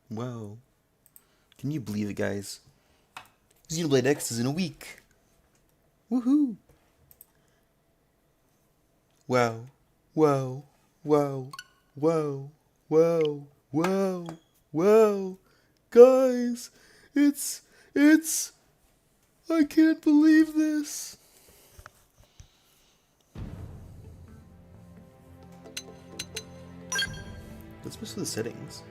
Wow. Can you believe it, guys? Xenoblade X is in a week. Woohoo! Wow. Wow. Wow. Wow. Wow. Wow. Wow. Guys, it's... I can't believe this. Let's mess with the settings.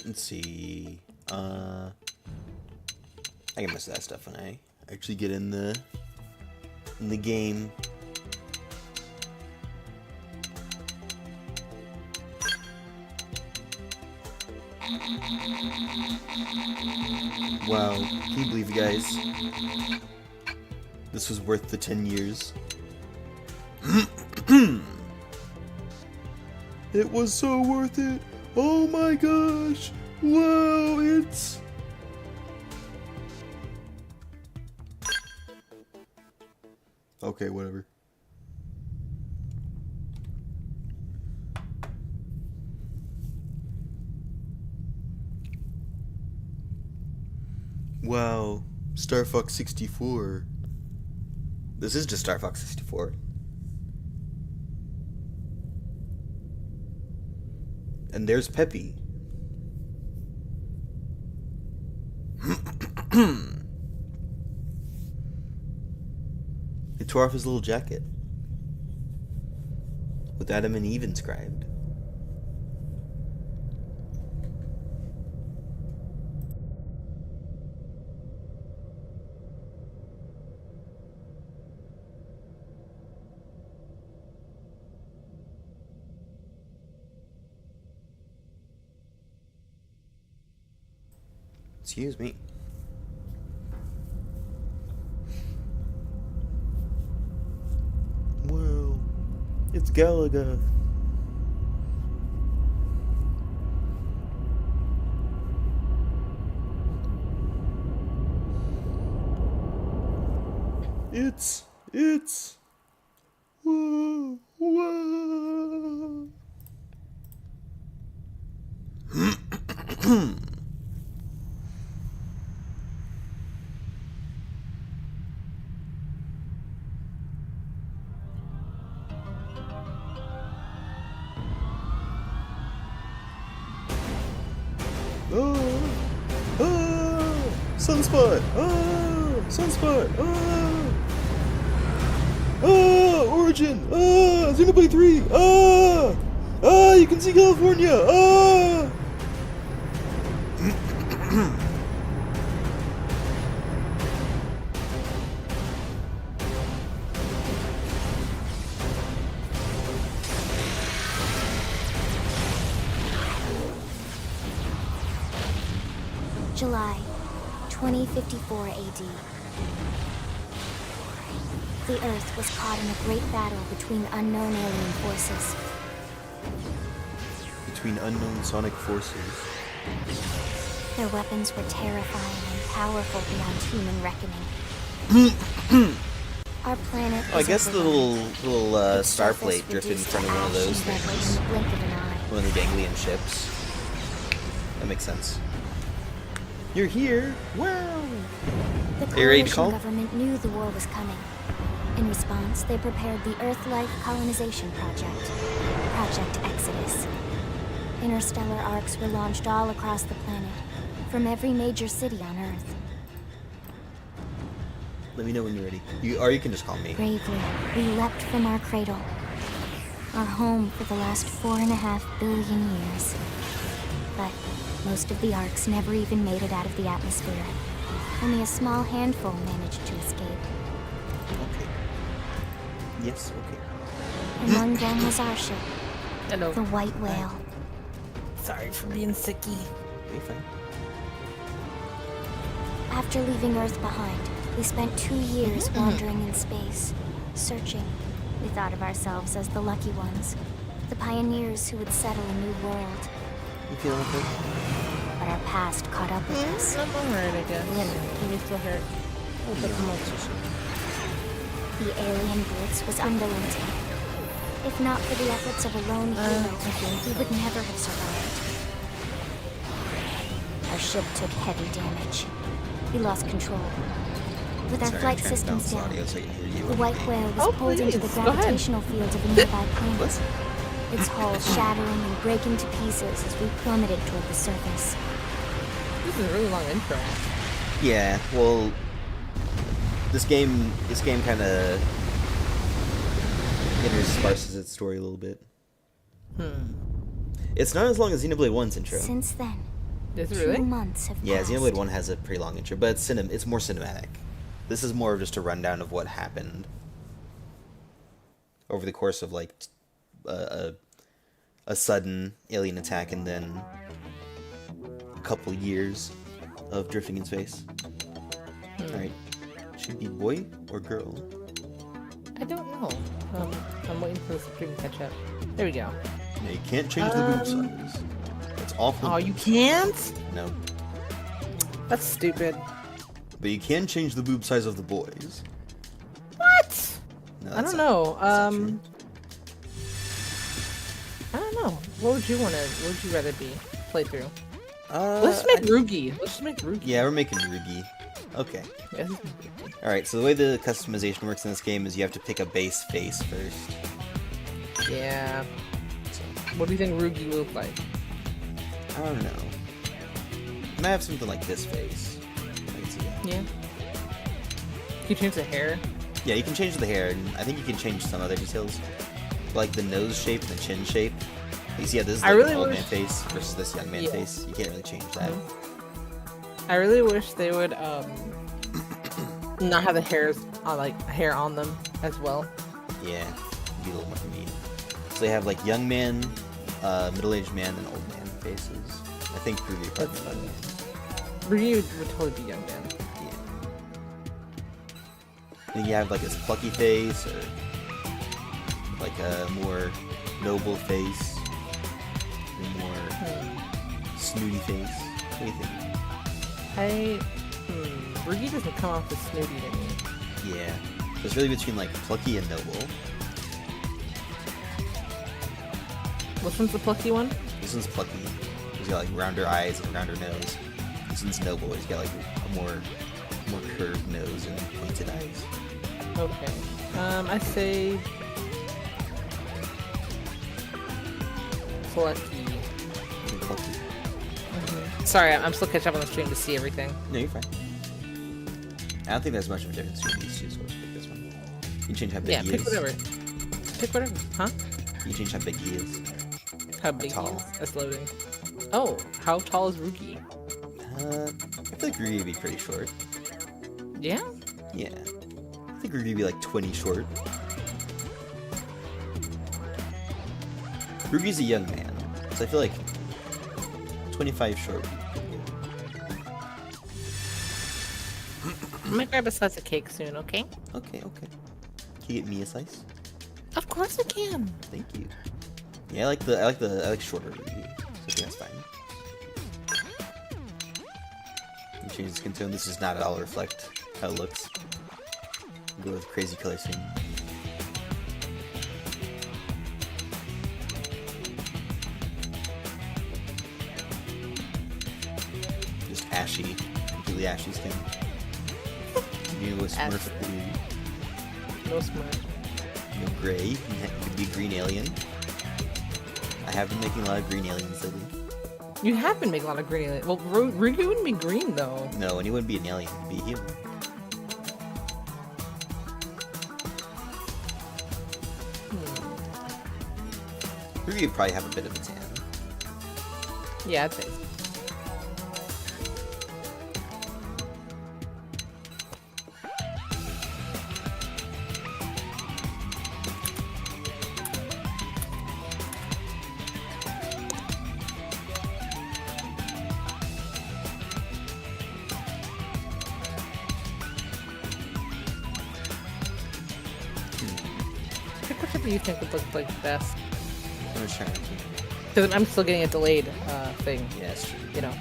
Let's see. I can mess with that stuff when I actually get in the game. Wow, can you believe it, guys? This was worth the 10 years. It was so worth it. Oh my gosh. Wow, it's... Okay, whatever. Wow, Star Fox 64. This is just Star Fox 64. And there's Peppy. He tore off his little jacket with Adam and Eve inscribed. Excuse me. Wow, it's Galaga. It's whoa, whoa. Sunspot! Sunspot! Origin! Xenoblade 3! You can see California! July 2054 AD. The Earth was caught in a great battle between unknown alien forces. Between unknown sonic forces. Their weapons were terrifying and powerful beyond human reckoning. Our planet I guess the overrun. little Its star surface plate drifted in reduced front to of one of ash those and deadly things. in the blink of an eye. One of the Ganglion ships. That makes sense. You're here! Wow! The Are you ready to coalition call? government knew the war was coming. In response, they prepared the Earth-like colonization project, Project Exodus. Interstellar arcs were launched all across the planet, from every major city on Earth. Let me know when you're ready. Or you can just call me. Bravely, we leapt from our cradle, our home for the last 4.5 billion years. But most of the arcs never even made it out of the atmosphere. Only a small handful managed to escape. Okay. Yes, okay. Among them was our ship, Hello. the White Whale. Sorry for being sicky. Be fine. After leaving Earth behind, We spent 2 years wandering in space, searching. We thought of ourselves as the lucky ones, the pioneers who would settle a new world. You feeling okay? But our past caught up with us. I'm alright, I guess. Maybe still hurt. Oh, But I'm The alien blitz was unrelenting. If not for the efforts of a lone hero, we would never have survived. Our ship took heavy damage. We lost control. With our flight systems down, the white whale was pulled into the gravitational field of a nearby planet. Its hull shattering and breaking to pieces as we plummeted toward the surface. This is a really long intro. Yeah, well, this game kind of intersperses its story a little bit. It's not as long as Xenoblade 1's intro. Since then, Is it 2 really? months have Yeah, passed. Xenoblade 1 has a pretty long intro, but it's more cinematic. This is more of just a rundown of what happened over the course of like a sudden alien attack and then a couple years of drifting in space. Alright. Should it be boy or girl? I don't know. I'm waiting for the stream to catch up. There we go. No, you can't change the boob size. That's awful. Oh, you can't? No. That's stupid. But you can change the boob size of the boys. What? No, I that's don't not- know. that's not true. I don't know. What would you rather be? Play through. I- Let's make Rugi. Let's just make Rugi. Yeah, we're making Rugi. Okay. Yeah, let's make Rugi. Alright, so the way the customization works in this game is you have to pick a base face first. Yeah. What do you think Rugi will look like? I don't know. You might have something like this face. I can see that. Yeah. Can you change the hair? Yeah, you can change the hair, and I think you can change some other details. Like the nose shape and the chin shape. You see how this is I like really an old wish- man face versus this young man Yeah. face? You can't really change that. I really wish they would not have the hairs on hair on them as well. Yeah, it'd be a little more convenient. So they have like young man, middle-aged man, and old man faces. I think Ruby would That's probably Rugi would totally be young man. yeah. Then you have like his plucky face, or like a more noble face, a more snooty face. What do you think? Rugi doesn't come off as snooty to me. Yeah, so it's really between like plucky and noble. Which one's the plucky one? This one's plucky. He's got like rounder eyes and rounder nose. This one's noble. He's got like a more curved nose and pointed eyes. Okay. I say plucky. I think plucky. Sorry, I'm still catching up on the stream to see everything. No, you're fine. I don't think there's much of a difference between these two, so let's pick this one. You can change how big Yeah, he pick is. whatever. Pick whatever. Huh? You can change how big he is. How big tall. he is? That's loading. Oh, how tall is Rugi? I feel like Ruby would be pretty short. Yeah? Yeah. I think Ruby would be like 20 short. Ruby's a young man, so I feel like 25 short would be pretty good. I'm gonna grab a slice of cake soon, okay? Okay. Can you get me a slice? Of course I can. Thank you. Yeah, I like shorter Ruby. So I think that's fine. You change the skin tone. This does not at all reflect how it looks. Go with crazy color scheme. Just ashy, completely ashy skin. You know, Smurf blue. No smart. No gray. You could be a green alien. I have been making a lot of green aliens lately. You have been making a lot of green aliens. Well, Rugi wouldn't be green though. No, and he wouldn't be an alien. He'd be a human. Ruby would probably have a bit of a tan. Yeah, I'd say. matchup do you think would look like best? I'm just trying to think. Because I'm still getting a delayed thing. Yeah, it's true. You know.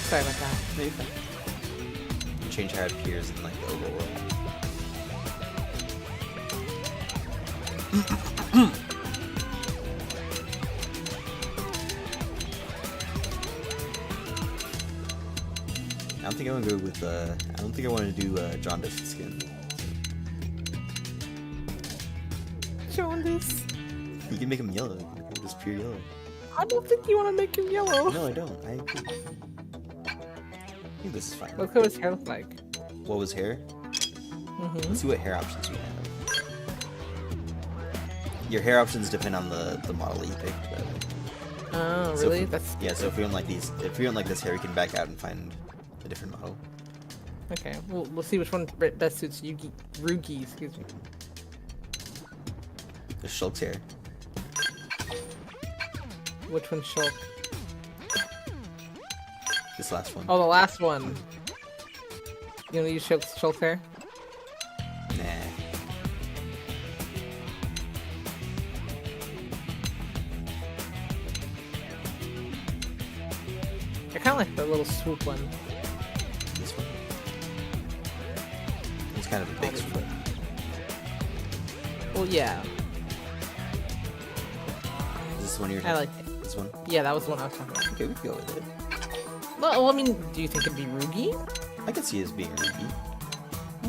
Sorry about that. Maybe fine. Change how it appears in like the overworld. I don't think I want to go with. I don't think I want to do jaundice skin. Jaundice. You can make him yellow. Just pure yellow. I don't think you want to make him yellow. No, I don't. I agree. I think this is fine. Look what his hair looks like. What was hair? Let's see what hair options we have. Your hair options depend on the model that you picked. By the way. Oh, So really? if, That's yeah. So if we don't like these, if we don't like this hair, we can back out and find a different model. okay. We'll see which one best suits Rugi. Excuse me. There's Shulk's hair. Which one's Shulk? This last one. Oh, the last one. You wanna use Shulk's hair? Nah. I kind of like the little swoop one. This one. It's kind of a big split. Well, yeah. Is this one you're? I like it. This one. Yeah, that was the one I was talking about. Okay, we can go with it. Well, I mean, do you think it'd be Rugi? I can see it as being Rugi.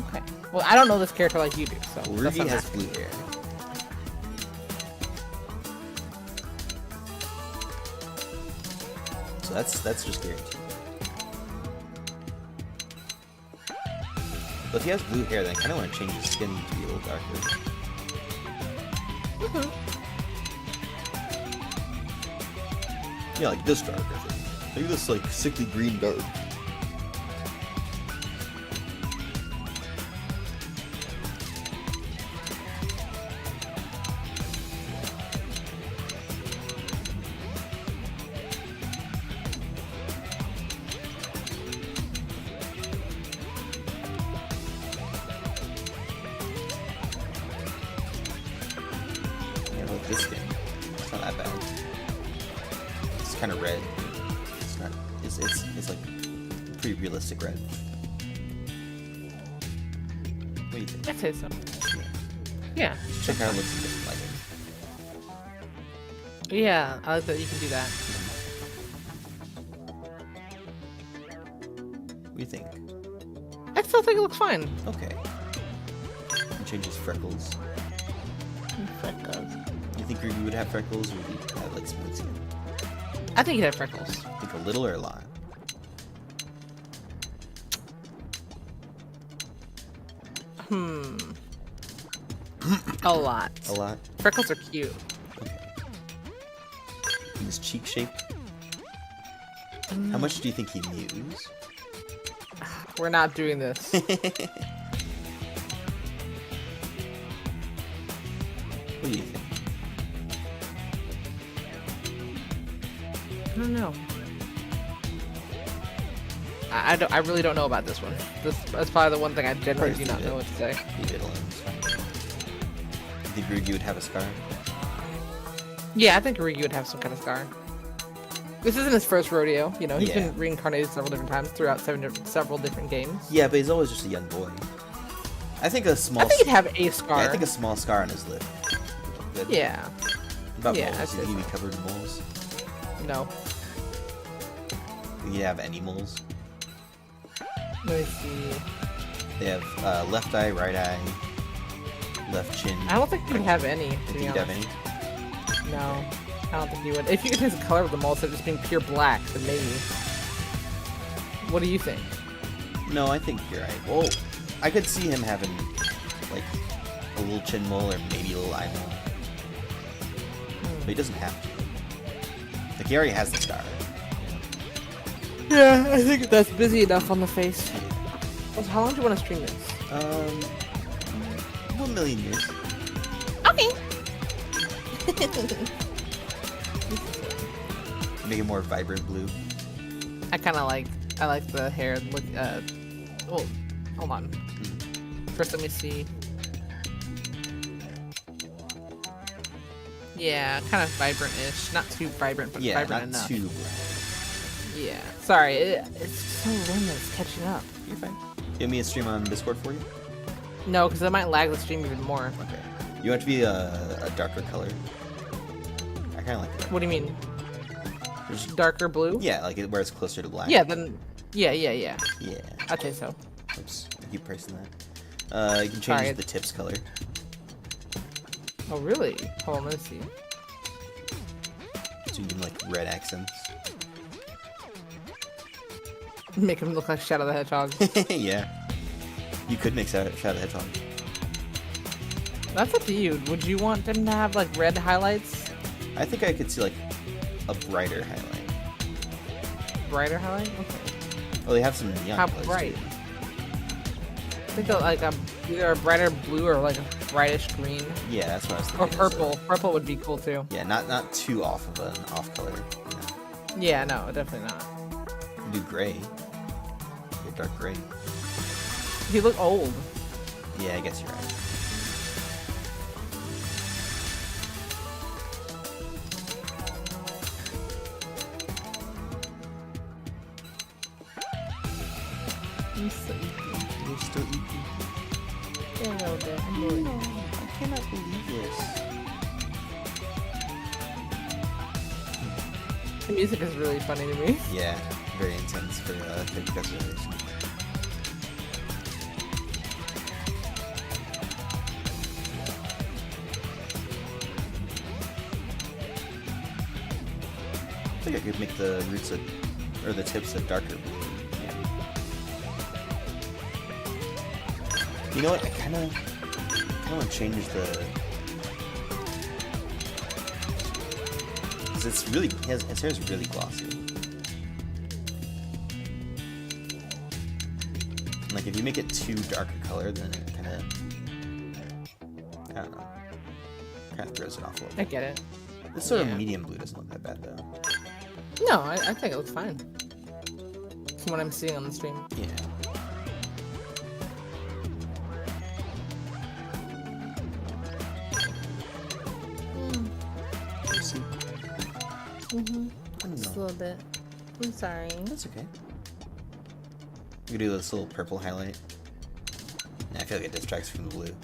Okay. Well, I don't know this character like you do, so. Well, that's Rugi not has asking. blue hair. So that's just guaranteed. But if he has blue hair, then I kind of want to change his skin to be a little darker. Yeah, like this dark, I think. Maybe this like sickly green dark. Yeah, like this skin. It's not that bad. It's kind of red. It's not. It's like pretty realistic red. What do you think? I'd say so. Yeah. It kind of looks a different lighting. Yeah, I like that you can do that. What do you think? I still think it looks fine. Okay. And change his freckles. Freckles. You think Ruby would have freckles, or would he have like smooth skin? I think he'd have freckles. Think a little or a lot? A lot. A lot. Freckles are cute. Okay. And his cheek shape. How much do you think he'd use? We're not doing this. What do you think? I don't know. I really don't know about this one. That's probably the one thing I generally do not know what to say. Leave it alone. It's fine. You think Rugi would have a scar? Yeah, I think Ryugi would have some kind of scar. This isn't his first rodeo, you know. He's Yeah. been reincarnated several different times throughout several different games. Yeah, but he's always just a young boy. I think a small. I think he'd have a scar. Yeah, I think a small scar on his lip. Good. Yeah. What about Yeah, moles? I'd Do say you think he'd be so. covered in moles? No. Do you have any moles? Let me see. They have left eye, right eye, left chin. I don't think he'd have any, Do to you think be he'd have honest. any? No. I don't think he would. If you could change the color of the mole instead of just being pure black, then maybe. What do you think? No, I think you're right. Well, I could see him having like a little chin mole or maybe a little eye mole, but he doesn't have to. Like he already has the scar. Yeah, I think that's busy enough on the face. So how long do you want to stream this? 1 million years. Okay. Make it more vibrant blue. I like the hair look. Oh, hold on. First, let me see. Yeah, kind of vibrant-ish. Not too vibrant, but Yeah, vibrant not enough. too bright. Yeah. Sorry, it's so lame that it's catching up. You're fine. You want me to stream on Discord for you? No, because I might lag the stream even more. Okay. You want it to be a darker color? I kind of like it. What do you mean? There's- Darker blue? Yeah, like where it's closer to black. Yeah, then... Yeah. Yeah. I'd say so. Oops, I keep pressing that. You can change Sorry. the tips color. Oh, really? Hold on, let's see. So you can like red accents. Make him look like Shadow the Hedgehog. Yeah. You could make Shadow the Hedgehog. That's up to you. Would you want them to have, like, red highlights? I think I could see like a brighter highlight. Brighter highlight? Okay. Oh, they have some neon How colors, bright? too. I think they'll, like, either a brighter blue or, like, a brightish green. Yeah, that's what I was Or thinking. purple. So, Purple would be cool, too. yeah, not too off of an off color. Yeah, no, definitely not. You can do gray. Get dark gray. He look old. Yeah, I guess you're right. He's so eating. You're still eating. Yeah, a little bit. I'm No, bored. I cannot believe this. The music is really funny to me. Yeah, very intense for character customization. I think I could make the roots or the tips a darker blue. Yeah. You know what? I kind of want to change the. Because it's really his hair is really glossy. And, like if you make it too dark a color, then it kind of I don't know, kind of throws it off a little I bit. get it. This sort Yeah. of medium blue doesn't look that bad though. No, I think it looks fine. From what I'm seeing on the stream. Yeah. See? Mm-hmm. I don't Just a know. little bit. I'm sorry. That's okay. You can do this little purple highlight. Yeah, I feel like it distracts from the blue.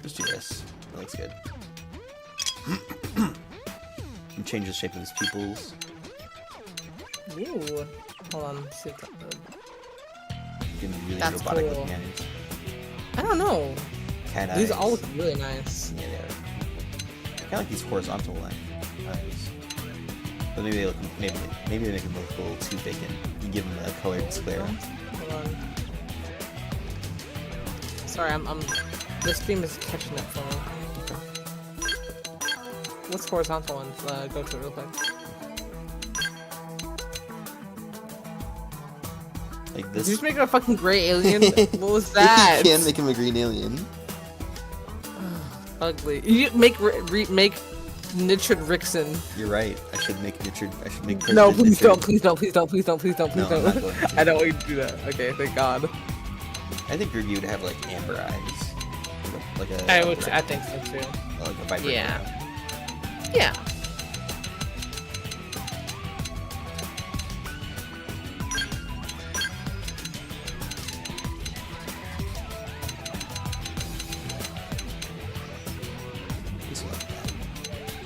Just do this. That looks good. And change the shape of his pupils. Ooh. Hold on. See if that- Give him really That's robotic cool. looking eyes. I don't know. Cat eyes. These all look really nice. Yeah, they are. I kind of like these horizontal eyes. But maybe they look, maybe they make them look a little too vacant. You give them a colored square. Hold on. Sorry, I'm. This stream is catching up for me. What's horizontal ones? Go to it real quick. Like Did this. you just make a fucking gray alien? What was that? You can make him a green alien. Ugly. You make make Nichard Rickson. You're right. I should make Richard. I should make. No, President please don't, Richard. please don't, please don't, please don't, please don't, please No, I'm not don't. going to. I don't want you to do that. Okay, thank God. I think Ruby would have like amber eyes. Like a I think so too. like a vibrant. Yeah. yellow. Yeah. This one like that.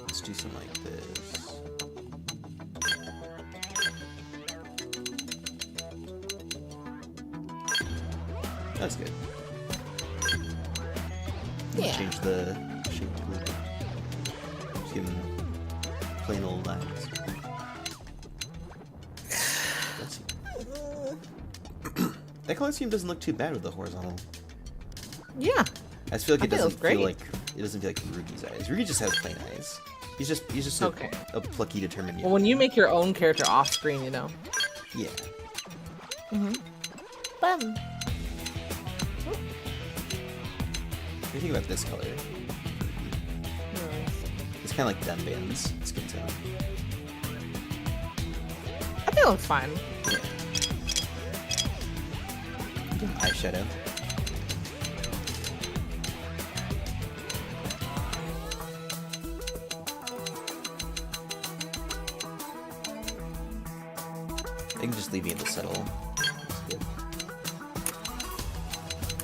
Let's do something like this. That's good. Yeah. Change the shape a little bit. Just give him plain old eyes. Let's see. That color scheme doesn't look too bad with the horizontal. Yeah. I just feel like I it think it doesn't looks great. feel like Ruby's eyes. Ruby just has plain eyes. He's just Okay. a plucky, determined. Well, when you make your own character off screen, you know. Yeah. Fun. What do you think about this color? It's kind of like Dunban's skin tone. I think it looks fine. Eyeshadow. I can just leave it in the subtle. That's good.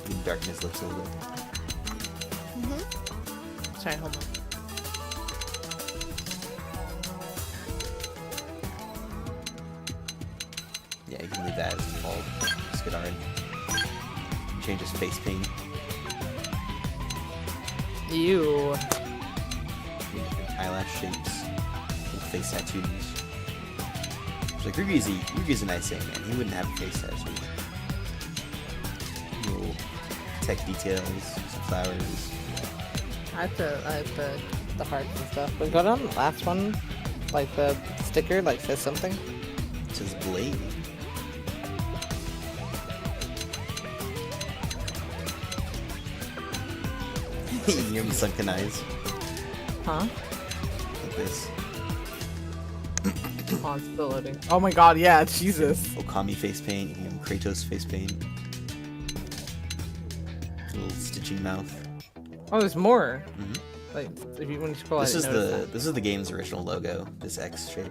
You can darken his lips a little bit. Sorry, hold on. Yeah, you can leave that as default. Skidard. Change his face paint. Ew. Different eyelash shapes. Little face tattoos. Like Ryugi's a nice young man. He wouldn't have a face tattoo. Little tech details, some flowers. I like the hearts and stuff. But go down the last one, like the sticker, like says something. It says Blade. You give him sunken eyes. Huh? Like this. Oh, it's still loading. Oh my god, yeah, Jesus. Okami face paint. You give him Kratos face paint. Little stitching mouth. Oh, there's more. Mm-hmm. Like, if you, when you scroll, This is the game's original logo. This X shape.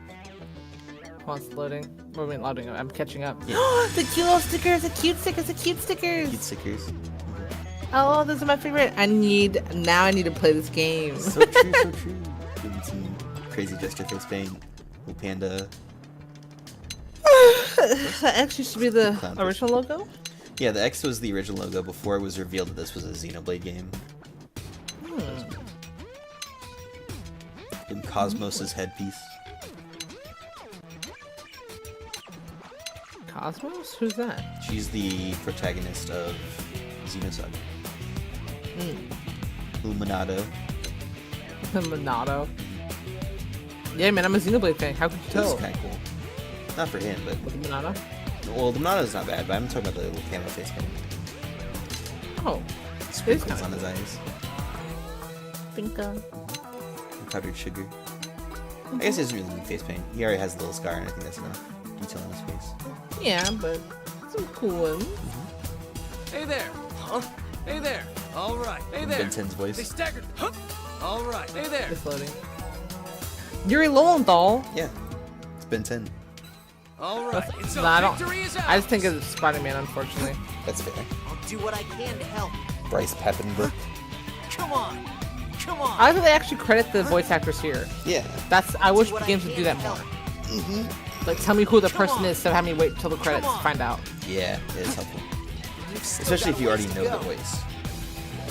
Oh, it's loading. What do you mean loading? I'm catching up. Yeah. The cute little stickers, the cute stickers, the cute stickers. Cute stickers. Oh, those are my favorite. Now I need to play this game. So true, so true. Give him some crazy gesture face paint. Little panda. That X used to be the Clown original logo? Yeah, the X was the original logo before it was revealed that this was a Xenoblade game. In Cosmos' headpiece. Cosmos? Who's that? She's the protagonist of Xenosaga. Illuminato. Minato. Yeah, man, I'm a Xenoblade fan. How could you This tell? is kind of cool. Not for him, but... With Minato? Well, the Minato's not bad, but I'm talking about the little camo face paint. Oh. Sprinkles kinda on his eyes. Binka. And powdered sugar. I guess he doesn't really need face paint. He already has a little scar, and I think that's enough detail on his face. Yeah, but some cool ones. Hey there. Huh? Hey there. All right. Hey there. Ben 10's voice. They staggered. Huh? All right. Hey there. It's loading. Yuri Lowenthal. Yeah. It's Ben 10. All right. That's- It's no, I a don't- victory is ours. I just think of Spider-Man, unfortunately. That's fair. I'll do what I can to help. Bryce Papenbrook. Come on. Come on. I like that they actually credit the voice actors here. Yeah. I wish what I games would can do that to more. help. Like, tell me who the Come person on. is, instead of having me wait till the credits to on. find out. Yeah, it is helpful. You've still Especially got if you a already ways to know go. the voice.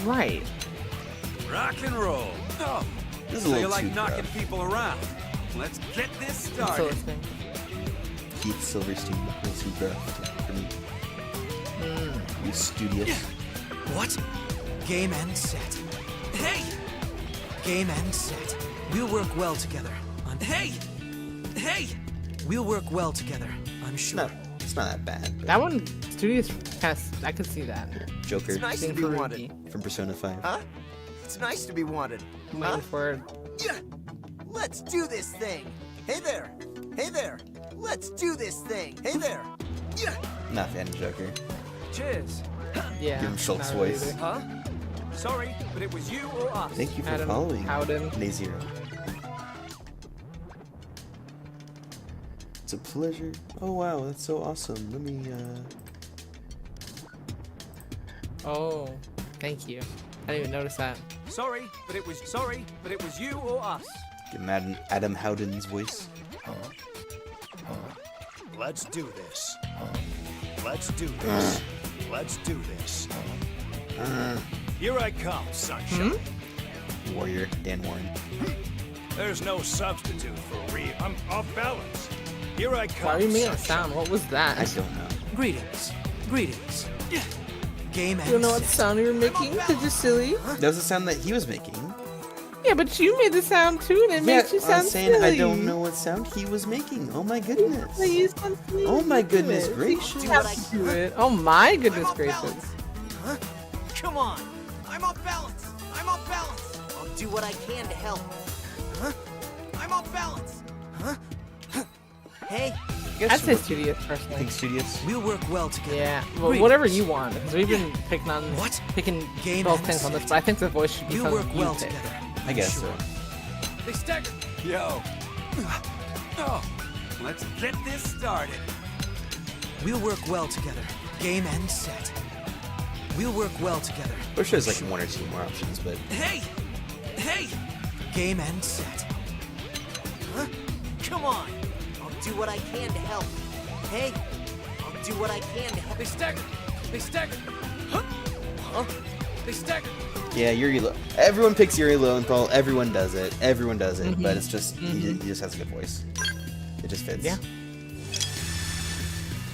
Right. Rock and roll. Oh. This is a So you little like too knocking rough. people around. Let's get this I'm still started. listening. Keith Silverstein, a little too rough for me. He's studious. What? Game and set. Hey. Game and set. We'll work well together. Hey. Hey. We'll work well together. I'm sure. It's not that bad. But That one, Studious, kind of, I could see that. Joker It's nice to Being be for wanted. Ruby. from Persona 5. Huh? It's nice to be wanted. I'm Huh? waiting for it. Yeah. Let's do this thing. Hey there. Hey there. Let's do this thing. Hey there. Yeah. Not a fan of Joker. Cheers. Yeah. Give him Schultz's not really voice. either. Huh? Sorry, but it was you or us. Thank you for Adam following. Howden. Nazero. It's a pleasure. Oh wow, that's so awesome. Let me Oh, thank you. I didn't even notice that. Sorry, but it was you or us. give him Adam Howden's voice. Let's do this. Let's do this. Let's do this. Here I come, sunshine. Warrior, Dan Warren. There's no substitute for real. I'm off balance. Here I come. Why are you making a sunshine. sound? What was that? I don't know. Greetings. Greetings. Game and You don't know what set. sound you're making? Because you're silly. That was the sound that he was making. Yeah, but you made the sound too, and it makes you sound I'm saying silly. I don't know what sound he was making. Oh my goodness. But you sound silly. Oh my Do goodness it. gracious. You have to do it. Oh my goodness I'm off gracious. balance. Huh? Come on. I'm off balance. I'm off balance. I'll do what I can to help. Huh? I'm off balance. Huh? Hey, I'd say studious I personally. think studious. we'll work well together. Yeah, well, Greetings. whatever you want, because we've been picking Game both and things on this, set. but I think the voice should be We'll something work you well pick. together. I guess so. They stagger. Yo. Oh, let's get this started. We'll work well together. Game and set. We'll work well together. Wish there's like one or two more options, but Hey! Hey! Game and set. Huh? Come on! I'll do what I can to help. Hey! I'll do what I can to help. They stagger. They stagger. Huh? Huh? They stagger. yeah, Yuri. Everyone picks Yuri Lowenthal. Everyone does it. Everyone does it. But it's just he just has a good voice. It just fits. Yeah.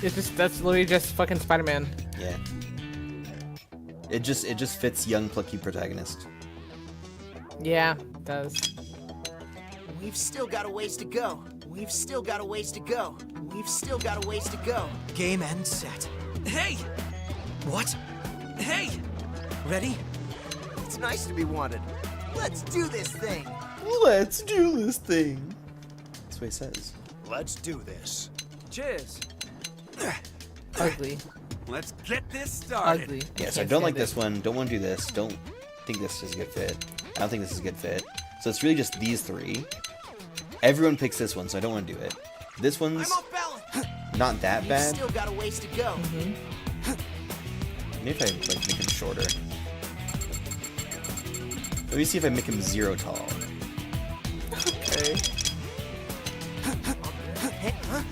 That's literally just fucking Spider-Man. Yeah. It just fits young plucky protagonist. Yeah, it does. We've still got a ways to go. We've still got a ways to go. We've still got a ways to go. Game and set. Hey! What? Hey! Ready? It's nice to be wanted. Let's do this thing. Let's do this thing. That's what he says. Let's do this. Cheers. Ugly. Let's get this started. Ugly. Yeah, so I can't don't like stand this one. Don't want to do this. Don't think this is a good fit. I don't think this is a good fit. So it's really just these three. Everyone picks this one, so I don't want to do it. This one's I'm off balance. not that We've bad. still got a ways to go. Maybe if I like make him shorter. Let me see if I make him 0 tall. Okay. Hey, huh?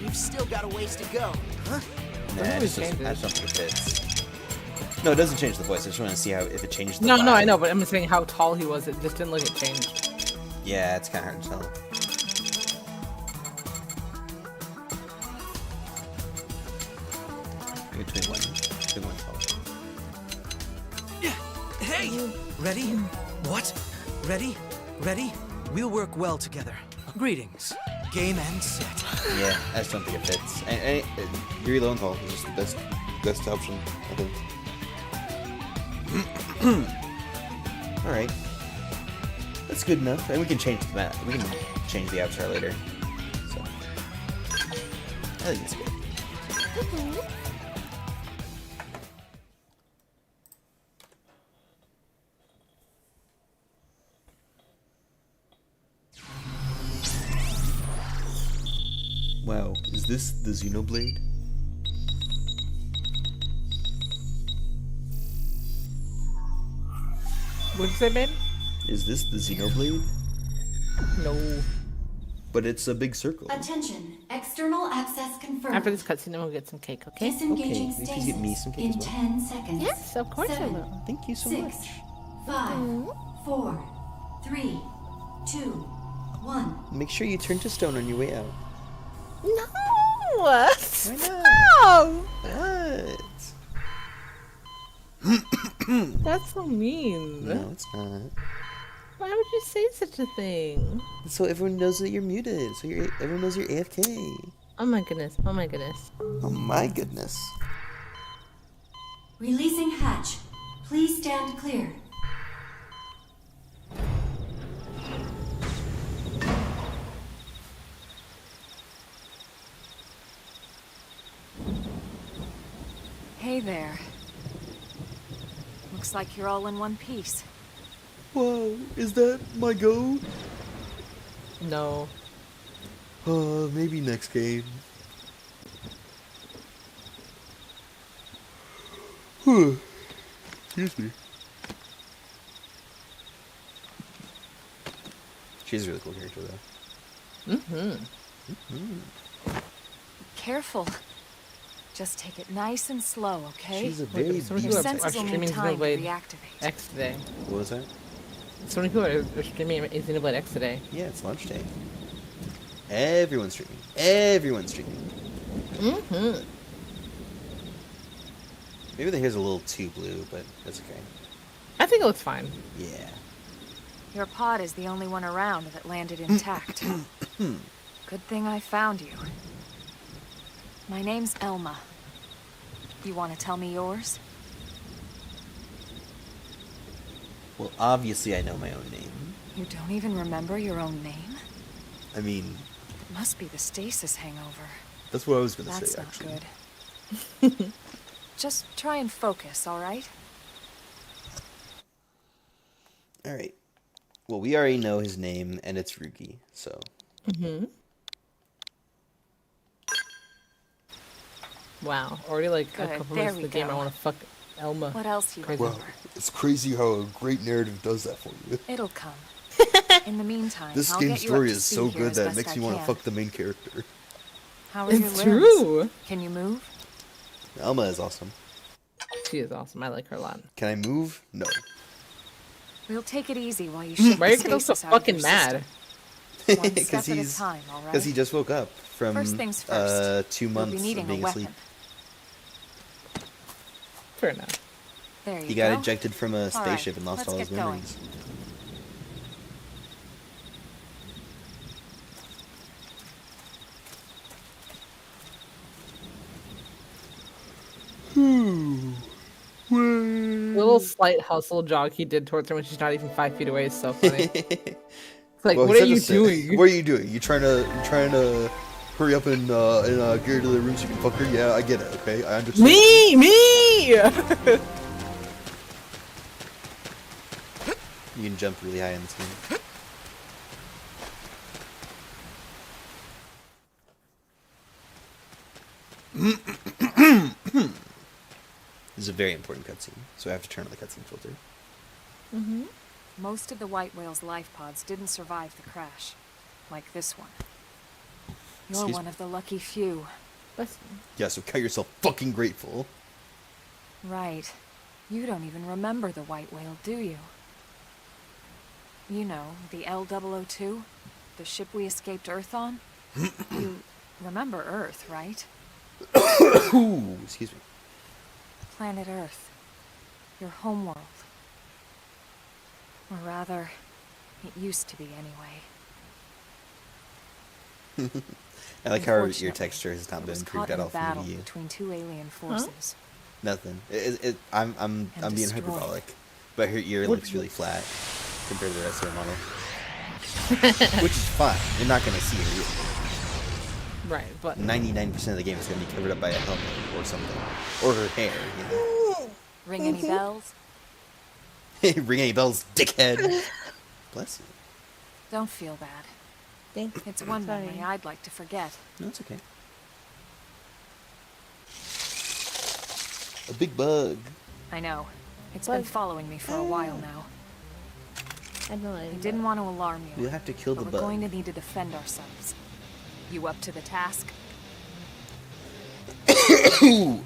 We've still got a ways to go. Huh? Nah, I really just change don't think it fits. No, it doesn't change the voice. I just want to see how if it changes the No, vibe. I know, but I'm saying how tall he was. It just didn't look it changed. Yeah, it's kind of hard to tell. Maybe 21. 21 tall. Hey! Ready? What? Ready? Ready? We'll work well together. Greetings. Game and set. Yeah, I just don't think it fits. And Yuri Lowenthal is just the best option, I think. Alright. That's good enough. And we can change the map. We can change the avatar later. So I think it's good. Wow, is this the Xenoblade? What'd you say, babe? Is this the Xenoblade? No. But it's a big circle. Attention, external access confirmed. After this cutscene, I'm gonna get some cake, okay? Disengaging Okay, maybe stasis get me some cake in as well. 10 seconds. Yes, of course I 7, will. Thank you so 6, much. 5, 4, 3, 2, 1. Make sure you turn to stone on your way out. No! Why Stop! What? That's so mean. No, it's not. Why would you say such a thing? So everyone knows that you're muted. So everyone knows you're AFK. Oh my goodness, oh my goodness. Oh my goodness. Releasing hatch. Please stand clear. Hey there. Looks like you're all in one piece. Whoa, is that my goat? No. Maybe next game. Excuse me. She's a really cool character, though. Careful. Just take it nice and slow, okay? She's a very Some Your people decent. senses will need streaming time to Xenoblade reactivate. X today. What was that? So many people are streaming Xenoblade X today. Yeah, it's launch day. Everyone's streaming. Everyone's streaming. Maybe the hair's a little too blue, but that's okay. I think it looks fine. Yeah. Your pod is the only one around that landed intact. Good thing I found you. My name's Elma. You want to tell me yours? Well, obviously I know my own name. You don't even remember your own name? I mean, It must be the stasis hangover. that's what I was gonna That's say, not actually. good. Just try and focus, all right? Alright. Well, we already know his name, and it's Ruki, so... Wow, already like a Good, couple there minutes in we the game, I go. want to fuck Elma. What else you Crazy. remember? it's crazy how a great narrative does that for you. It'll come. In the meantime, This I'll game's get you up story to is speed so here good as that it best makes I me want to can. fuck the main character. How are your It's limbs? true. Can you move? Alma is awesome. She is awesome. I like her a lot. Can I move? No. We'll take it easy while you shake Why are the you getting so stasis out of fucking your mad? system. One Because step at a he's... time, all right? Because he just woke up from First things first. 2 You'll months be of needing a being asleep. weapon. Fair enough. There you He got go. ejected from a All right, spaceship and lost let's all his get going. memories. The little slight hustle jog he did towards her when she's not even 5 feet away is so funny. It's like, Well, what he are you said to say- doing? What are you doing? You trying to hurry up and get her to the room so you can fuck her? Yeah, I get it. Okay, I understand. Me! You can jump really high in this game. This is a very important cutscene, so I have to turn on the cutscene filter. Most of the white whale's life pods didn't survive the crash, like this one. You're Excuse one me? of the lucky few. Yeah, so count yourself fucking grateful. Right. You don't even remember the white whale, do you? You know, the L002? The ship we escaped Earth on? You remember Earth, right? Ooh, excuse me. Planet Earth. Your homeworld. Or rather, it used to be anyway. I like how your Unfortunately, texture has not it been was improved caught at in a all from battle you. between two alien forces. Nothing. I'm And being destroyed. hyperbolic, but her ear looks really flat compared to the rest of her model, which is fine. You're not gonna see her ear. Right, but 99% of the game is gonna be covered up by a helmet or something, or her hair. You Ring any bells? know. Ring any bells, dickhead. Bless you. Don't feel bad. It's one memory I'd like to forget. No, it's okay. A big bug. I know. It's been following me for a while now. I know. I didn't want to alarm you. We'll have to kill the But we're bug. going to need to defend ourselves. You up to the task? Ooh.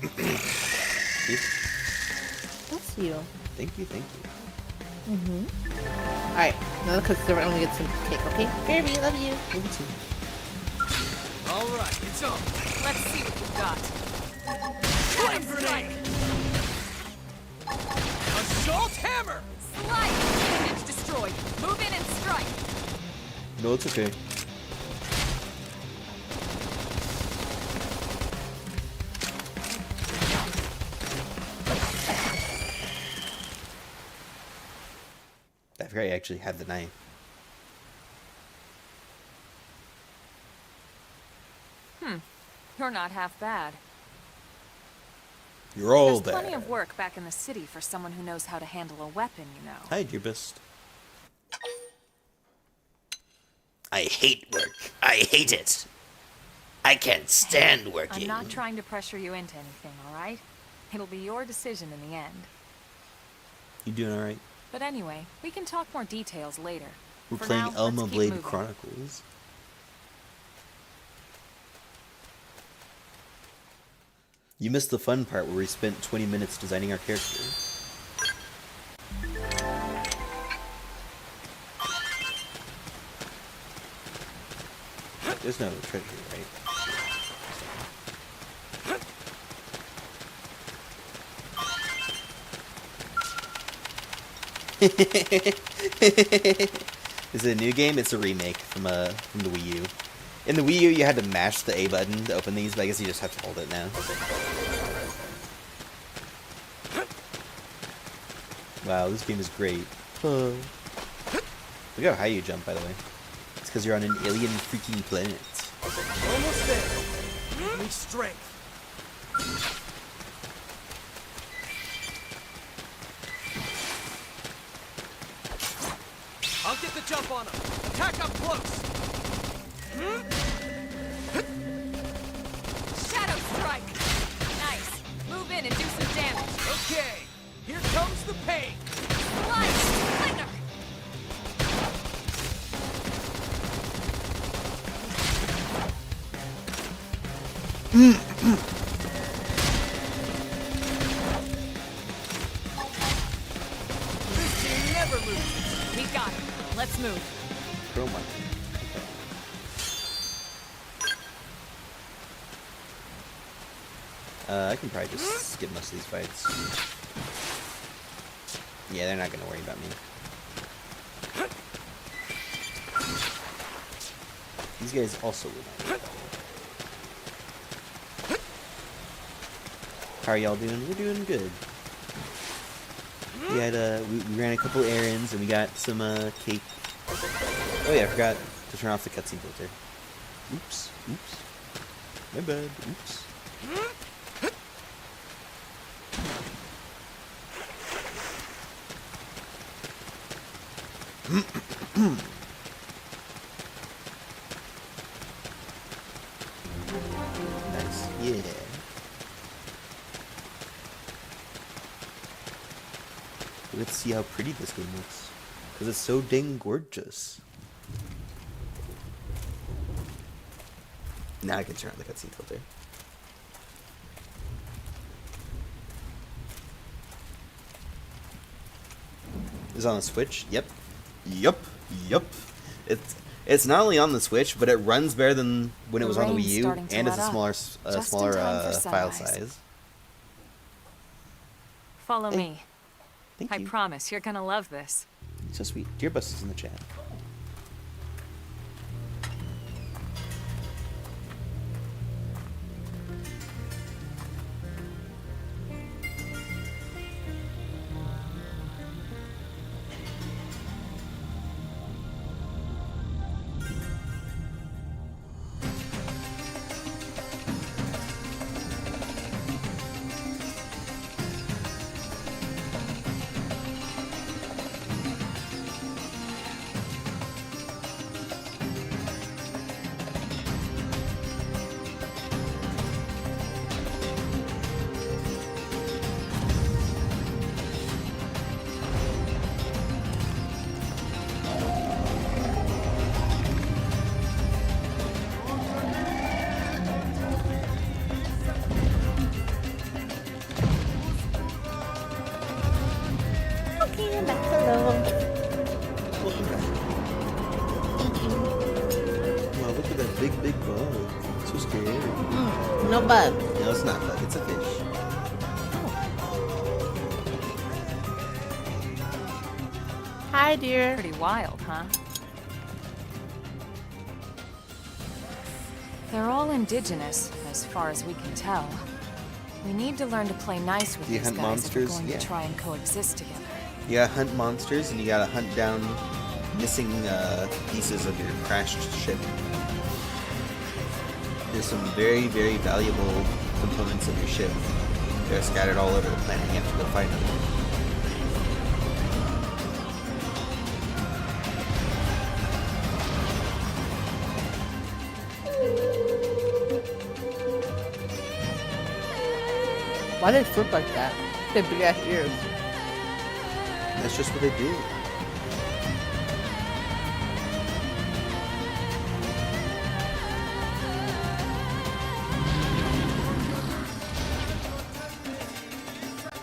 That's you. Thank you, thank you. Alright, now because we're only get some cake, okay? Baby, love you. All right, it's on. Let's see what you've got. Flame grenade! Assault hammer! Slide! It's destroyed. Move in and strike. No, it's okay. I forgot you actually had the knife. You're not half bad. You're all There's bad. plenty of work back in the city for someone who knows how to handle a weapon, you know. Hi, dear best. I hate work. I hate it. I can't stand working. I'm not trying to pressure you into anything, all right? It'll be your decision in the end. You doing all right? But anyway, we can talk more details later. We're For playing now, Elma let's keep Blade moving. Chronicles. You missed the fun part where we spent 20 minutes designing our character. There's no treasure, right? Is it a new game? It's a remake from the Wii U. In the Wii U, you had to mash the A button to open these, but I guess you just have to hold it now. Wow, this game is great. Look how high you jump, by the way. It's because you're on an alien freaking planet. Almost there. Give me strength. I'll get the jump on him. Attack up close. Shadow strike. Nice. Move in and do some damage. Okay, here comes the pain. Slice. Flicker. This team never loses. We got it. Let's move. Chroma. I can probably just skip most of these fights. Yeah, they're not gonna worry about me. These guys also will not worry about me. How are y'all doing? We're doing good. We had we ran a couple errands and we got some cake. Oh yeah, I forgot to turn off the cutscene filter. Oops, oops. My bad. Oops. Nice. Yeah. Let's see how pretty this game looks. Because it's so dang gorgeous. Now I can turn on the cutscene filter. Is it on the Switch? Yep. Yup. Yup. It's not only on the Switch, but it runs better than when it was on the Wii U, and it's a smaller file size. Follow me. Thank I you. promise you're gonna love this. So sweet. Dear Bus is in the chat. Okay, I'm back. Hello. Welcome back. Wow, look at that big bug. So scary. No bug. No, it's not bug. It's a fish. Hi, dear. Pretty wild, huh? They're all indigenous, as far as we can tell. We need to learn to play nice with Do you these hunt guys monsters? if we're going Yeah. to try and coexist together. You gotta hunt monsters, and you gotta hunt down missing pieces of your crashed ship. There's some very, very valuable components of your ship. They're scattered all over the planet. You have to go find them. Why do they flip like that? They have big ass ears. That's just what they do.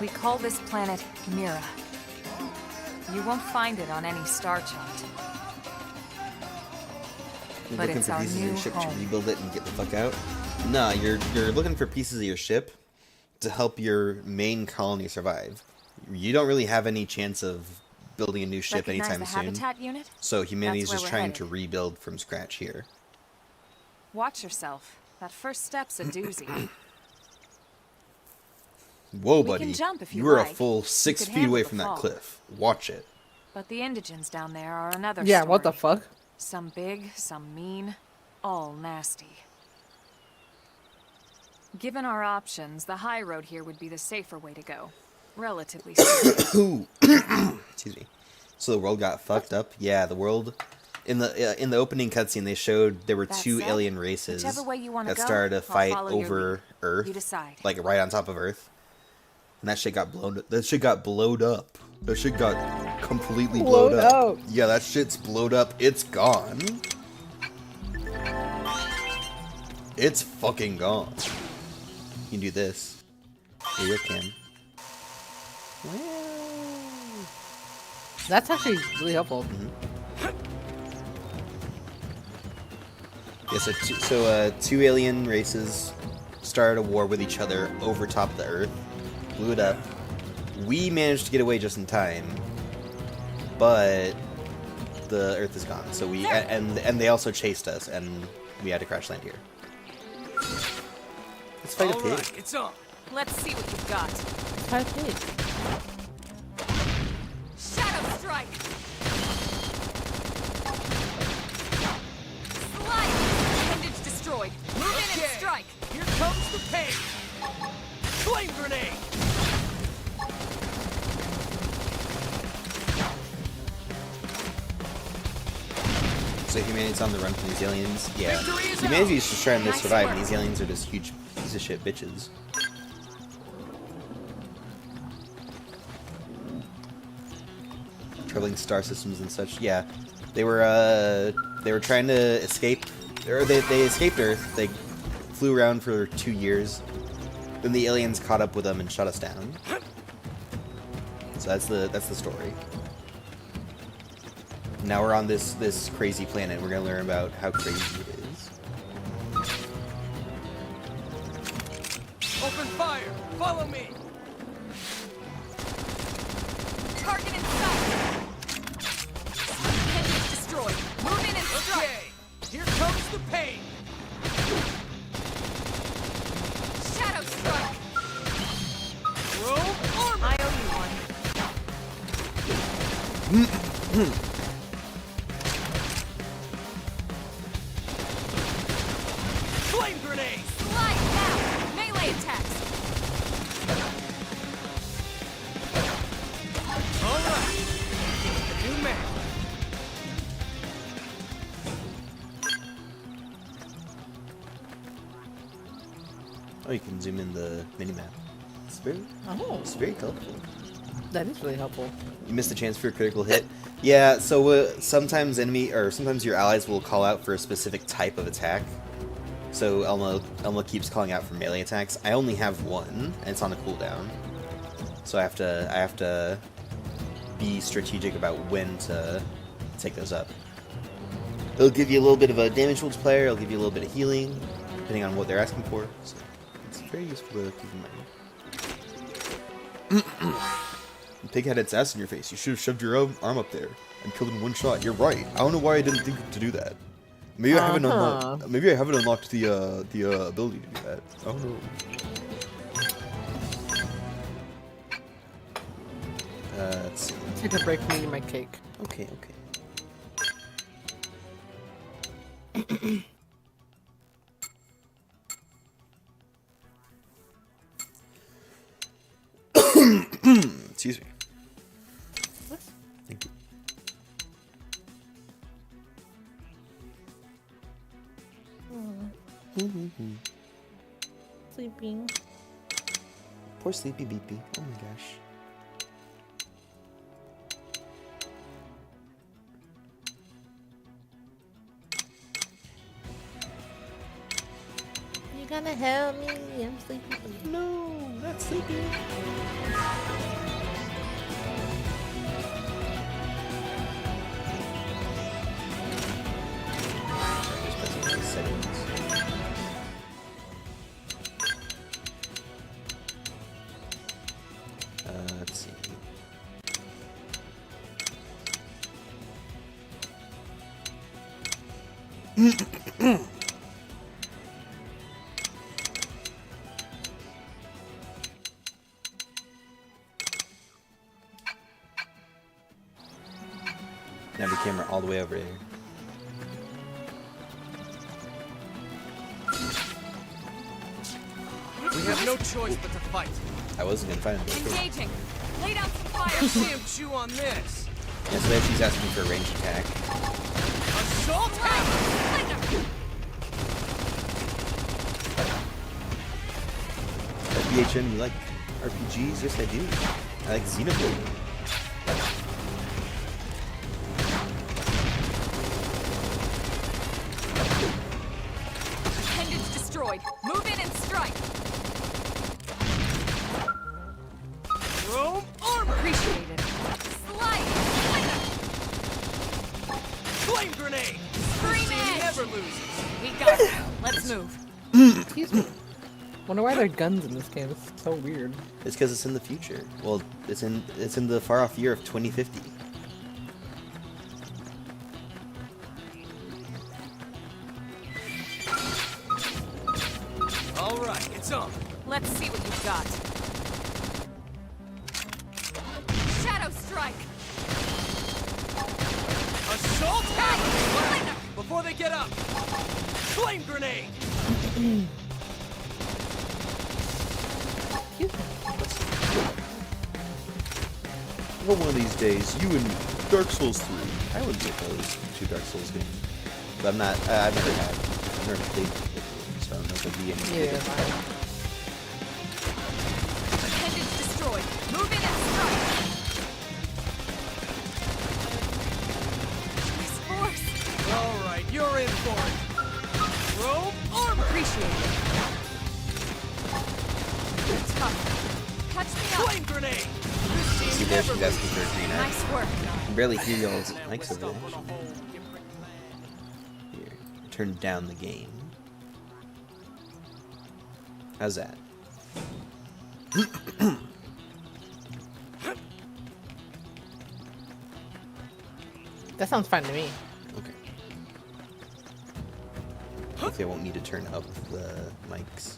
We call this planet Mira. You won't find it on any star chart. You're But looking it's for our pieces of your new ship to home. rebuild it and get the fuck out. Nah, you're looking for pieces of your ship to help your main colony survive. You don't really have any chance of building a new ship Recognize anytime the soon. habitat unit? So humanity's That's just where we're trying to headed. rebuild from scratch here. Watch yourself. That first step's a doozy. Whoa, We buddy. can jump if You you were a like. full You 6 could feet handle away the from that fall. cliff. Watch it. But the indigents down there are another Yeah, story. what the fuck? Some big, some mean, all nasty. Given our options, the high road here would be the safer way to go. Relatively speaking. Excuse me. So the world got fucked up? Yeah, the world... In the opening cutscene, they showed there were That 2 said, alien races whichever way you wanna that go, started a I'll fight follow your over lead. Earth. You decide. Like, right on top of Earth. And that shit got blown up. That shit got blowed up. That shit got completely blowed Blowed up. up. Yeah, that shit's blowed up. It's gone. It's fucking gone. You can do this. Yeah, you can. That's actually really helpful. Yeah, so 2 alien races started a war with each other over top of the Earth, blew it up. We managed to get away just in time, but the Earth is gone. So we and they also chased us, and we had to crash land here. Let's fight a pig. Alright, it's on. Let's see what you've got. Shadow strike. Slide. Appendage destroyed. Move in and Okay. strike. Here comes the pain. Flame grenade. So humanity's on the run from these aliens. Yeah, Victory is humanity's just trying to Nice survive, and work. these aliens are just huge piece of shit bitches. Traveling star systems and such. Yeah, they were trying to escape, or they escaped Earth. They flew around for 2 years. Then the aliens caught up with them and shut us down. So that's the story. Now we're on this crazy planet. We're gonna learn about how crazy it is. Open fire. Follow me. Target in sight. Appendage destroyed. Move in and strike. Okay. Here comes the pain. Shadow strike. Robe armor. I owe you one. Flame grenade. Slide now. Melee attacks. All right. New man. Oh, you can zoom in the minimap. It's very colorful. That is really helpful. You missed a chance for a critical hit. Yeah, so sometimes sometimes your allies will call out for a specific type of attack. So Elma keeps calling out for melee attacks. I only have one, and it's on a cooldown. So I have to be strategic about when to take those up. It'll give you a little bit of a damage multiplier. It'll give you a little bit of healing, depending on what they're asking for. So it's very useful to keep in mind. The pig had its ass in your face. You should have shoved your own arm up there and killed him in one shot. You're right. I don't know why I didn't think to do that. Maybe I haven't unlocked. Maybe I haven't unlocked the ability to do that. I don't know. Let's see. Take a break from eating my cake. Okay. Excuse me. Thank you. Sleeping. Poor Sleepy Beepy. Oh my gosh. You gonna help me? I'm sleepy. No, not Sleepy. Let's see. Now the camera all the way over here. We have no choice but to fight. I wasn't gonna find him. Engaging. Lay down some fire. See him chew on this. Yeah, so there she's asking for a ranged attack. Assault hammer! BHM, you like RPGs? Yes, I do. I like Xenoblade. Appendage destroyed. Move in and strike. Rome armor! Appreciated. Slide. Flame grenade! Scream He edge. never loses. We got it. Let's move. Excuse me. Wonder why there are guns in this game. It's so weird. It's because it's in the future. Well, it's in the far off year of 2050. All right, it's on. Let's see what you've got. Shadow strike. Assault hammer! Before they get up! Flame grenade! Well, one of these days, you and me, Dark Souls 3. I wouldn't be opposed to Dark Souls game. But I'm not, I've never played it, so I don't know if it'd be any good. Appendage destroyed. Move in and strike. Nice force. All right, you're in for it. Rome armor! Appreciated. Tough. Catch me up. Flame grenade! See there, she's asking for a green eye. Nice work. I can barely hear y'all's mics over there. Here, turn down the game. How's that? That sounds fine to me. Okay. Hopefully I won't need to turn up the mics.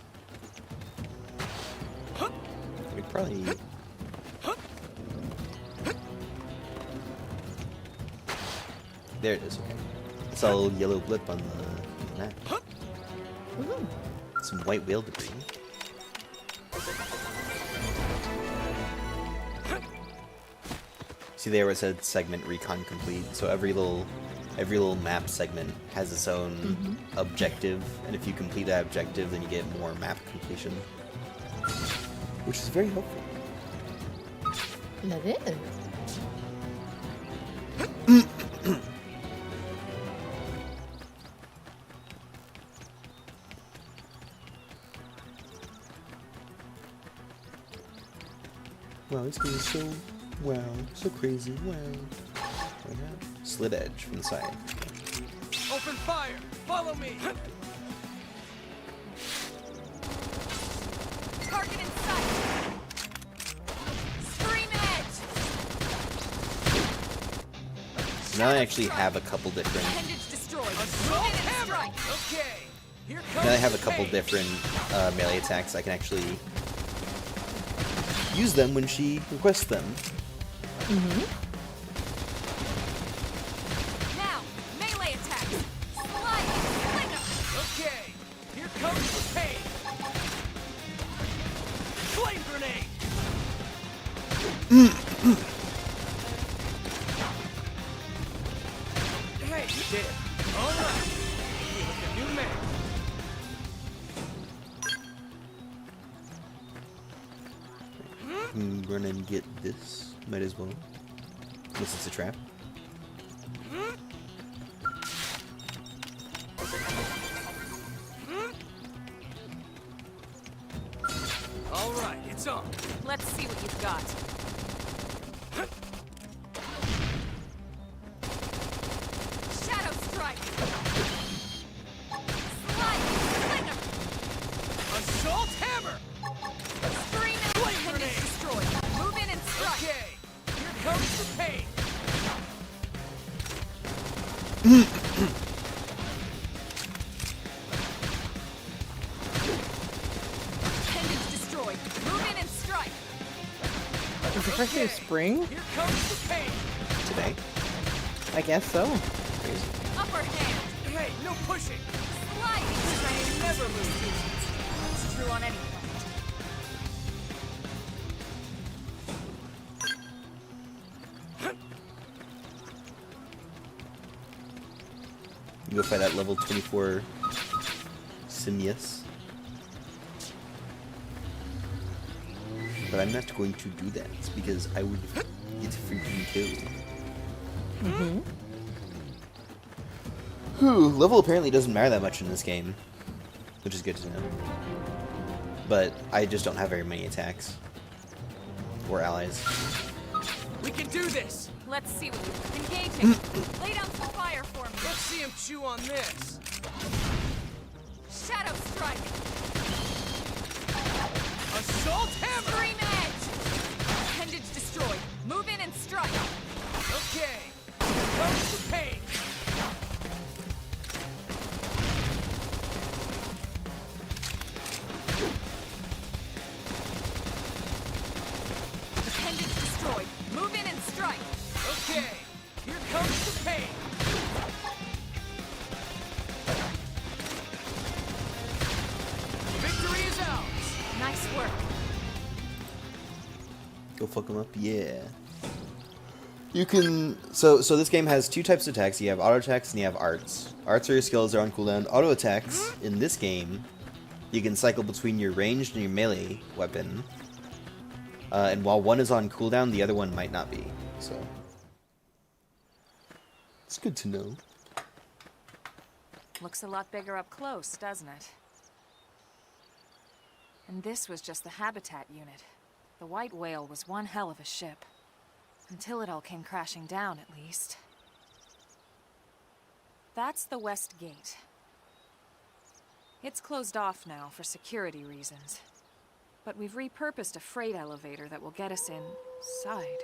We probably... There it is, okay. I saw a little yellow blip on the map. Some white whale debris. See there where it said segment recon complete. So every little map segment has its own objective, and if you complete that objective, then you get more map completion, which is very helpful. Love it. Wow, this game is so wow, so crazy. Wow. Like that. Slit edge from the side. Open fire! Follow me! Target in sight. Scream edge. Now I actually have a couple different. Appendage destroyed. Assault Move in and hammer! strike. Okay, here comes Now I have a the couple pain. different melee attacks. I can actually use them when she requests them. Now, melee attacks. Slide. Fling 'em. Okay, here comes the pain. Flame grenade! Hey, you did it. All right. You look a new man. Run and get this. Might as well. Unless it's a trap. All right, it's on. Let's see what you've got. Shadow strike. Slide. Fling 'em. Assault hammer! Scream edge. Flame Appendage grenade. destroyed. Move in and strike. Okay, here comes the pain. of spring? Here comes the pain. Today. I guess so. Upper hand. Hey, no pushing. Sliding strike. Never move. It's true on any plant. You go fight that level 24 Simius. But I'm not going to do that because I would get freaking killed. Level apparently doesn't matter that much in this game, which is good to know. But I just don't have very many attacks or allies. We can do this. Let's see what you're engaging. Lay down some fire for me. Let's see him chew on this. Shadow strike. Assault hammer. Extreme edge. Appendage destroyed. Move in and strike. Okay. Here comes the pain. Appendage destroyed. Move in and strike. Okay. Here comes the pain. Victory is ours. Nice work. Go fuck them up, yeah. You can... So this game has two types of attacks. You have auto attacks and you have arts. Arts are your skills that are on cooldown. Auto attacks, in this game, you can cycle between your ranged and your melee weapon. And while one is on cooldown, the other one might not be. So... it's good to know. Looks a lot bigger up close, doesn't it? And this was just the habitat unit. The white whale was one hell of a ship. Until it all came crashing down, at least. That's the west gate. It's closed off now for security reasons. But we've repurposed a freight elevator that will get us inside.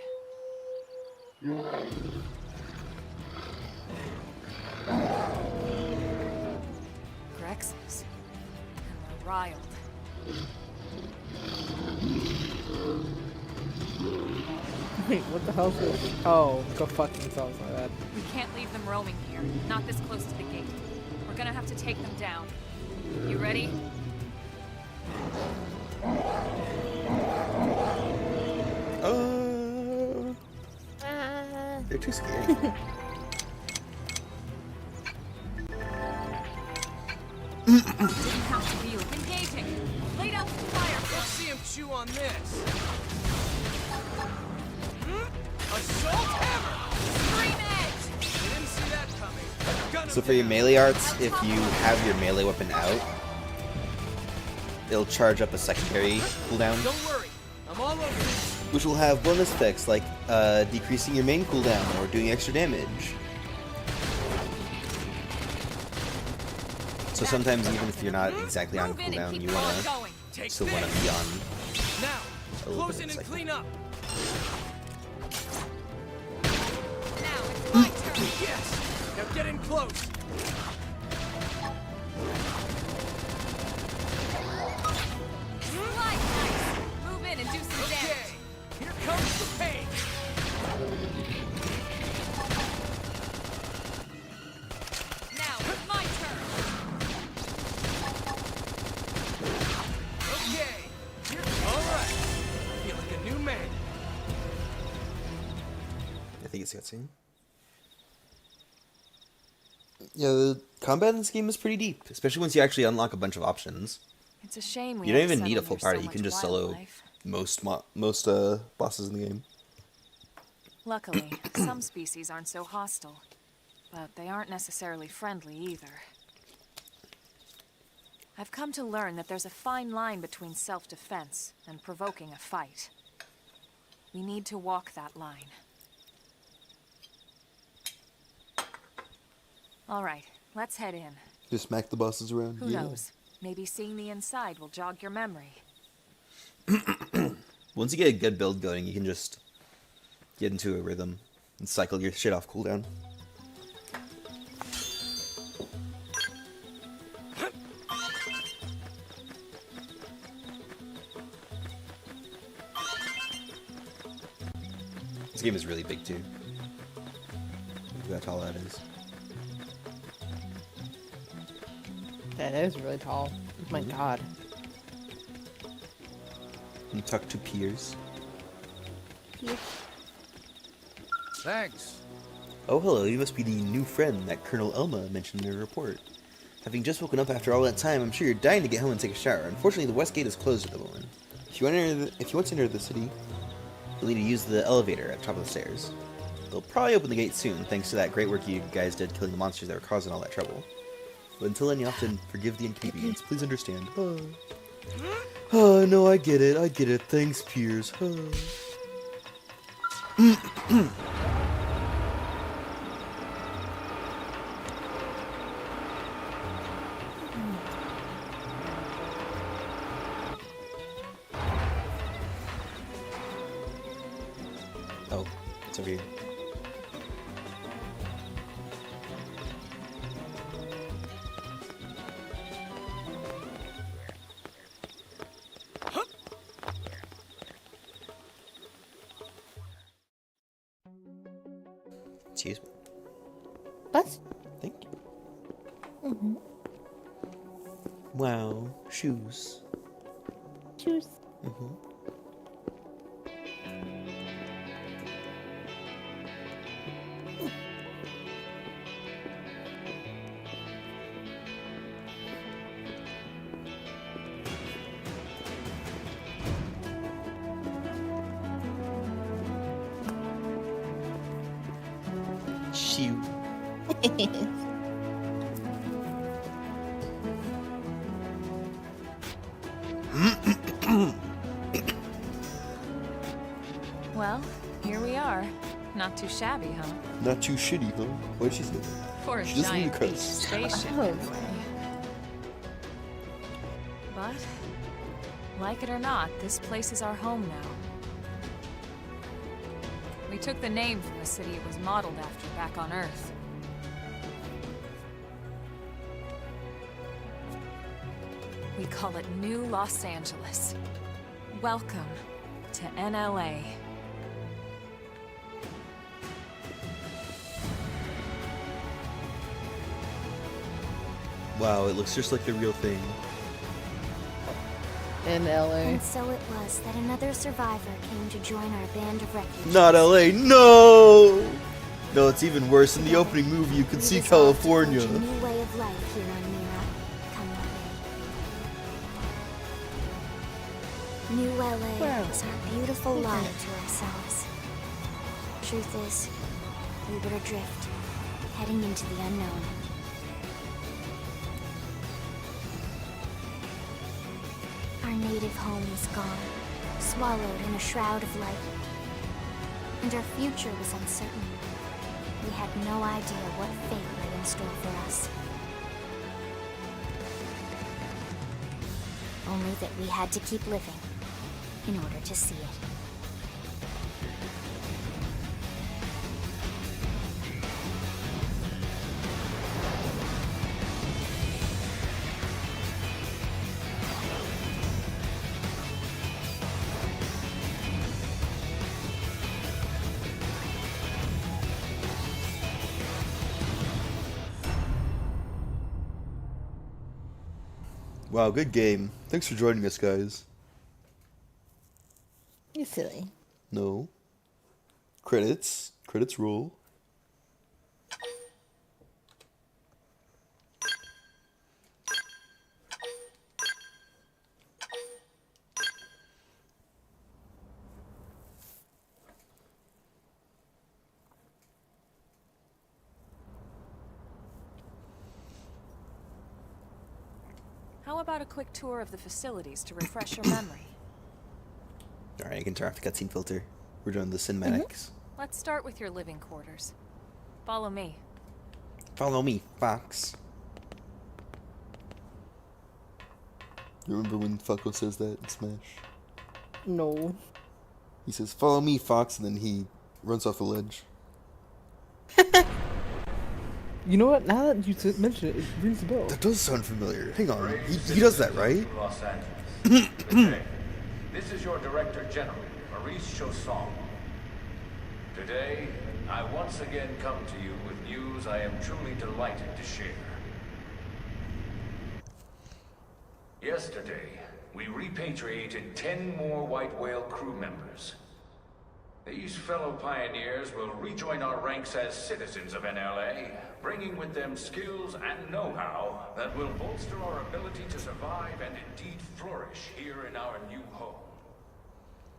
Grexes. And they're riled. Wait, what the hell's this? Oh, go fuck themselves like that. We can't leave them roaming here, not this close to the gate. We're gonna have to take them down. You ready? They're too scary. Didn't have to be you. Engaging. Lay down some fire. Let's see him chew on this. Assault hammer. Extreme edge. Didn't see that coming. Gun So him for your down. melee arts, if you have your melee weapon out, it'll charge up a secondary cooldown, Don't worry. I'm all over this. which will have bonus effects like decreasing your main cooldown or doing extra damage. So sometimes even if you're not exactly on Move in and cooldown, keep you the ball wanna going. Take still this. wanna be on. Now, A little close bit in and cycle. clean up. Now it's my turn. Yes. Now get in close. Slide nice. Move in and do some Okay. damage. Here comes the pain. Now it's my turn. Okay. Here. All right. Feel like a new man. I think it's cutscene. Yeah, the combat in this game is pretty deep, especially once you actually unlock a bunch of options. It's a shame we You don't had to even need a settle full near so party. You much can just solo wildlife. most bosses in the game. Luckily, some species aren't so hostile, but they aren't necessarily friendly either. I've come to learn that there's a fine line between self-defense and provoking a fight. We need to walk that line. All right, let's head in. Just smack the bosses around. Who knows? Maybe seeing the inside will jog your memory. Once you get a good build going, you can just get into a rhythm and cycle your shit off cooldown. This game is really big too. Look how tall that is. That is really tall. Oh my god. And talk to peers. Thanks. Oh, hello, you must be the new friend that Colonel Elma mentioned in her report. Having just woken up after all that time, I'm sure you're dying to get home and take a shower. Unfortunately, the west gate is closed at the moment. If you want to enter the city, you'll need to use the elevator at the top of the stairs. They'll probably open the gate soon, thanks to that great work you guys did killing the monsters that were causing all that trouble. But until then, you often forgive the inconvenience. Please understand. Oh, no, I get it. Thanks, peers. Oh, it's over here. Excuse me. What? Thank you. Wow, shoes. Shoes. Shoe. Well, here we are. Not too shabby, huh? Not too shitty, huh? What did she say? For a She doesn't need giant a beach crust. spaceship, anyway. But, like it or not, this place is our home now. We took the name from the city it was modeled after back on Earth. We call it New Los Angeles. Welcome to NLA. Wow, it looks just like the real thing. In LA. And so it was that another survivor came to join our band of refugees. Not LA, no! No, it's even worse. In the opening movie, you could We see resolved to California. forge a new way of life here on Mira. Come what may. New LA is our beautiful lie to ourselves. Truth is, we were adrift, heading into the unknown. Our native home was gone, swallowed in a shroud of light. And our future was uncertain. We had no idea what fate lay in store for us. Only that we had to keep living in order to see it. Wow, good game. Thanks for joining us, guys. You silly. No. Credits. Credits roll. How about a quick tour of the facilities to refresh your memory? Alright, I can turn off the cutscene filter. We're doing the cinematics. Let's start with your living quarters. Follow me. Follow me, Fox. You remember when Falco says that in Smash? No. He says, "Follow me, Fox," and then he runs off the ledge. You know what? Now that you mention it, it rings a bell. That does sound familiar. Hang on. He does that, right? Los Angeles. This is your Director General, Maurice Chausson. Today, I once again come to you with news I am truly delighted to share. Yesterday, we repatriated 10 more White Whale crew members. These fellow pioneers will rejoin our ranks as citizens of NLA, bringing with them skills and know-how that will bolster our ability to survive and indeed flourish here in our new home.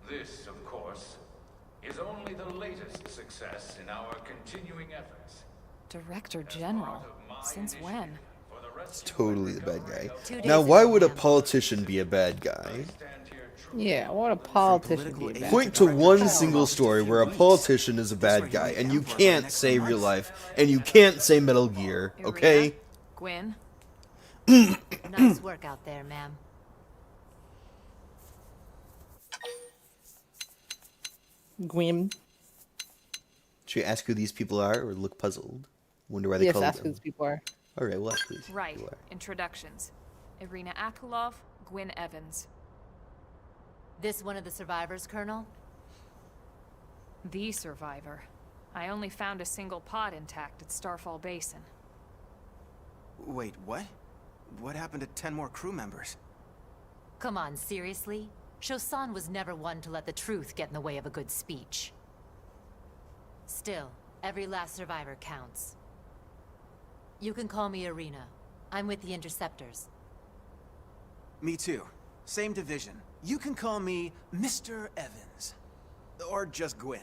This, of course, is only the latest success in our continuing efforts. Director General? Since when? It's totally the bad guy. 2 days Now, why ago, would a ma'am. politician be a bad guy? Yeah, what a politician be bad. Point to one single story where a politician is a bad guy, and you can't say real life, and you can't say Metal Gear, okay? Irina? Gwyn? Nice work out there, ma'am. Gwyn. Should we ask who these people are, or look puzzled? Wonder why they Yes, call ask who them. these people are. Alright, we'll ask who these Right. people are. Introductions. Irina Akulov, Gwyn Evans. This one of the survivors, Colonel? The survivor. I only found a single pod intact at Starfall Basin. Wait, what? What happened to 10 more crew members? Come on, seriously? Shosan was never one to let the truth get in the way of a good speech. Still, every last survivor counts. You can call me Irina. I'm with the Interceptors. Me too. Same division. You can call me Mr. Evans. Or just Gwyn.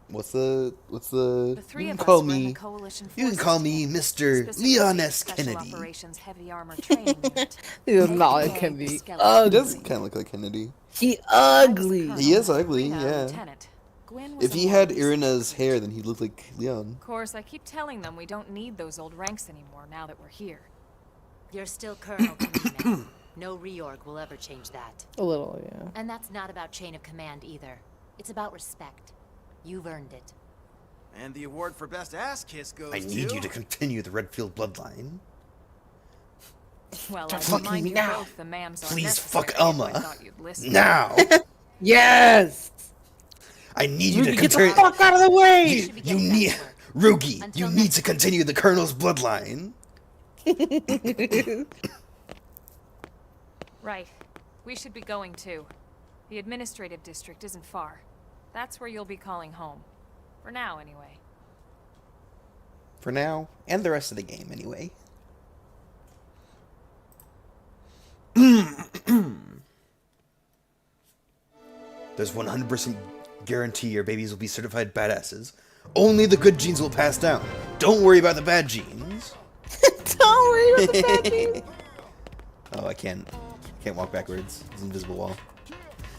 The three you can of call us were in me the Coalition you can Forces call me team, Mr. specifically Leon S. Special Kennedy. Operations Heavy Armor Training Unit. He does not like aka Kennedy. He Skeleton. does kind of look like Kennedy. He ugly. He is ugly, Irina, yeah. Lieutenant. Gwyn was If a he more had recent Irina's recruit. hair, then he'd look like Leon. Of course, I keep telling them we don't need those old ranks anymore now that we're here. You're still Colonel to me now. No reorg will ever change that. A little, yeah. And that's not about chain of command either. It's about respect. You've earned it. And the award for best ass kiss goes I need you to continue the Redfield bloodline. Well, Don't I fuck remind me you now. both the mams are Please necessary fuck if I Elma. thought you'd listen. Now! Yes! I need you to Ruby, get the continue. fuck out of the way! You need. Rugi, you need to continue the Colonel's bloodline. Right. We should be going too. The administrative district isn't far. That's where you'll be calling home. For now, anyway. For now, and the rest of the game, anyway. There's 100% guarantee your babies will be certified badasses. Only the good genes will pass down. Don't worry about the bad genes. Don't worry about the bad genes. Oh, I can't walk backwards. It's an invisible wall.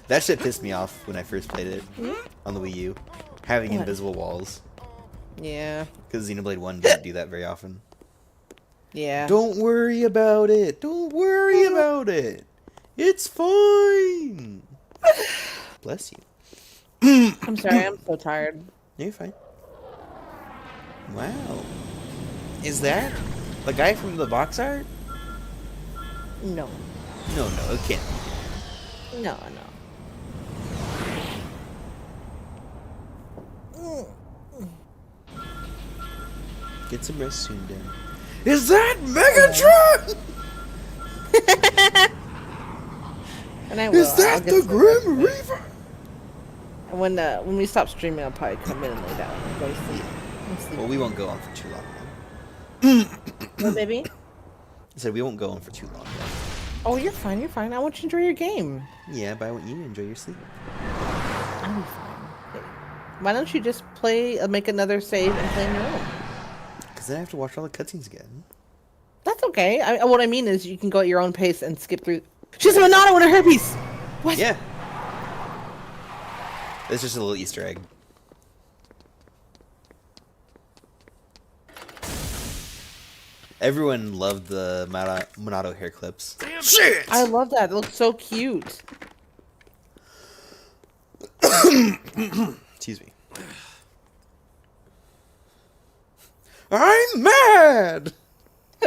That shit pissed me off when I first played it on the Wii U. Having What? invisible walls. Yeah. Because Xenoblade 1 didn't do that very often. Yeah. Don't worry about it. Don't worry about it. It's fine. Bless you. I'm sorry, I'm so tired. You're fine. Wow. Is that the guy from the box art? No. No, it can't be. No. Get some rest soon, Dan. Is that Megatron? And I will. Is that I'll get the some Grim rest. Reaper? And when we stop streaming, I'll probably come in and lay down and go to sleep. Well, we won't go on for too long. Then. What, baby? I said we won't go on for too long. Then. Oh, you're fine. You're fine. I want you to enjoy your game. Yeah, but I want you to enjoy your sleep. I'm fine. Why don't you just make another save and play on your own? Because then I have to watch all the cutscenes again. That's okay. What I mean is you can go at your own pace and skip through. She's a Monado and a herpes! What? Yeah. It's just a little Easter egg. Everyone loved the Monado hair clips. Shit! I love that. It looks so cute. Excuse me. I'm mad!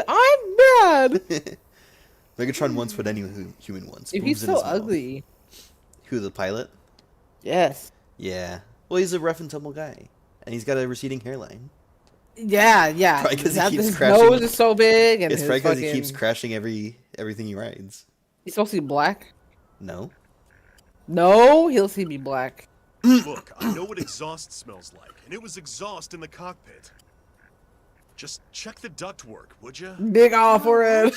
I'm mad! Megatron wants what any human wants. If Moves he's in so his mouth. ugly. Who, the pilot? Yes. Yeah. Well, he's a rough and tumble guy, and he's got a receding hairline. Yeah, yeah. Probably 'cause he keeps his crashing. nose is so big, and It's his probably because fucking... he keeps crashing everything he rides. He's supposed to be black? No. No, he'll see me black. Look, I know what exhaust smells like, and it was exhaust in the cockpit. Just check the ductwork, would you? Big off forehead.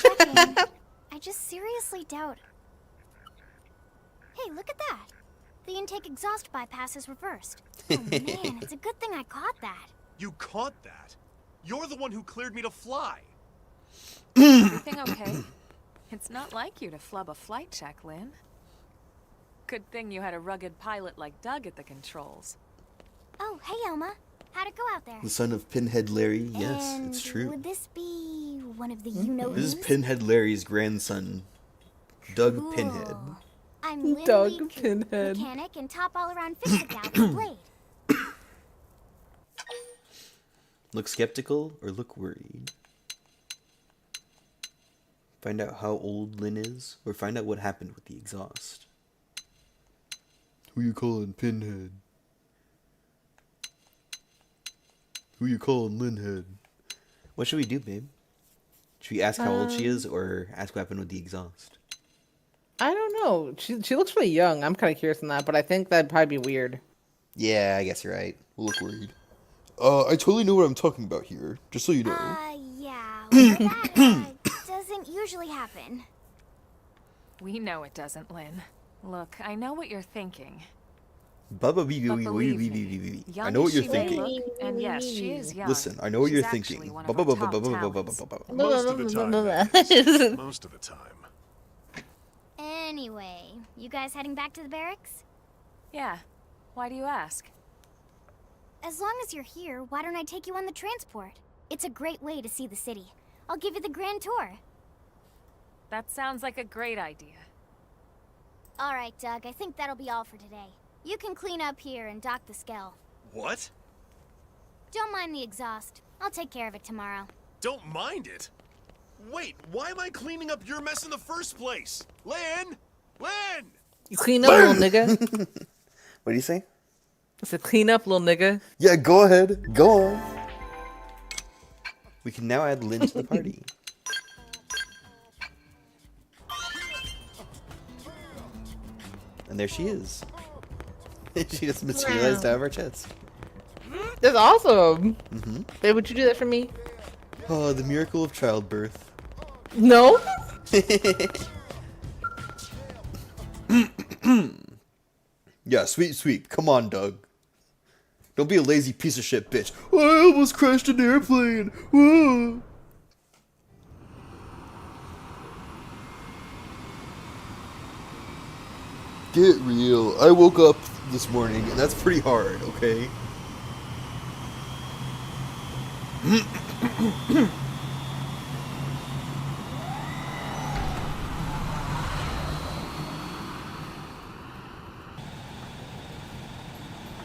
I just seriously doubt. Hey, look at that. The intake exhaust bypass is reversed. Oh man, it's a good thing I caught that. You caught that? You're the one who cleared me to fly. Everything okay? It's not like you to flub a flight check, Lynn. Good thing you had a rugged pilot like Doug at the controls. Oh, hey Elma. How'd it go out there? The son of Pinhead Larry. Yes, And it's true. Would this be one of the you-know-who's? This is Pinhead Larry's grandson, Doug Pinhead. I'm Lynn Doug Leak, Pinhead. mechanic and top all-around fix-it gal for Blade. Look skeptical or look worried? Find out how old Lynn is, or find out what happened with the exhaust. Who you calling Pinhead? Who you calling Linhead? What should we do, babe? Should we ask how old she is, or ask what happened with the exhaust? I don't know. She looks really young. I'm kind of curious on that, but I think that'd probably be weird. Yeah, I guess you're right. We'll look worried. I totally know what I'm talking about here, just so you know. Yeah. Well, that doesn't usually happen. We know it doesn't, Lynn. Look, I know what you're thinking. I know what you're Young as she may thinking. look, and yes, she is young. Listen, I know what She's you're actually thinking. one of our top talents. Most of the time. that is. Most of the time. Anyway, you guys heading back to the barracks? Yeah. Why do you ask? As long as you're here, why don't I take you on the transport? It's a great way to see the city. I'll give you the grand tour. That sounds like a great idea. All right, Doug, I think that'll be all for today. You can clean up here and dock the Skell. What? Don't mind the exhaust. I'll take care of it tomorrow. Don't mind it? Wait, why am I cleaning up your mess in the first place? Lynn! Lynn! You clean up, little nigga. What do you say? I said clean up, little nigga. Yeah, go ahead. Go on. We can now add Lynn to the party. And there she is. She just materialized out of our chest. That's awesome. Mm-hmm. Babe, would you do that for me? Oh, the miracle of childbirth. No? Yeah, sweet, sweet. Come on, Doug. Don't be a lazy piece of shit bitch. I almost crashed an airplane. Whoa. Get real. I woke up this morning, and that's pretty hard, okay?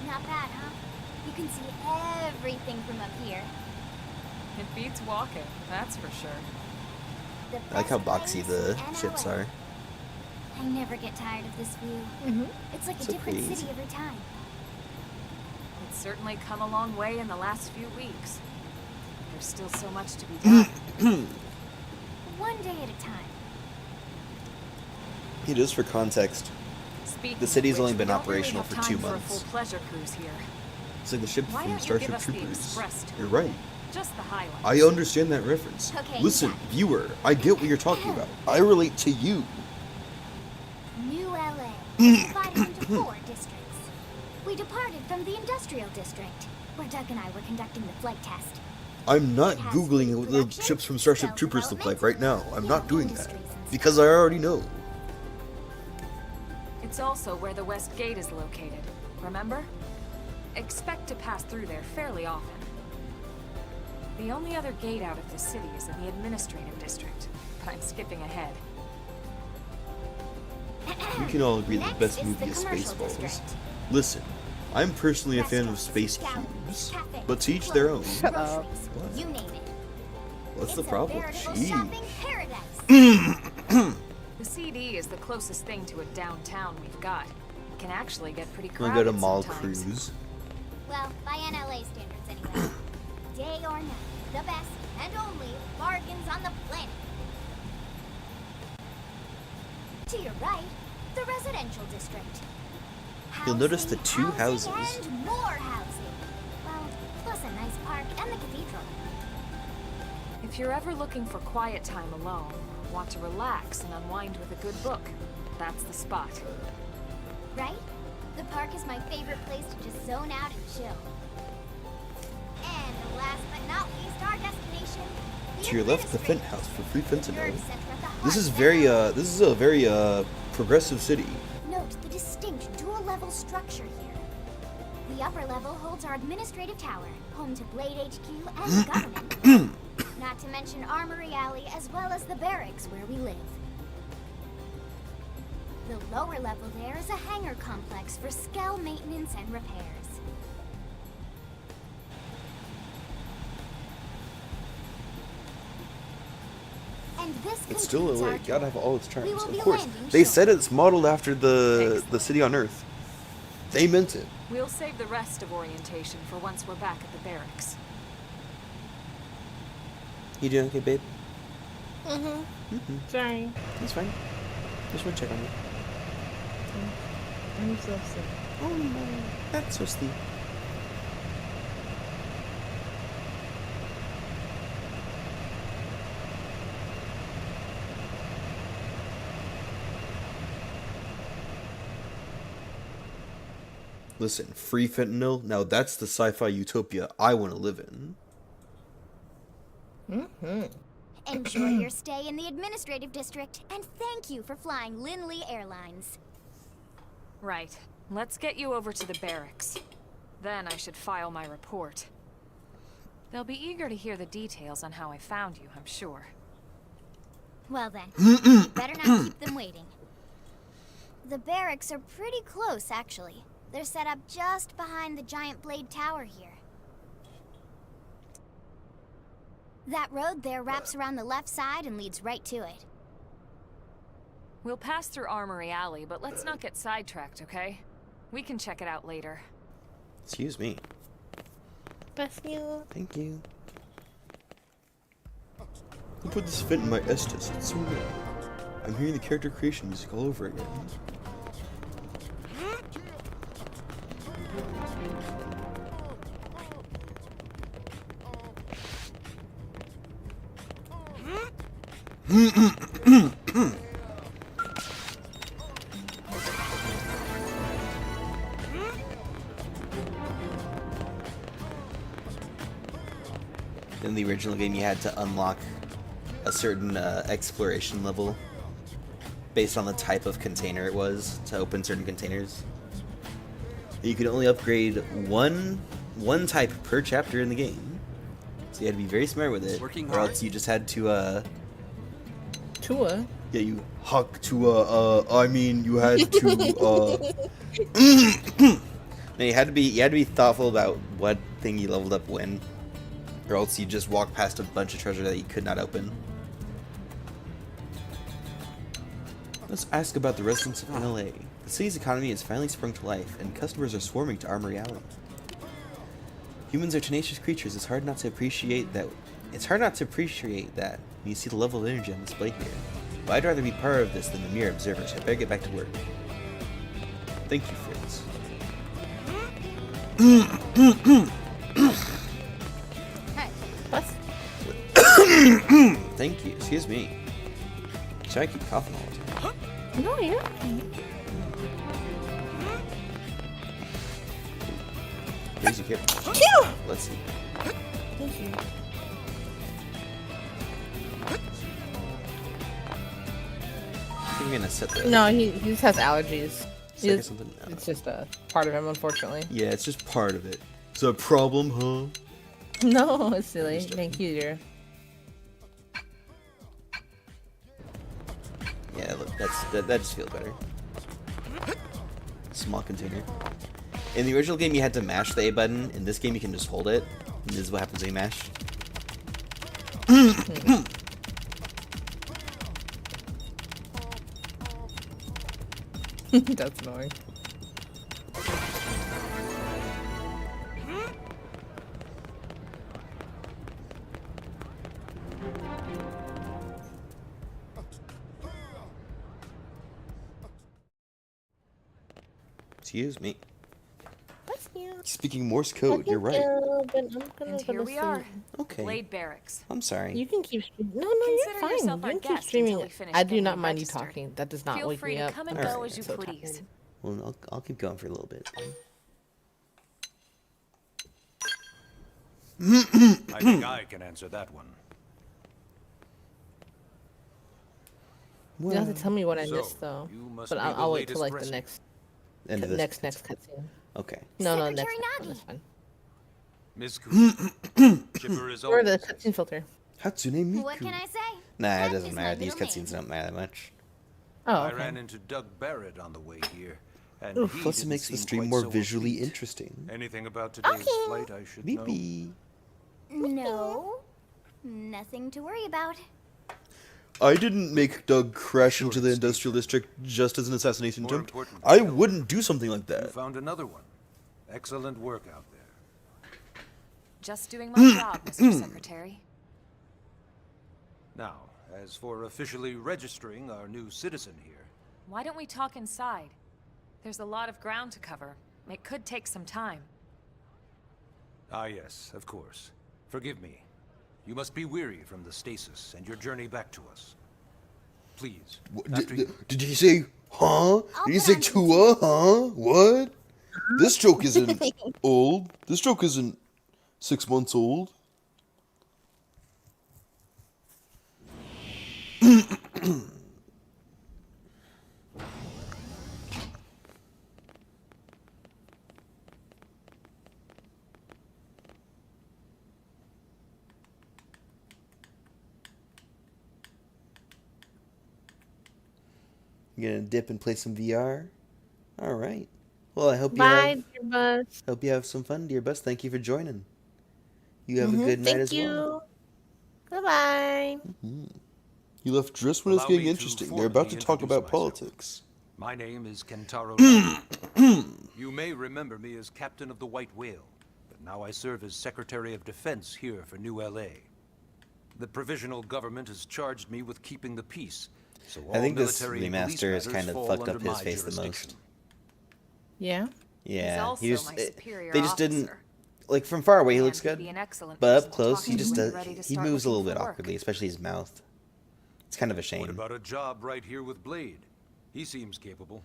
Not bad, huh? You can see everything from up here. It beats walking, that's for sure. The I like how best boxy place the in ships LA. are. I never get tired of this view. It's like a So different crazy. city every time. It's certainly come a long way in the last few weeks. There's still so much to be done. One day at a time. It is for context. Speaking The city's of only which, been we don't really operational have for time 2 for a months. full pleasure cruise here. It's like the ship Why from don't you give Starship us the Troopers. Express tour? You're right. Just the highlights. I understand that reference. Okay, Listen, got it. viewer, I get what you're talking about. I relate to you. New LA is divided into 4 districts. We departed from the industrial district, where Doug and I were conducting the flight test. I'm not Googling what the ships from Starship Troopers look like right now. I'm not doing that. Because I already know. It's also where the West Gate is located, remember? Expect to pass through there fairly often. The only other gate out of the city is in the administrative district, but I'm skipping ahead. We can all agree that the Next best is movie the is commercial Spaceballs. district. Listen, I'm personally a fan of Restaurants, space galleries, cubes, cafes, but to each their own. groceries, What? you name it. What's the It's a problem? veritable Jeez. shopping paradise. The CD is the closest thing to a downtown we've got. can actually get pretty I'm crowded gonna go to Mall sometimes. Cruise. Well, by NLA standards anyway. Day or night, the best and only bargains on the planet. To your right, the residential district. You'll notice the two Housing houses. and more housing. Well, plus a nice park and the cathedral. If you're ever looking for quiet time alone, or want to relax and unwind with a good book, that's the spot. Right? The park is my favorite place to just zone out and chill. And last but not least, our destination. To your left, the Fent House for free fentanyl. Nerd center at the This is heart very of this is a very progressive city. Note the distinct dual-level structure here. The upper level holds our administrative tower, home to Blade HQ and the government. Not to mention Armory Alley as well as the barracks where we live. The lower level there is a hangar complex for Skell maintenance and repairs. And this It's still concludes LA. our Gotta have tour. all its We charms. will Of be course. landing They shortly. said it's modeled after the city on Earth. They meant it. We'll save the rest of orientation for once we're back at the barracks. You doing okay, babe? Sorry. That's fine. Just want to check on you. I'm so sick. Oh no, that's so sweet. Listen, free fentanyl? Now that's the sci-fi utopia I want to live in. Enjoy your stay in the administrative district, and thank you for flying Linley Airlines. Right. Let's get you over to the barracks. Then I should file my report. They'll be eager to hear the details on how I found you, I'm sure. Well then, better not keep them waiting. The barracks are pretty close, actually. They're set up just behind the giant blade tower here. That road there wraps around the left side and leads right to it. We'll pass through Armory Alley, but let's not get sidetracked, okay? We can check it out later. Excuse me. Bless you. Thank you. I put this fent in my Estes. It's so good. I'm hearing the character creation music all over again. In the original game, you had to unlock a certain exploration level based on the type of container it was to open certain containers. You could only upgrade one type per chapter in the game, so you had to be very smart with it, Working or hard? else you just had to Tua? yeah, you huck to I mean you had to no, you had to be thoughtful about what thing you leveled up when, or else you just walk past a bunch of treasure that you could not open. Let's ask about the residents of NLA. The city's economy has finally sprung to life, and customers are swarming to Armory Alley. Humans are tenacious creatures. It's hard not to appreciate that. When you see the level of energy on display here. But I'd rather be part of this than the mere observer, so I better get back to work. Thank you, Fritz. Hey, plus. Thank you. Excuse me. Should I keep coughing all the time? No, you're okay. Crazy kid. Let's see. Thank you. I think I'm gonna set the. No, he just has allergies. Sick or He is- something? No. It's just a part of him, unfortunately. Yeah, it's just part of it. It's a problem, huh? No, it's silly. Just Thank you, dear. Yeah, look, that just feels better. Small container. In the original game, you had to mash the A button. In this game, you can just hold it. And this is what happens when you mash. That's annoying. Excuse me. Bless you. Speaking Morse code, you're right. And here we are. Okay. Blade Barracks. I'm sorry. You can keep streaming. No, Consider you're fine. yourself You our can keep guest streaming. until we finish I do getting not you mind you registered. talking. That does not Feel wake free me to up. come and All go right. as you So please. tired. Well, I'll keep going for a little bit. I think I can answer that one. You don't have to tell me what I So, missed though. you must But be I'll the wait till latest like the dressing. End of this. next cutscene. Okay. No, Secretary next one. Nagi. That's fine. Miss Cooper, chipper is Or the always. cutscene filter. Hatsune Miku. What can I say? Nah, it That doesn't is matter. my These middle cutscenes name. don't matter that much. Oh, I okay. ran into Doug Barrett on the way here, and Oof. he Plus, it didn't makes the seem stream quite more so visually upbeat. interesting. Anything about today's flight I should know? Beepy. No, nothing to worry about. I didn't make Doug crash into the Steve. industrial district just as an assassination More attempt. important, I Bill, wouldn't do something like You that. found another one. Excellent work out there. Just doing my job, Mr. Secretary. Now, as for officially registering our new citizen here, Why don't we talk inside? There's a lot of ground to cover. It could take some time. ah yes, of course. Forgive me. You must be weary from the stasis and your journey back to us. Please, after you... Did he say, huh? Did he say put on Tua, huh? What? This joke isn't old. This joke isn't 6 months old. You gonna dip and play some VR? All right. Well, I hope you Bye, dear buzz. have some fun, dear Bus. Thank you for joining. You have a good night Thank as you. well. Goodbye. You left just when it's Allow getting me to interesting. They're about to formally talk about introduce politics. My name is Kentaro Nagi. You may remember me as captain of the White Whale, but now I serve as Secretary of Defense here for New LA. The provisional government has charged me with keeping the peace, so all I think this military and police remaster has matters kind of fall fucked under up his my face the jurisdiction. most. Yeah. Yeah, also he was. my superior They just didn't. officer. Like from far away, he And looks he'd good, be an excellent but person up to close, talk he to just when you're does. ready to He start moves a little looking bit for work. awkwardly, especially his mouth. It's kind of a What shame. about a job right here with Blade? He seems capable.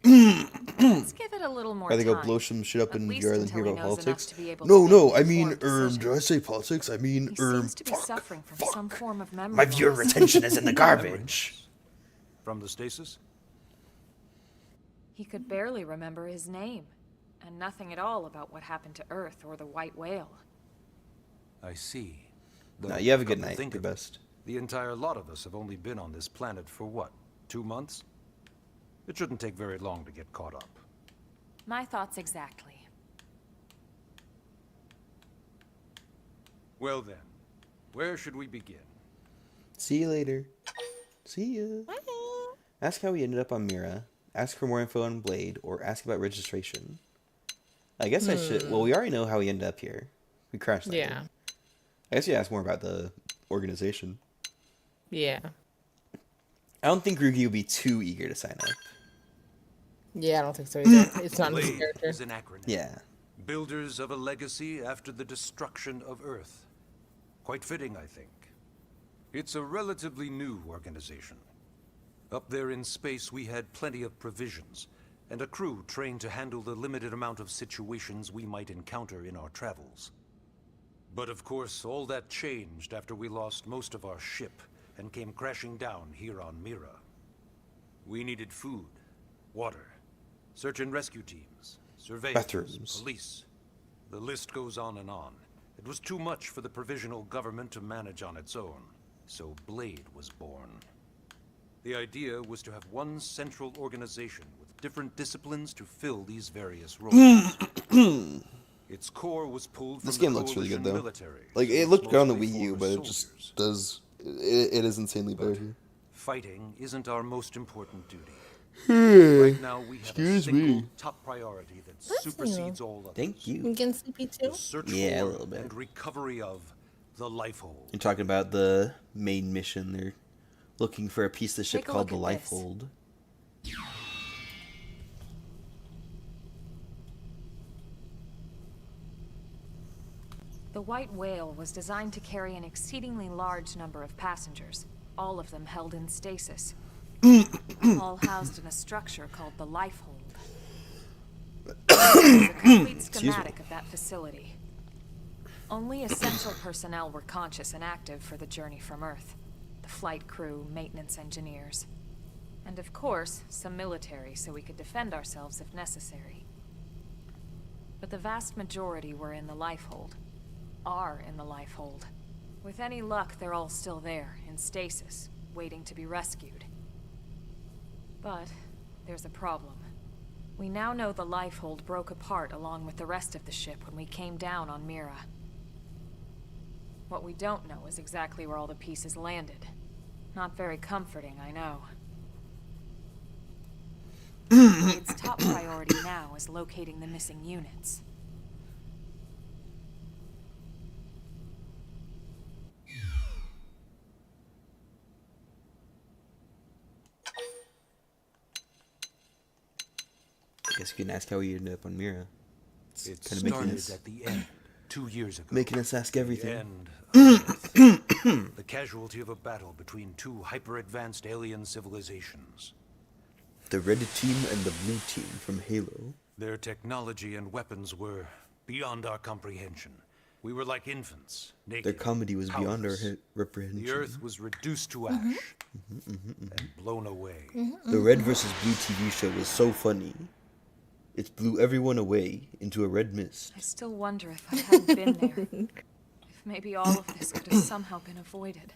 Let's give it a little more Rather time. go blow some shit up At in least VR than until hear he about knows enough politics. to be able No, to no, make I an mean, informed decision. did I say politics? I mean, He seems to be fuck, suffering from fuck. some form of memory My viewer loss. retention is in the garbage. From the stasis? He could barely remember his name, and nothing at all about what happened to Earth or the White Whale. I see. No, you have a good come to night. think Your of it, best. The entire lot of us have only been on this planet for what, 2 months? It shouldn't take very long to get caught up. My thoughts exactly. Well then, where should we begin? See you later. See ya. Ask how we ended up on Mira. Ask for more info on Blade, or ask about registration. I guess I should. Well, we already know how we ended up here. We crashed. Yeah. I guess you ask more about the organization. Yeah. I don't think Rugi would be too eager to sign up. Yeah, I don't think so either. It's not in his Blade character. is an acronym. Yeah. Builders of a legacy after the destruction of Earth. Quite fitting, I think. It's a relatively new organization. Up there in space, we had plenty of provisions, and a crew trained to handle the limited amount of situations we might encounter in our travels. But of course, all that changed after we lost most of our ship and came crashing down here on Mira. We needed food, water, search and rescue teams, surveillance, Bathrooms. police. The list goes on and on. It was too much for the provisional government to manage on its own, so Blade was born. The idea was to have one central organization with different disciplines to fill these various roles. Its core was pulled from This the game looks really good, coalition though. military, Like, so it it's looked good on the mostly Wii U, former but it soldiers. just does... It is insanely better here. Fighting isn't our most important duty. Right now, we have Excuse a single me. top priority that Bless you. supersedes all others. Thank You you. getting sleepy too? The search Yeah, a for little bit. and recovery of the life hold. You're talking about the main mission. They're looking for a piece of the ship Take a called look the at this. Lifehold. The White Whale was designed to carry an exceedingly large number of passengers, all of them held in stasis. All housed in a structure called the Lifehold. This is a complete schematic of that facility. Only essential personnel were conscious and active for the journey from Earth. The flight crew, maintenance engineers. And of course, some military so we could defend ourselves if necessary. But the vast majority were in the Lifehold. Are in the Lifehold. With any luck, they're all still there, in stasis, waiting to be rescued. But there's a problem. We now know the Lifehold broke apart along with the rest of the ship when we came down on Mira. What we don't know is exactly where all the pieces landed. Not very comforting, I know. Its top priority now is locating the missing units. I guess you can ask how we ended up on Mira. It kind of making started us, at the end, 2 years ago. making us ask everything. The end of Earth. The casualty of a battle between two hyper-advanced alien civilizations. The red team and the blue team from Halo. Their technology and weapons were beyond our comprehension. We were like infants, naked. Their comedy was beyond our powerless. reprehension. The Earth was reduced to ash and blown away. The red versus blue TV show was so funny. It blew everyone away into a red mist. I still wonder if I hadn't been there. If maybe all of this could have somehow been avoided.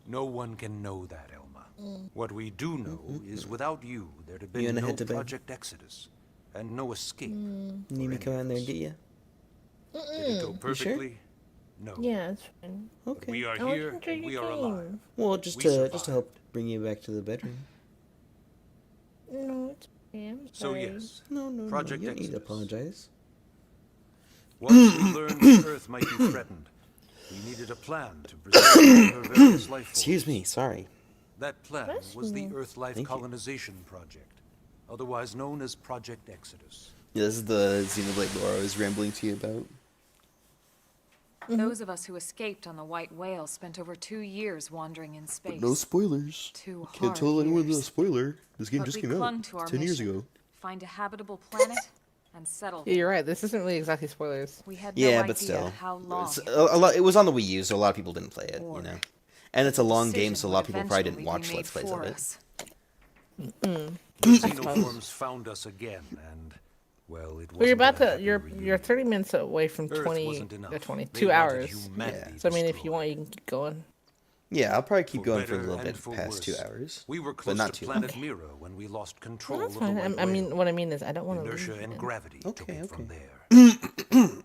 No one can know that, Elma. What we do know is without you, there'd have been gonna no head to bed? Project Exodus and no escape. You need me to come out there and get you? Did it go perfectly? No. Yeah, it's fine. Okay. We are I want here to enjoy and we your are game. alive. Well, just We to survived. help bring you back to the bedroom. No, it's okay. I'm So sorry. yes, No, Project you don't need to Exodus. apologize. Once we learned that Earth might be threatened, we needed a plan to preserve her various life forms. Excuse me, sorry. That plan Bless was the you. Earth Life Thank you. Colonization Project, otherwise known as Project Exodus. Yeah, this is the Xenoblade lore I was rambling to you about. Those of us who escaped on the White Whale spent over 2 years wandering in space. But no spoilers. 2 Can't tell hard anyone the years. spoiler. This game But just we came out. clung to our 10 years mission. ago. Find a habitable planet and settle Yeah, you're right. This isn't really exactly spoilers. We had no Yeah, idea but still. how long It's it a lot, it was on the Wii U, so a lot of people didn't play it, Or you know. And it's a long game, decision so a lot of would people probably didn't eventually be watch made Let's Plays for of it. us. The xenoforms found us again, and well, it wasn't Well, you're about a to. happy You're reunion. 30 minutes away from Earth 20. wasn't enough. 22 They wanted hours. humanity So I mean, if you destroyed. want, you can keep going. Yeah, I'll probably keep For going for a better little and bit for past 2 worse. hours. We were but close not to too planet long. Mira when we lost control Well, that's of the fine. White I mean, Whale. what I mean is, I don't want to Inertia leave. and man. gravity took Okay, it from okay. there.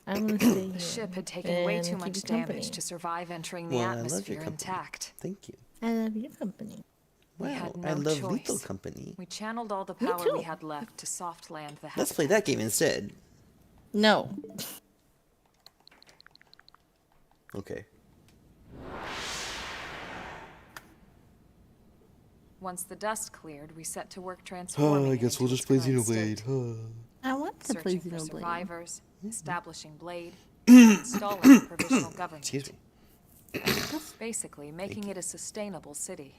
I want to stay The here. ship had taken way And too keep much you damage company. to survive entering the Well, I love your atmosphere company. intact. Thank you. I love your company. We Wow, had I no love choice. Lethal Company. We channeled all the Me power we too. had left to soft land the Let's play that game instead. No. Okay. Once the dust cleared, we set to work transforming I it guess we'll into just its play current Xenoblade. state. I want to play Searching for Xenoblade. survivors, establishing Blade, installing a provisional government. Excuse me. Basically, making it a sustainable city.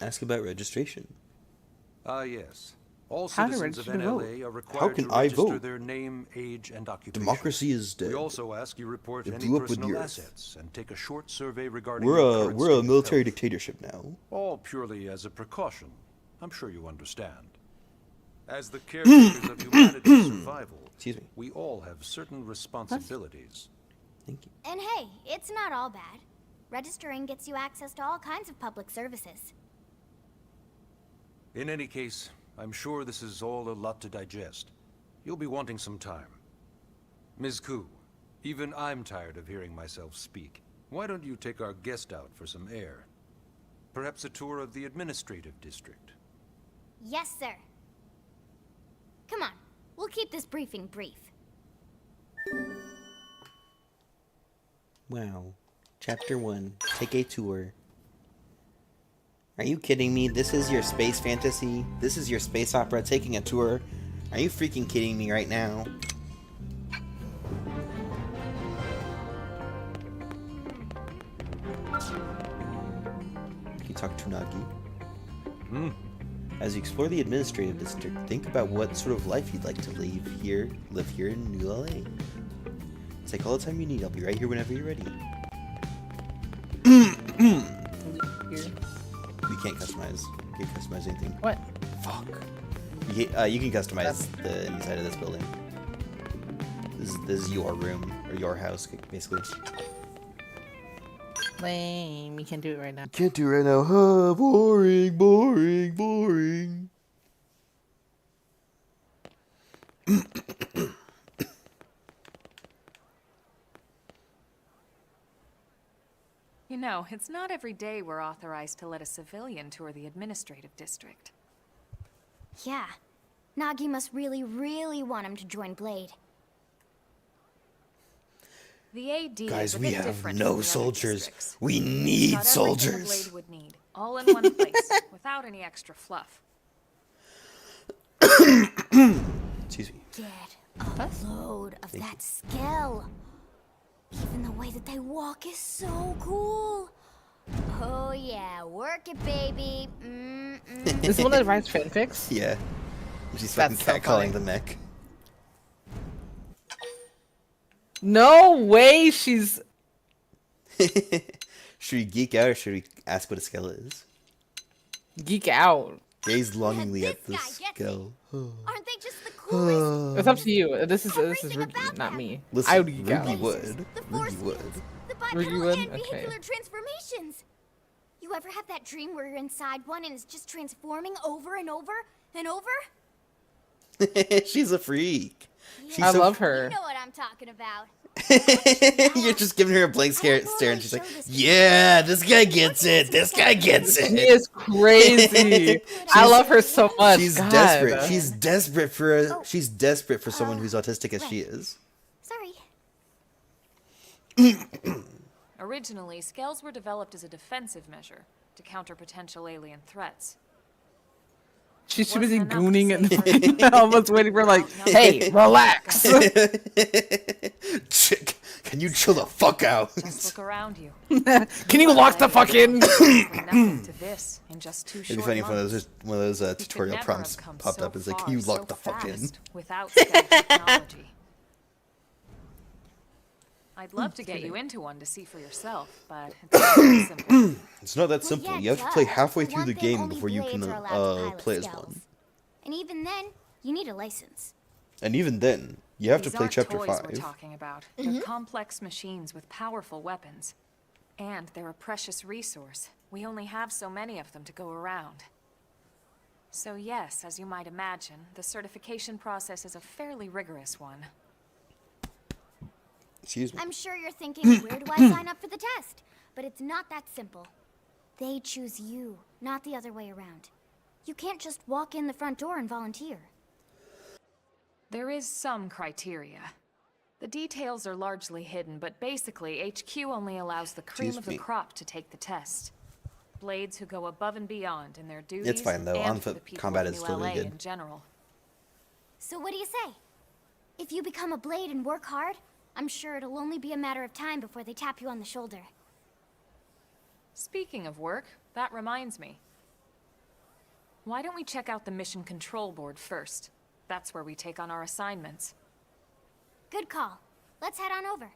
Ask about registration. Ah, yes. All How to citizens of register to vote? NLA are required can to I register vote? their name, age, and occupation. Democracy is dead. We also ask you report It any blew up with personal the Earth. assets and take a short survey regarding We're your a current we're state a of military health. dictatorship now. All purely as a precaution. I'm sure you understand. As the caretakers of humanity's survival, Excuse me. we all have certain responsibilities. Thank you. And hey, it's not all bad. Registering gets you access to all kinds of public services. In any case, I'm sure this is all a lot to digest. You'll be wanting some time. Ms. Koo, even I'm tired of hearing myself speak. Why don't you take our guest out for some air? Perhaps a tour of the administrative district. Yes, sir. Come on, we'll keep this briefing brief. Wow. Chapter 1. Take a tour. Are you kidding me? This is your space fantasy? This is your space opera taking a tour? Are you freaking kidding me right now? Can you talk to Nagi? As you explore the administrative district, think about what sort of life you'd like to live here in New LA. Take all the time you need. I'll be right here whenever you're ready. We can't customize. You can't customize anything. What? Fuck. You can customize the inside of this building. This is your room or your house, basically. Lame. You can't do it right now. Can't do it right now. Huh, boring, boring, boring. You know, it's not every day we're authorized to let a civilian tour the administrative district. Yeah. Nagi must really, really want him to join Blade. The AD Guys, is a we bit have different no from the other soldiers. districts. We need Got everything a soldiers. Blade would need, all in one place, without any extra fluff. Excuse me. Get a load of that skill. Even the way that they walk is so cool. Oh yeah, work it, baby. Is this one that writes fanfics? Yeah. She's fucking That's so catcalling funny. the mech. No way she's... Should we geek out or should we ask what a skull is? Geek out. Gaze longingly at the this guy gets skull. Aren't they just the coolest? It's up to you. This is Everything Ruby, about not them. me. Listen, I would geek out. Ruby would. The force Ruby would. fields, the Ruby bipedal would? and Okay. vehicular transformations. You ever have that dream where you're inside one and it's just transforming over and over and over? She's a freak. She's I so love her. You know what I'm talking about. You're just giving her a blank stare, and she's like, "Yeah, this guy gets it. This guy gets She it." is crazy. I love her so much. She's God. desperate. She's desperate for. She's desperate for someone who's autistic as she is. Sorry. Originally, scales were developed as a defensive measure to counter potential alien threats. She's too busy Wasn't enough to gooning save and almost waiting for like, hey, relax. Chick, can you chill the fuck out? Just look around you. Can you lock the fuck in? Nothing to this in just 2 It'd short be funny if months. one of those We could tutorial never prompts have come popped so up. It's like, far can you so lock the fuck in? fast without scale technology. I'd love to get you into one to see for yourself, but it's not that simple. It's not that Well, simple. yeah, You have to play duh. halfway For through the one thing, game only before you can blades are allowed to pilot play as scales. one. And even then, you need a license. And even then, you have to These play aren't chapter toys 5. we're talking about. They're complex machines with powerful weapons. And they're a precious resource. We only have so many of them to go around. So yes, as you might imagine, the certification process is a fairly rigorous one. Excuse me. I'm sure you're thinking, where do I sign up for the test? But it's not that simple. They choose you, not the other way around. You can't just walk in the front door and volunteer. There is some criteria. The details are largely hidden, but basically, HQ only allows the cream of the crop to take the test. Blades who go above and beyond in their duties. It's fine, though. and On-foot for the people combat of is New still really LA good. in general. So what do you say? If you become a blade and work hard, I'm sure it'll only be a matter of time before they tap you on the shoulder. Speaking of work, that reminds me. Why don't we check out the mission control board first? That's where we take on our assignments. Good call. Let's head on over.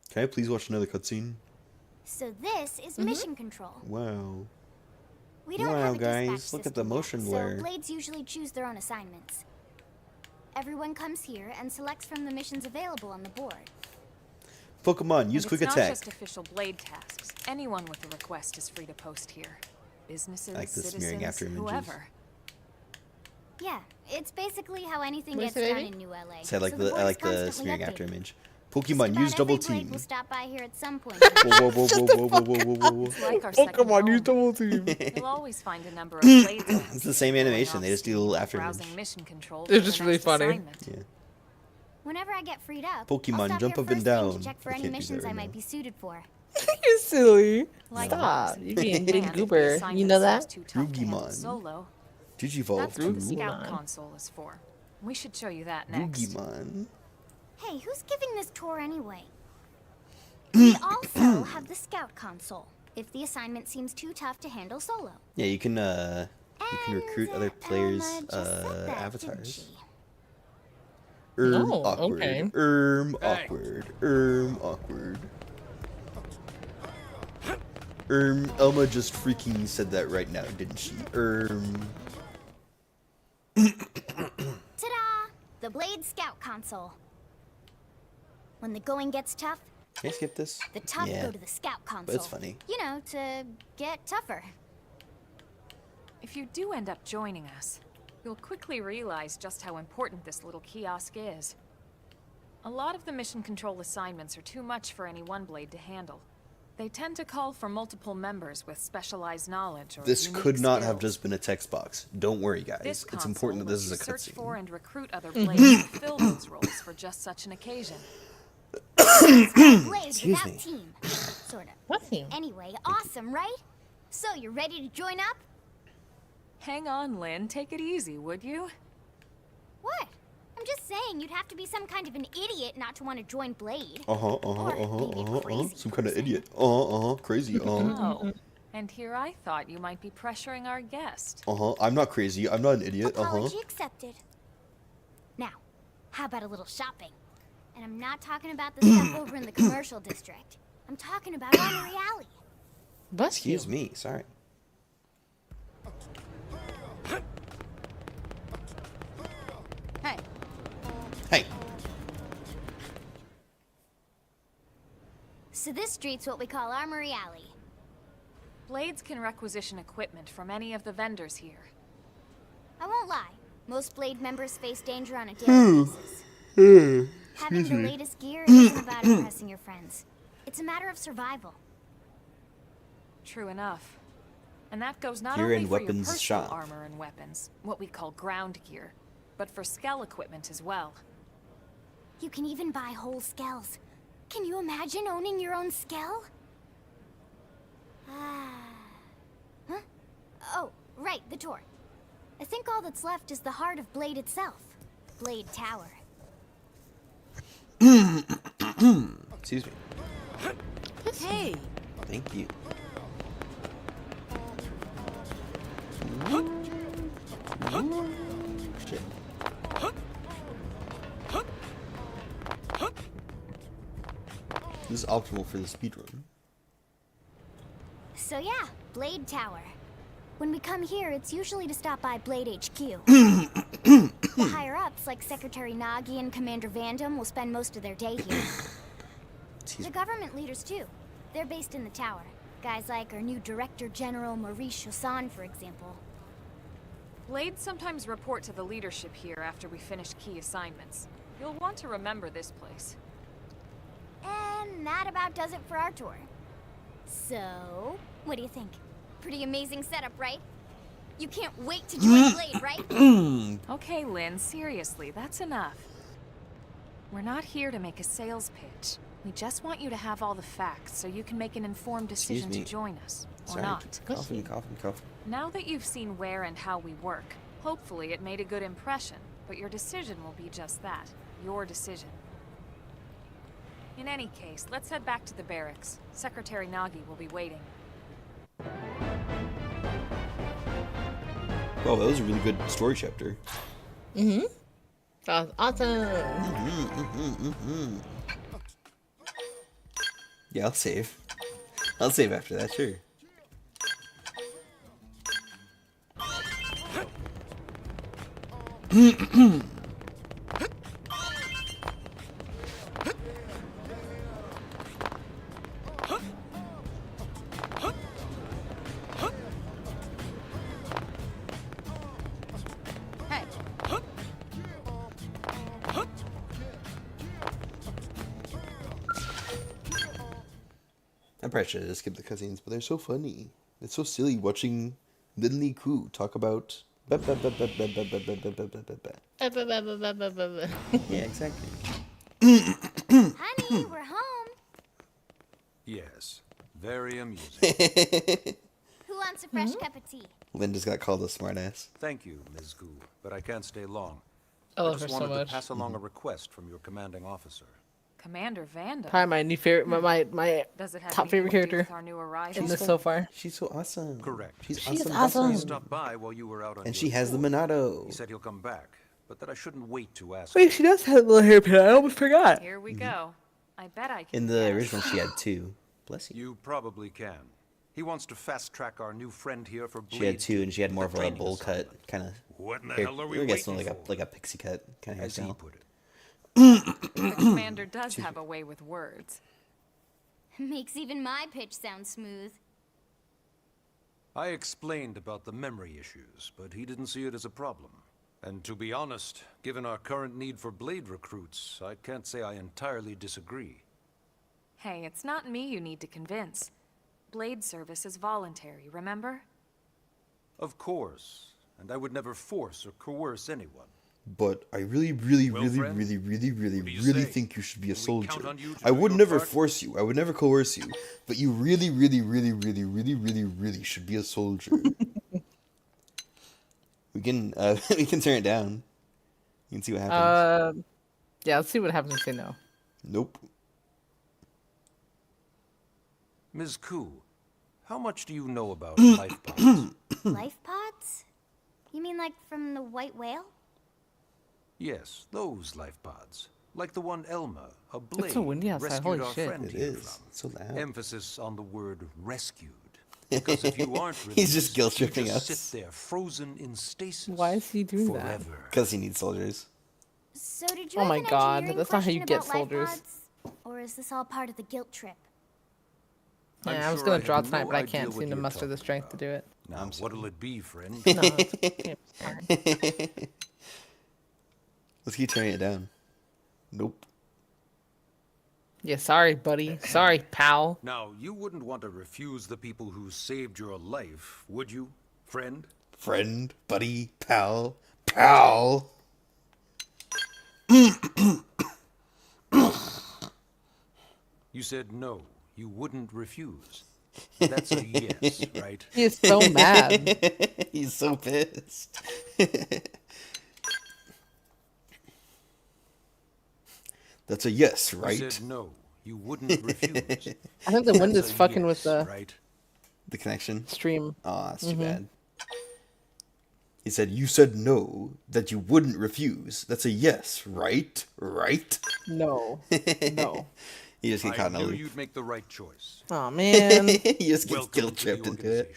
Can I please watch another cutscene? So this is mission control. Wow. We don't Wow, have a dispatch guys, look at the system motion yet, blur. So blades usually choose their own assignments. Everyone comes here and selects from the missions available on the board. Pokemon, use And quick it's attack. not just official blade tasks. Anyone with a request is free to post here. Businesses, I like the citizens, smearing after images. whoever. Yeah, it's basically how anything What gets is it, done Amy? in New LA. So I like so the board is I like the constantly smearing after updated. image. Pokemon, use double team. Will stop by here at some point. Whoa, whoa, whoa, whoa, whoa, whoa, whoa, whoa, whoa. It's like our second Pokemon, use home. double team. You'll always find a number of blades. It's the same animation. They just do a little after image. Browsing mission control They're for the just really next funny. assignment. Yeah. Whenever I get freed up, Pokemon, I'll stop jump here up and first thing down. to check for I any can't do missions that I right might now. be suited for. You silly. Likewise. Stop. You're being And big if the goober. assignment You know that? seems too tough to handle Rugimon. Solo, Digivolve that's what the to scout Rugimon. console is for. We should show you that next. Rugimon. Hey, who's giving this tour anyway? We also have the scout console, if the assignment seems too tough to handle solo. Yeah, you can recruit other players' Elma just said that, avatars. didn't she? Oh, Awkward. okay. Awkward. Awkward. Elma just freaking said that right now, didn't she? Ta-da! The Blade Scout console. When the going gets tough, Can I skip this? the tough Yeah. go to the scout console. But it's funny. You know, to get tougher. If you do end up joining us, you'll quickly realize just how important this little kiosk is. A lot of the mission control assignments are too much for any one blade to handle. They tend to call for multiple members with specialized knowledge or This unique could not have skills. just been a text box. Don't worry, guys. This It's important that this is a console lets you search for cutscene. and recruit other blades to fill those roles for just such an occasion. Blade Excuse without me. team. Sort of. Nothing. Anyway, awesome, right? So, you're ready to join up? Hang on, Lynn. Take it easy, would you? What? I'm just saying, you'd have to be some kind of an idiot not to want to join Blade. Some kind of idiot. Crazy. Oh. And here I thought you might be pressuring our guest. I'm not crazy. I'm not an idiot. Apology accepted. Now, how about a little shopping? And I'm not talking about the stuff over in the commercial district. I'm talking about Armory Alley. Bless you. Excuse me. Sorry. Hey. Hey. So this street's what we call Armory Alley. Blades can requisition equipment from any of the vendors here. I won't lie. Most Blade members face danger on a daily basis. Having the latest gear isn't about impressing your friends. It's a matter of survival. True enough. And that goes not Gear only and for your weapons personal shop. armor and weapons, what we call ground gear, but for skell equipment as well. You can even buy whole skells. Can you imagine owning your own skell? Huh? Oh, right, the tour. I think all that's left is the heart of Blade itself. Blade Tower. Excuse me. Hey! Thank you. Shit. This is optimal for the speedrun. So yeah, Blade Tower. When we come here, it's usually to stop by Blade HQ. The higher-ups, like Secretary Nagi and Commander Vandam, will spend most of their day here. The government leaders, too. They're based in the tower. Guys like our new Director General Maurice Chassan, for example. Blades sometimes report to the leadership here after we finish key assignments. You'll want to remember this place. And that about does it for our tour. So, what do you think? Pretty amazing setup, right? You can't wait to join Blade, right? Okay, Lynn, seriously, that's enough. We're not here to make a sales pitch. We just want you to have all the facts so you can make an informed decision to me. join us, or Sorry. not. Coughing. Now that you've seen where and how we work, hopefully it made a good impression, but your decision will be just that, your decision. In any case, let's head back to the barracks. Secretary Nagi will be waiting. Oh, that was a really good story chapter. That was awesome. Yeah, I'll save. I'll save after that, sure. I probably should have just skipped the cutscenes, but they're so funny. It's so silly watching Lindley Koo talk about. Yeah, exactly. Honey, we're home. Yes, very amusing. Who wants a fresh cup of tea? Linda's got called a smartass. Thank you, Ms. Gu, but I can't stay long. I love her just so wanted much. to pass along a request from your commanding officer. Commander Vanda. Probably my new favorite, my Does it have top favorite anything to do character with our new arrival? in this so far. She's so awesome. Correct. She's She's awesome. awesome. He stopped by while you were out on And your she has the tour. Monado. He said he'll come back, but that I shouldn't wait to ask. Wait, she does have a little hairpin. I almost forgot. Here we go. I bet I can. In the guess. original, she had 2. Bless you. You probably can. He wants to fast track our new friend here for Blade. She had 2, and she had more of a training bowl cut, assignment. kind of. What in the hell are we I guess waiting like for? a pixie cut kind of As he hairstyle. put it. The commander does have a way with words. Makes even my pitch sound smooth. I explained about the memory issues, but he didn't see it as a problem. And to be honest, given our current need for Blade recruits, I can't say I entirely disagree. Hey, it's not me you need to convince. Blade service is voluntary, remember? Of course, and I would never force or coerce anyone. But I really, really, Well, really, friend, really, really, really, what do you really say? think you should be a Can we soldier. count on you to I do would your never part? force you. I would never coerce you. But you really, really, really, really, really, really, really should be a soldier. we can turn it down. You can see what happens. Yeah, let's see what happens if they know. Nope. Ms. Koo, how much do you know about life pods? Life pods? You mean like from the white whale? Yes, those life pods. Like the one Elma, a blade, so windy outside, rescued holy our shit. friend It here is. from. It's so loud. Emphasis on the word rescued. Because if you aren't He's just released, guilt-tripping you just us. sit there, frozen in stasis. Why is he doing that? forever. Because he needs soldiers. So did you Oh have my an God, engineering that's not how you question get about life soldiers. pods? Or is this all part of the guilt trip? I'm Yeah, I was sure gonna have draw no tonight, but I idea can't what seem to you're muster the talking strength to about. do it. Now, what'll it be, friend? No, it's fine. Let's keep turning it down. Nope. Yeah, sorry, buddy. Sorry, pal. Now, you wouldn't want to refuse the people who saved your life, would you, friend? Friend, buddy, pal, pal. You said no, you wouldn't refuse. That's a yes, right? He is so mad. He's so pissed. That's a yes, You right? said no, you wouldn't refuse. I think the wind That's is a fucking with yes, the right? The connection. stream. Aw, that's too bad. He said, you said no, that you wouldn't refuse. That's a yes, right? Right? No. No. He just get caught I in a knew loop. you'd make the right choice. Oh man. He just gets Welcome guilt to the tripped into it.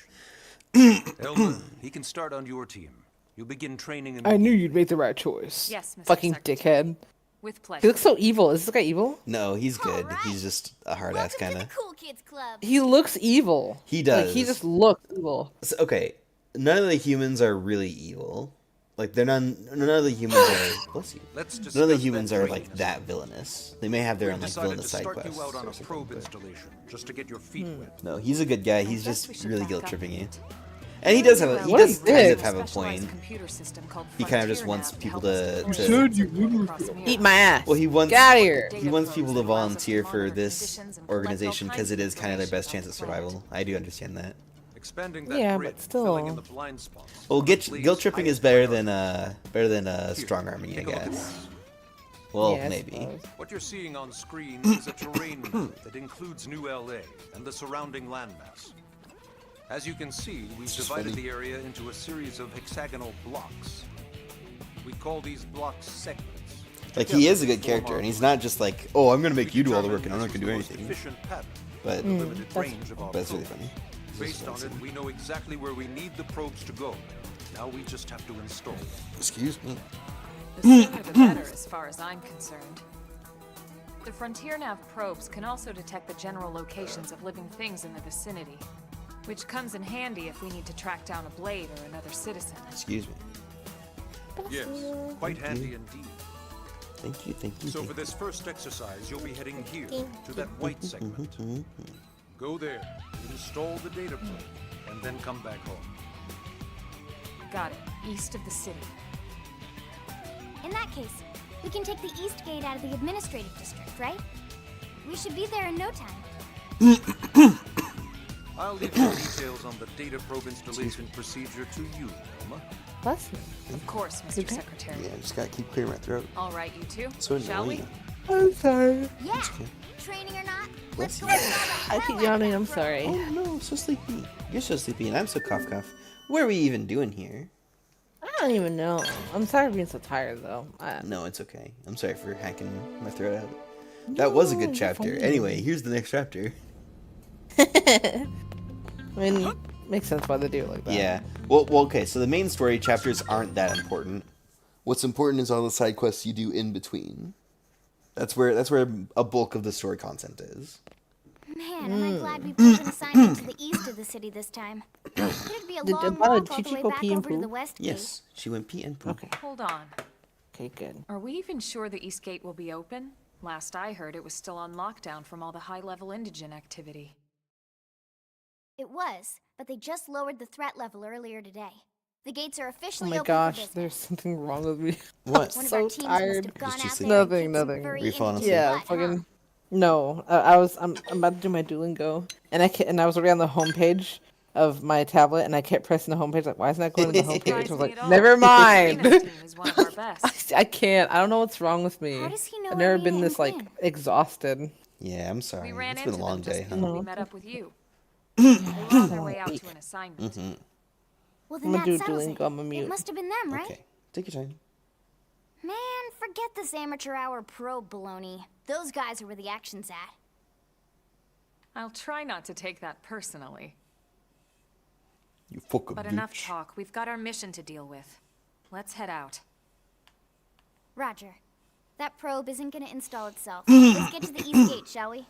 organization. Elma, he can start on your team. You'll begin training in I knew you'd make the right choice. Yes, Mr. Fucking Secretary. dickhead. With He pleasure. looks so evil. Is this guy evil? No, he's good. Alright. He's just a hard ass Welcome kind to of. the Cool Kids Club. He looks evil. He Like, he does. just looks evil. So, okay, none of the humans are really evil. Like none of the humans are. Bless you. Let's None of the discuss humans that are training like that villainous. They may have their We've own like decided villainous to side start quests. you out on or a something, probe but- installation, just to get your feet wet. No, he's a good guy. He's guess we just should really back guilt up tripping a you. bit. And he does have a Well, he What does is kind this? of have a Specialized point. computer system called He kind of just Frontier wants Nav people help us to- deploy to- systems across America. Eat my ass. Well, he wants Get out of here. he wants people to Data flows volunteer that for monitor this conditions and collect all organization because kinds it of is kind of their best chance information at about the survival. I do understand that. Expanding that Yeah, grid, but still. filling in the blind spots. Well, guilt Please, tripping is highest better than Here, strong arming, I take a look at guess. this. Well, Yeah, I maybe. suppose. What you're seeing on screen is a terrain map that includes New LA and the surrounding landmass. As you can see, we've just divided funny. the area into a series of hexagonal blocks. We call these blocks segments. Like he is a good Together character, form and he's our not just like, oh, I'm gonna We make you do all the work, determined and I'm not this gonna do was the most anything. efficient pattern But for the limited that's- range of our that's really probes. funny. Based on it, we know exactly where we need the probes to go. Now we just have to install them. Excuse me. The sooner the better, as far as I'm concerned. The Frontier Nav probes can also detect the general locations of living things in the vicinity, which comes in handy if we need to track down a blade or another citizen. Excuse me. Yes, quite handy indeed. Thank you. So for this first exercise, you'll be heading here to that white segment. Go there, install the data probe, and then come back home. Got it. East of the city. In that case, we can take the east gate out of the administrative district, right? We should be there in no time. I'll leave the details on the data probe installation procedure to you, Velma. Bless me. Of course, Mr. Secretary. Yeah, I just gotta keep clearing my throat. All right, you two. So Shall we? annoying. I'm sorry. Yeah. Okay. Training or not, Bless let's you. go install I the keep hell out of yawning. that I'm probe. sorry. Oh no, I'm so sleepy. You're so sleepy, and I'm so cough. What are we even doing here? I don't even know. I'm sorry for being so tired, though. No, it's okay. I'm sorry for hacking my throat out. That was a good you're chapter. fine. Anyway, here's the next chapter. I mean, makes sense why they do it like that. Yeah. Well, okay. So the main story chapters aren't that important. What's important is all the side quests you do in between. That's where a bulk of the story content is. Man, am I glad we put an assignment to the east of the city this time. It'd be a Did long Chichi walk all the way go back pee and over to poo? the west Yes, she went pee and poo. Okay. Hold on. Okay, good. Are we even sure the east gate will be open? Last I heard, it was still on lockdown from all the high-level indigent activity. gate. It was, but they just lowered the threat level earlier today. The gates are Oh officially my open gosh, for business. there's something wrong with me. What? One of so our teams tired. must have gone Just too out sleepy. there and Nothing, kicked some nothing. furry Were you falling indigent Yeah, butt, fucking. huh? No, I'm about to do my Duolingo, and I was already on the homepage of my tablet, and I kept pressing the homepage, like, why isn't that going to the homepage? I was Surprised me like, at all. never mind. Venus team is one of our best. I can't. I don't know what's wrong with me. How does he know I've never Irina been and this like Quinn? exhausted. Yeah, I'm sorry. We ran It's been into a long them day, just huh? before we met up with you. They were on their way out to an assignment. Well, I'm then gonna that do settles it. Duolingo. I'm a mute. It must have been them, right? Okay, take your time. Man, forget this amateur hour probe baloney. Those guys are where the action's at. I'll try not to take that personally. You fucking But enough talk. We've got our mission to deal with. Let's head out. Roger. That probe isn't gonna install itself. Let's get to the east gate, shall we?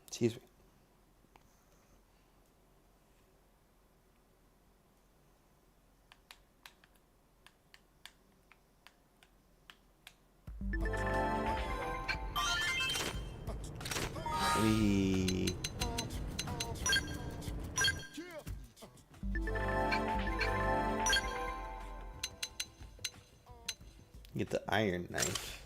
Excuse me. We get the iron knife.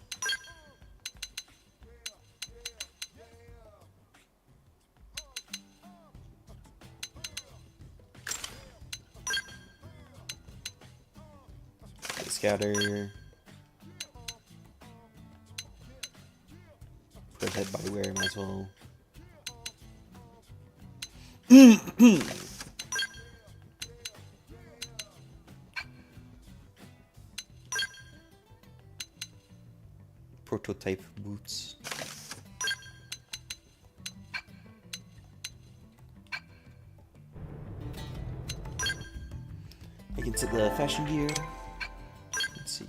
The scouter. Prototype bodyware, might as well. Prototype boots. I can set the fashion gear. Let's see.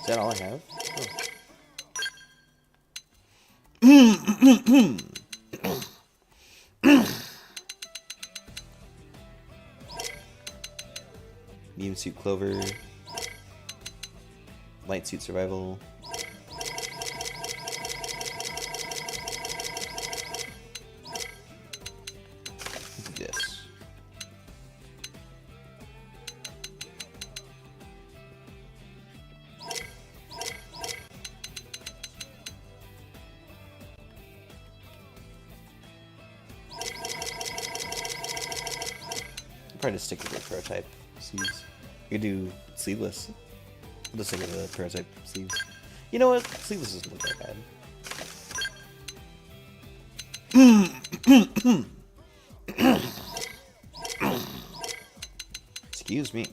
Is that all I have? Medium suit clover. Light suit survival. Do this. Probably just stick with the prototype sleeves. You could do sleeveless. I'll just stick with the prototype sleeves. You know what? Sleeveless doesn't look that bad. Excuse me.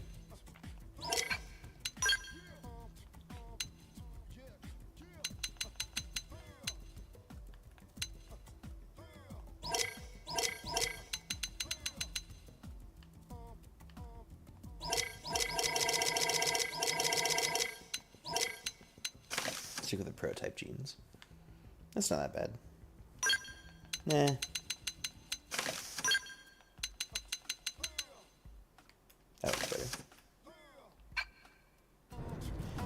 Stick with the prototype jeans. That's not that bad. Nah.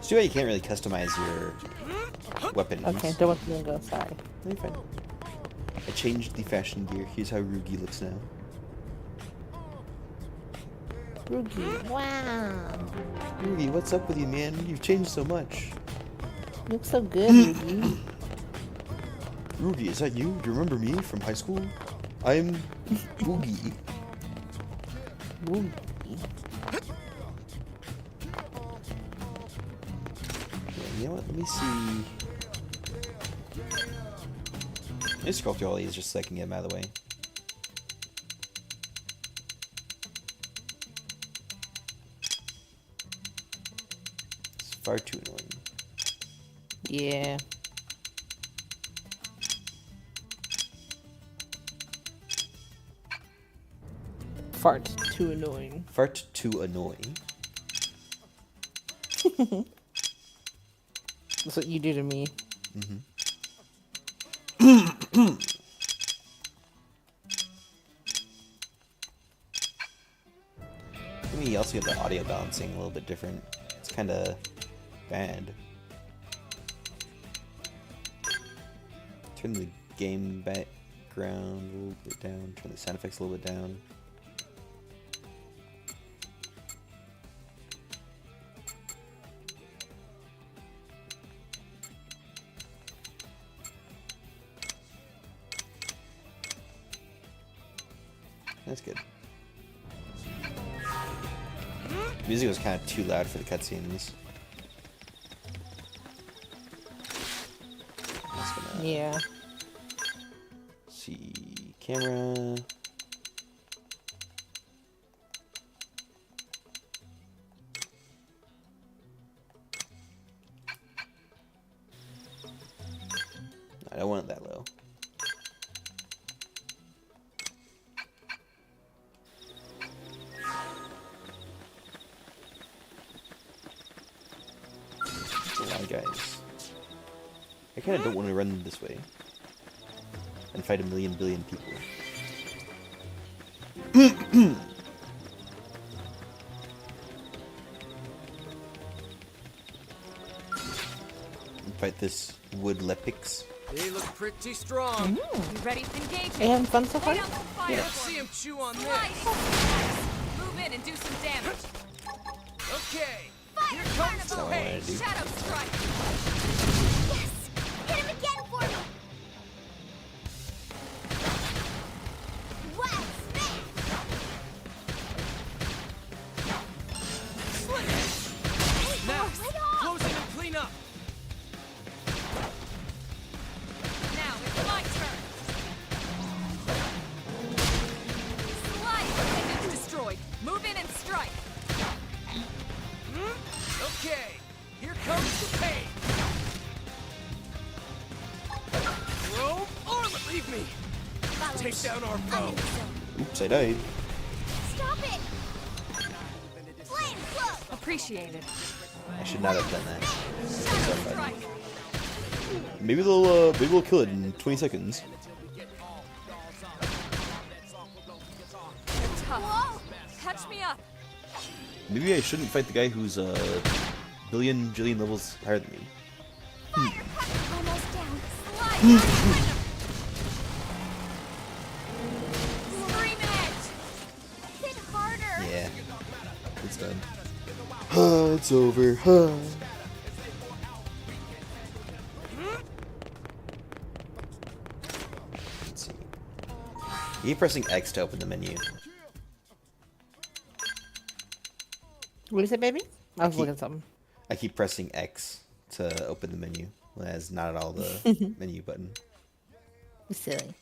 It's too bad you can't really customize your weapons. Okay, don't want to go. Sorry. No, you're fine. I changed the fashion gear. Here's how Rugi looks now. Rugi, wow. Rugi, what's up with you, man? You've changed so much. You look so good, Rugi. Rugi, is that you? Do you remember me from high school? I'm Rugi. Rugi. You know what? Let me see. Let me scroll through all these just so I can get them out of the way. It's far too annoying. Yeah. Fart too annoying. Fart too annoying. That's what you do to me. Let me also get the audio balancing a little bit different. It's kind of bad. Turn the game background a little bit down. Turn the sound effects a little bit down. That's good. The music was kind of too loud for the cutscenes. Yeah. See camera. I don't want it that low. Guys, I kind of don't want to run this way and fight a million billion people. And fight this wood lepix. They look pretty strong. You ready to engage? Are you having fun so far? Let's see him chew on this. Move in and do some damage. Okay. Fire carnival! Hey, Shadow strike! Yes! Hit him again for me! Wow, Now, close in and clean up. Now it's my turn! Slice! And it's destroyed. Move in and strike! Okay, here comes the pain. Throw armor, leave me. Take down our foe. Oops, I died. Stop it! Flame close! Appreciated. I should not have done that. Shadow strike! Maybe they'll kill it in 20 seconds. Tough. Catch me up. Maybe I shouldn't fight the guy who's billion jillion levels higher than me. Almost down. Slide! Scream edge! Hit harder! Yeah, it's done. It's over. Let's see. Keep pressing X to open the menu. What is it, baby? I was looking at something. I keep pressing X to open the menu. Well, that's not at all the menu button. Silly.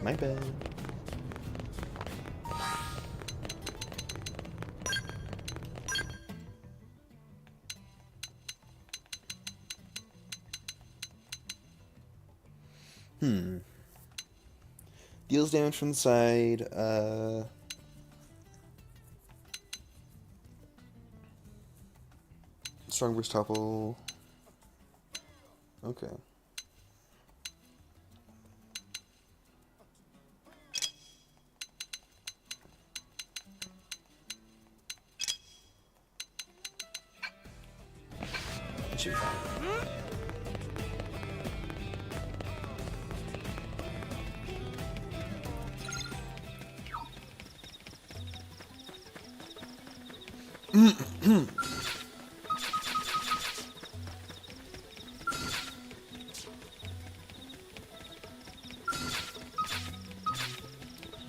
My bad. Deals damage from the side. Strong versus topple. Okay. That should be fine.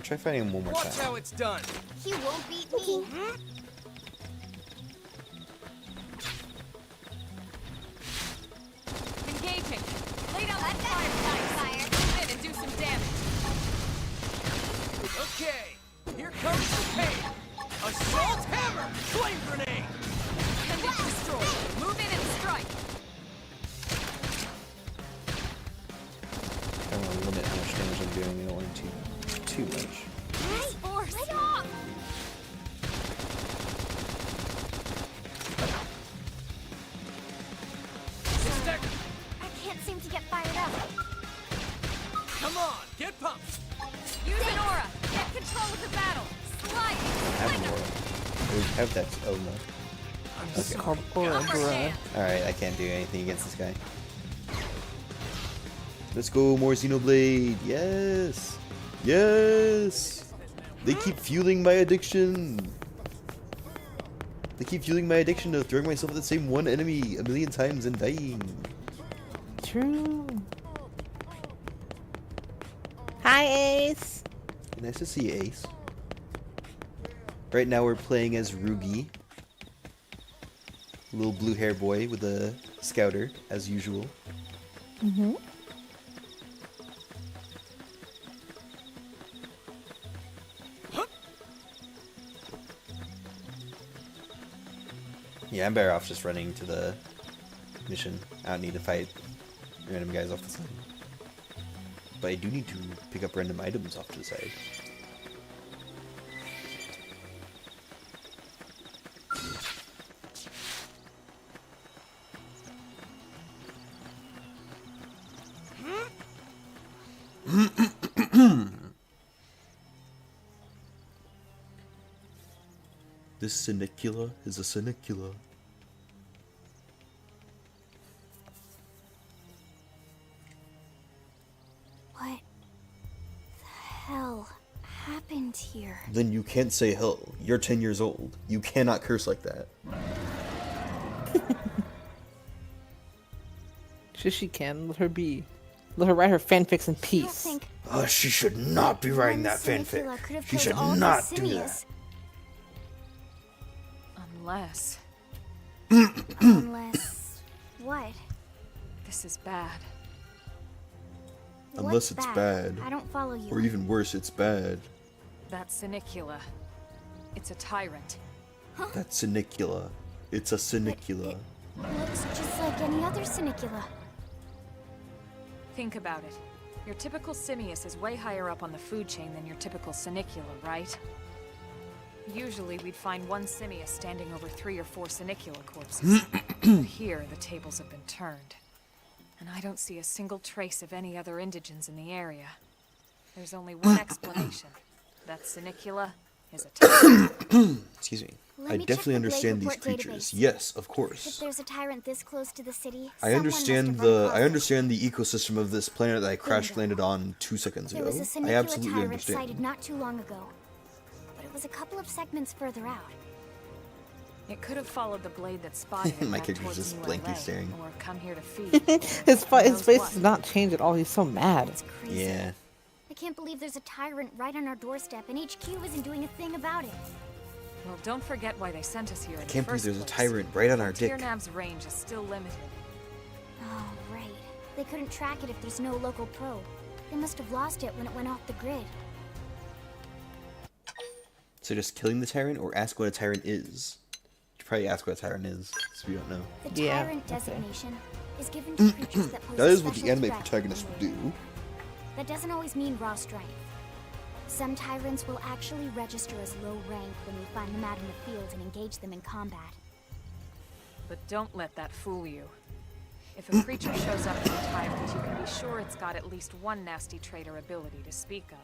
Try fighting him one more Watch time. how it's done. He won't beat me. Engaging. Lay down that fire. Move in and do some damage. Okay, here comes the pain. Assault hammer! Flame grenade! Appendage destroyed. Move in and strike. I want to limit how much damage I'm doing. I don't want too much. Nice force. Lay off. I can't seem to get fired up. Come on, get pumped! Use an aura. Get control of the battle. Slide. I have more. I have that. Oh no. It's called Aura, bruh. Alright, I can't do anything against this guy. Let's go, more Xenoblade! Yes! Yes! They keep fueling my addiction! They keep fueling my addiction to throwing myself at the same one enemy a million times and dying. True. Hi, Ace. Nice to see you, Ace. Right now we're playing as Rugi. Little blue hair boy with a scouter, as usual. Mm-hmm. Yeah, I'm better off just running to the mission. I don't need to fight random guys off the side. But I do need to pick up random items off to the side. This Sinicula is a Sinicula. What the hell happened here? Then you can't say hell. You're 10 years old. You cannot curse like that. She can. Let her be. Let her write her fanfics in I don't peace. think She should not be writing that one fanfic. Sinicula could have She killed should all the not do Simius. that. Unless Unless what? this is bad. Unless What's it's bad. I don't follow you. Or even worse, it's bad. That's Sinicula. It's a tyrant. That's Sinicula. It's a Sinicula. Looks just like any other Sinicula. Think about it. Your typical Simius is way higher up on the food chain than your typical Sinicula, right? Usually we'd find one Simius standing over 3 or 4 Sinicula corpses. But here, the tables have been turned. And I don't see a single trace of any other indigents in the area. There's only one explanation. That Sinicula is a tyrant. Excuse me. Let I me check definitely the Blade understand these Report creatures. database. Yes, of If course. there's a tyrant this close to the city, I someone must have run across it. understand the ecosystem of this planet that I crash landed on 2 seconds There ago. was a I Sinicula absolutely tyrant understand. sighted not too long ago. But it was a couple of segments further out. It could have followed the blade that spotted it My back character's towards just New blankly LA, staring. or come here to feed. his Who knows face what? does not change at all. He's so mad. It's crazy. Yeah. I can't believe there's a tyrant right on our doorstep and HQ isn't doing a thing about it. Well, don't forget why they sent us here in I can't the believe first there's a place. tyrant right on our dick. Tiernav's range is still limited. Oh, right. They couldn't track it if there's no local probe. They must have lost it when it went off the grid. So just killing the tyrant or ask what a tyrant is? You should probably ask what a tyrant is, because we don't know. The Yeah, tyrant okay. designation is given to creatures that pose That a is what the special anime threat protagonist in would the world. do. That doesn't always mean raw strength. Some tyrants will actually register as low rank when we find them out in the field and engage them in combat. But don't let that fool you. If a creature shows up in the tyrant, you can be sure it's got at least one nasty trait or ability to speak of.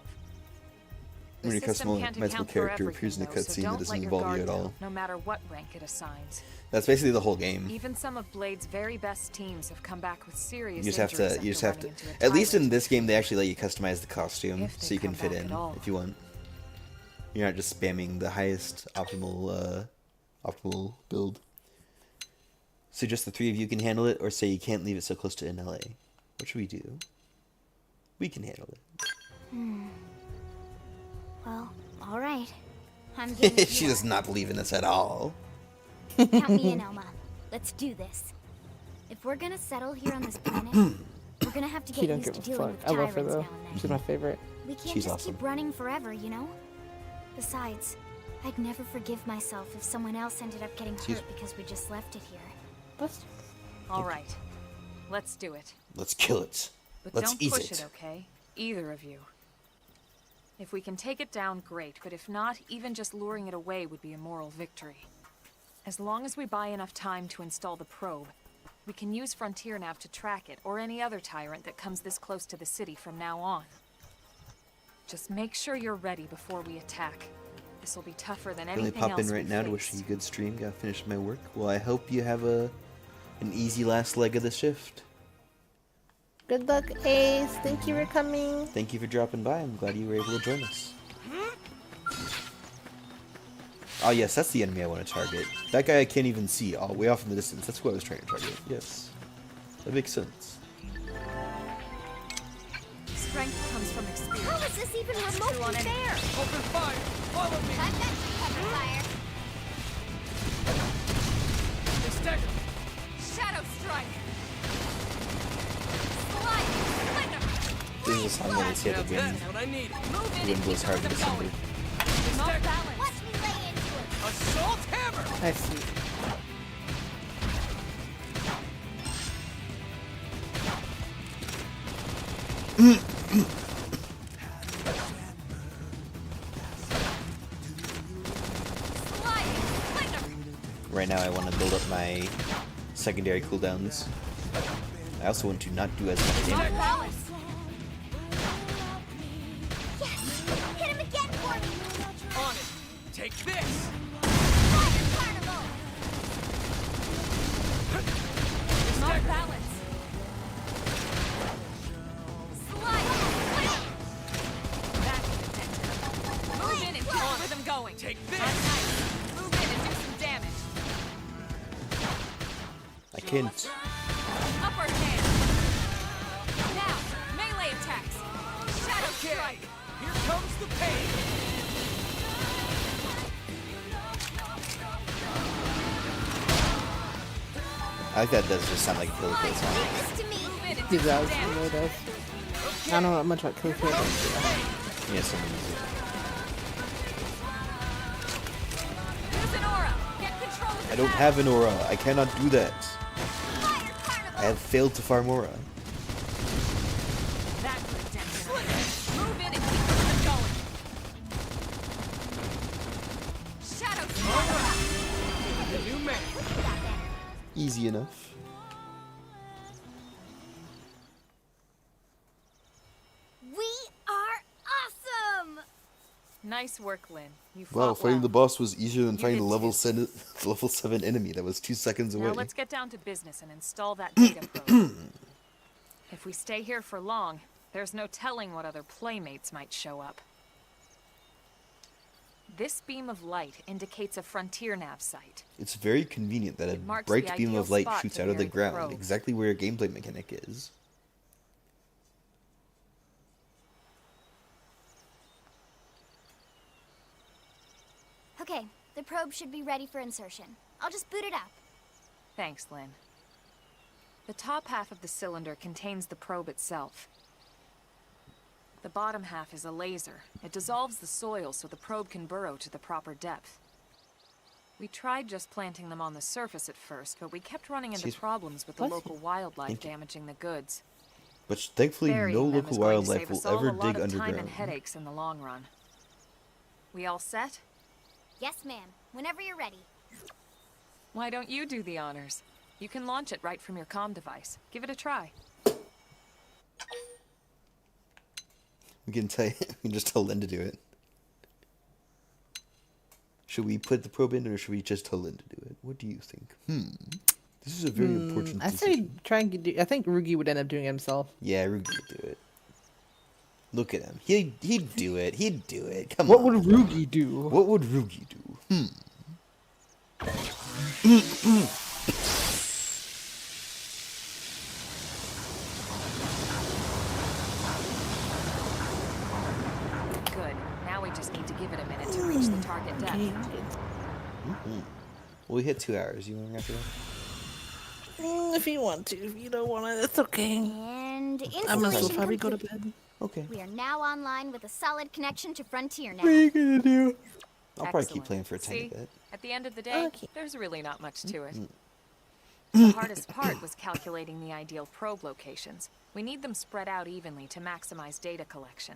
When your The system can't customizable account for character appears in a everything, though, so cutscene that don't doesn't let your involve you guard at down, all. no matter what rank it assigns. That's basically the whole game. Even some of Blade's very best teams have come back with serious You just have to. You just have to. At least in this game, they actually let you customize the costume, so you can fit in if you want. You're not just spamming the highest optimal build. So just the three of you can handle it, or say you can't leave it so close to NLA. What should we do? We can handle it. Well, all right. I'm giving it She yours. does not believe in us at all. Count me in, Elma. Let's do this. If we're gonna settle here on this planet, we're gonna have to She get don't used give to a dealing fuck. with I tyrants love her though. now and then. She's my favorite. We can't She's just awesome. keep running forever, you know? Besides, I'd never forgive myself if someone else ended up getting hurt because we just left it here. All right. Let's do it. Let's kill it. But Let's don't ease push it. it, okay? Either of you. If we can take it down, great. But if not, even just luring it away would be a moral victory. As long as we buy enough time to install the probe, we can use Frontier Nav to track it, or any other tyrant that comes this close to the city from now on. Just make sure you're ready before we attack. This will be tougher than Really anything pop else in right we've now to faced. wish you a good stream. Gotta finish my work. Well, I hope you have an easy last leg of the shift. Good luck, Ace. Thank you for coming. Thank you for dropping by. I'm glad you were able to join us. Oh yes, that's the enemy I want to target. That guy I can't even see, all way off in the distance. That's who I was trying to target. Yes, that makes sense. Strength comes from experience. How is this even remotely on it. fair? Open fire! Follow me! I've got you covered, fire. Stagger! Shadow strike! Slide! Flicker! This is a song that I see at the That's wind. what I need! Move in Wind and blows keep hard in them December. going. Not balance. Watch me lay into it. Assault hammer! I see. Slide! Flicker! Right now, I want to build up my secondary cooldowns. I also want to not do as much Not damage. balance. Yes! Hit him again for me! On it! Take this! Fire carnival! Not balance. Slide! Flicker! That's intentional. Move in and keep the rhythm going. Take this! Not nice. Move in and do some damage. I can't. Upper hand. Now, melee attacks. Shadow Okay, strike. here comes the pain! I think that does just sound like a Killer Kill song. Leave this to me! Move in and He do does. some He damage. really does. I don't know much about Kill Kill. Yes, someone uses it. Use an aura. Get control of the I don't battle. have an aura. I cannot do that. Fire carnival! I have failed to farm aura. That's redemption. Move in and keep the rhythm going. Shadow strike. The new man! Easy enough. We are awesome! Nice work, Lynn. You fought Wow, fighting well. the boss was easier than You fighting did the level too. level 7 enemy that was 2 seconds away. Now let's get down to business and install that data probe. If we stay here for long, there's no telling what other playmates might show up. This beam of light indicates a Frontier Nav site. It's very convenient that a It marks bright the beam ideal of light spot shoots to out of the bury the ground, probe. exactly where a gameplay mechanic is. Okay, the probe should be ready for insertion. I'll just boot it up. Thanks, Lynn. The top half of the cylinder contains the probe itself. The bottom half is a laser. It dissolves the soil so the probe can burrow to the proper depth. We tried just planting them on the surface at first, but we kept running into Excuse me. problems with the What? local wildlife Thank you. damaging the goods. But thankfully, no Burying them local is going to wildlife save will us all ever a lot dig of underground. time and headaches in the long run. We all set? Yes, ma'am. Whenever you're ready. Why don't you do the honors? You can launch it right from your comm device. Give it a try. We can just tell Lynn to do it. Should we put the probe in, or should we just tell Lynn to do it? What do you think? This is a very important I decision. say try and do. I think Rugi would end up doing it himself. Yeah, Rugi would do it. Look at him. He'd do it. He'd do it. Come What on. would Rugi do? What would Rugi do? Good. Now we just need to give it a minute to reach the target depth. Well, we hit 2 hours. You want to wrap it up? If you want to, if you don't want to, that's okay. And I'm gonna installation probably go to complete. bed. Okay. We are now online with a solid connection to Frontier now. What are you gonna do? I'll probably keep Excellent. playing for a tiny See? bit. At the end of the day, Okay. there's really not much to it. The hardest part was calculating the ideal probe locations. We need them spread out evenly to maximize data collection.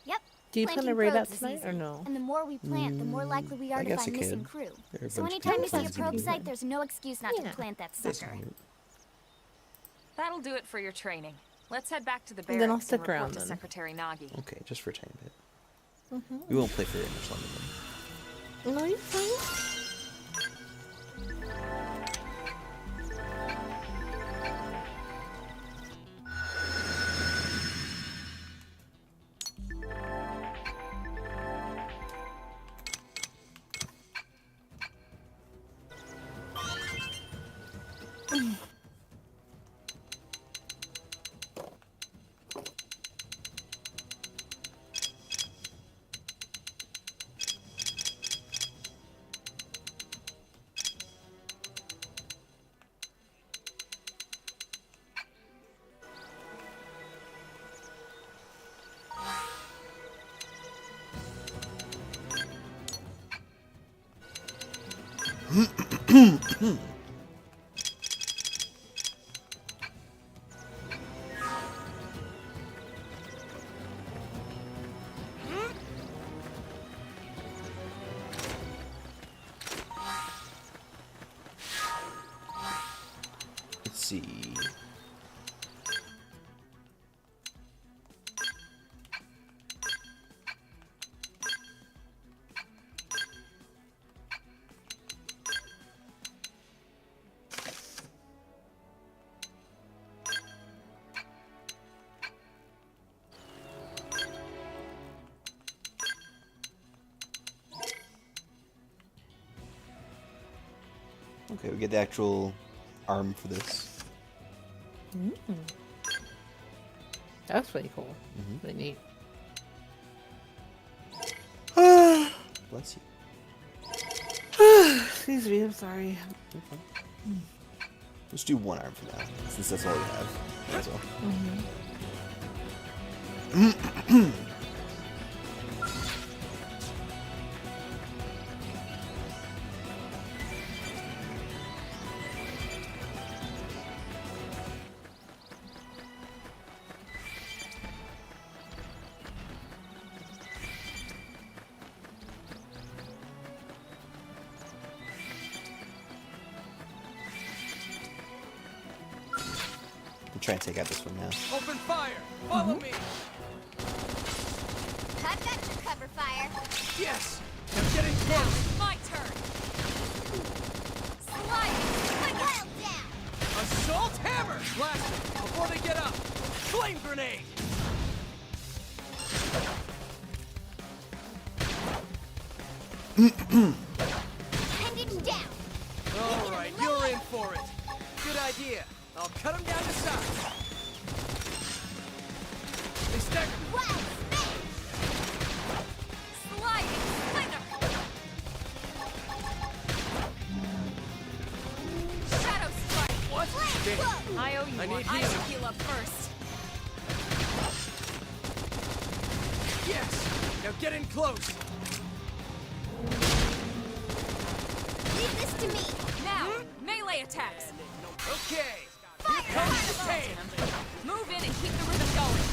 Yep. Do you plan Planting to raid out probes is tonight or easy. no? And the more we plant, the more likely we are I to guess find I missing could. crew. There are a So bunch of anytime you people see a planting probe these. site, there's no excuse not Yeah. to plant that That's sucker. alright. That'll do it for your training. Let's head back to the And then I'll barracks stick and report around to then. Secretary Nagi. Okay, just for a tiny bit. We won't play for very much longer then. No, you're fine. Let's see. Okay, we get the actual arm for this. That's pretty cool. Pretty neat. Bless you. Excuse me, I'm sorry. Let's do one arm for now, since that's all we have. That's all. We'll try and take out this one now. Open fire! Follow me! I've got your cover fire. Yes! Now get in close! My turn! Slide! Well down! Assault hammer! Blast them before they get up! Flame grenade! Pendant down! Alright, you're in for it! Good idea. I'll cut them down to size. They stack. Well, Sliding splinter! Shadow strike! What? Damn. I owe you I one. need I healing. should heal up first. Yes! Now get in close! leave this to me. Now, melee attacks. Okay! Fire! comes the tail. Move in and keep the rhythm going.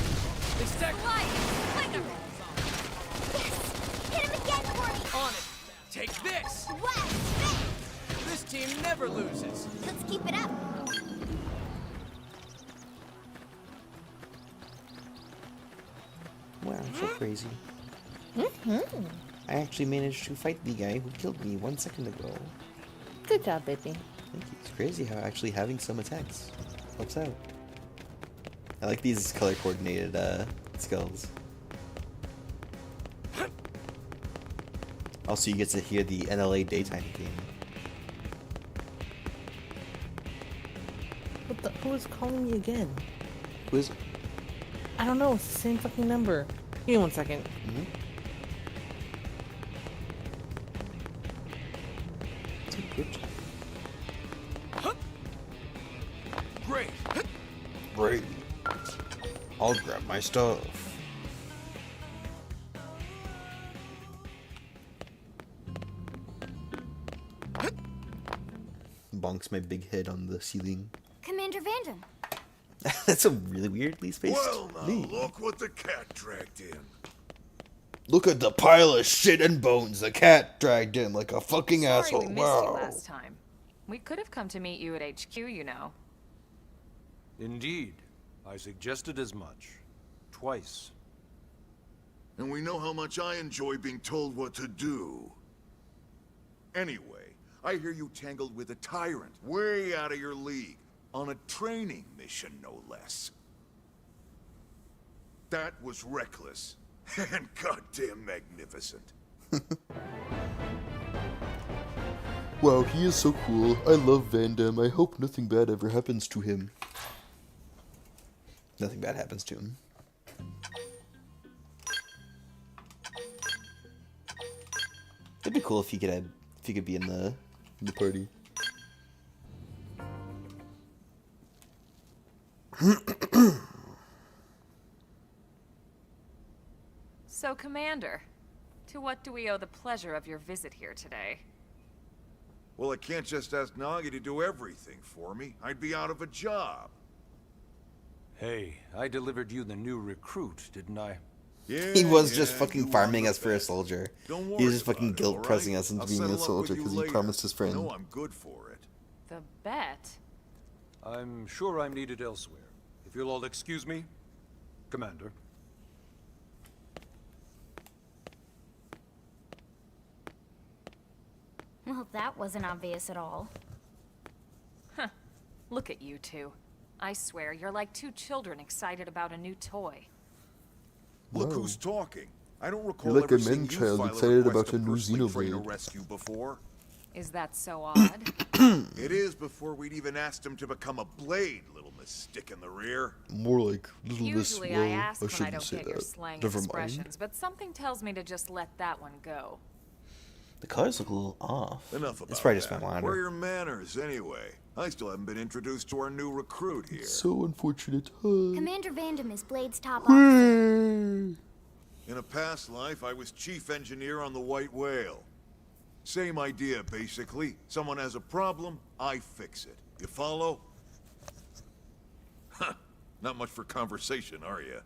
They stack. Sliding splinter! Hit him again for me. On it! Take this! Well, This This team never loses. Let's keep it up. Wow, so crazy. I actually managed to fight the guy who killed me 1 second ago. Good job, baby. Thank you. It's crazy how actually having some attacks helps out. I like these color coordinated skulls. Also, you get to hear the NLA daytime theme. Who is calling me again? Who is it? I don't know. It's the same fucking number. Give me 1 second. Good job. Great. Great. I'll grab my stuff. Bonks my big head on the ceiling. Commander Vandam. That's a really weirdly spaced Well, now, name. look what the cat dragged in. Look at the pile of shit and bones the cat dragged in like a fucking Sorry asshole. we missed Wow. you last time. We could have come to meet you at HQ, you know. Indeed. I suggested as much. Twice. And we know how much I enjoy being told what to do. Anyway, I hear you tangled with a tyrant, way out of your league, on a training mission, no less. That was reckless, and goddamn magnificent. Wow, he is so cool. I love Vandam. I hope nothing bad ever happens to him. Nothing bad happens to him. It'd be cool if he could be in the party. So, Commander, to what do we owe the pleasure of your visit here today? Well, I can't just ask Nagi to do everything for me. I'd be out of a job. Hey, I delivered you the new recruit, didn't I? Yeah, He was just yeah, fucking you farming are us the for a best. soldier. Don't He worry was just fucking about it, guilt all pressing right? us into I'll being a settle up soldier with you because he later. promised his friend. You know I'm good for it. The bet? I'm sure I'm needed elsewhere. If you'll all excuse me, Commander. Well, that wasn't obvious at all. Huh. Look at you two. I swear, you're like two children excited about a new toy. Look Whoa. who's talking. I don't recall You're like ever a seeing man-child you file excited request about to a new personally train a Xenoblade. rescue before. Is that so odd? It is before we'd even asked him to become a blade, little miss stick in the rear. More like little miss. Usually Well, I ask when I shouldn't don't say get your that. slang Never mind. expressions, but something tells me to just let that one go. The colors look a little off. Enough about It's probably that. just my Where are monitor. your manners, anyway? I still haven't been introduced to our new recruit here. So unfortunate. Commander Vandam is Blade's top officer. In a past life, I was chief engineer on the White Whale. Same idea, basically. Someone has a problem, I fix it. You follow? Huh. Not much for conversation, are you?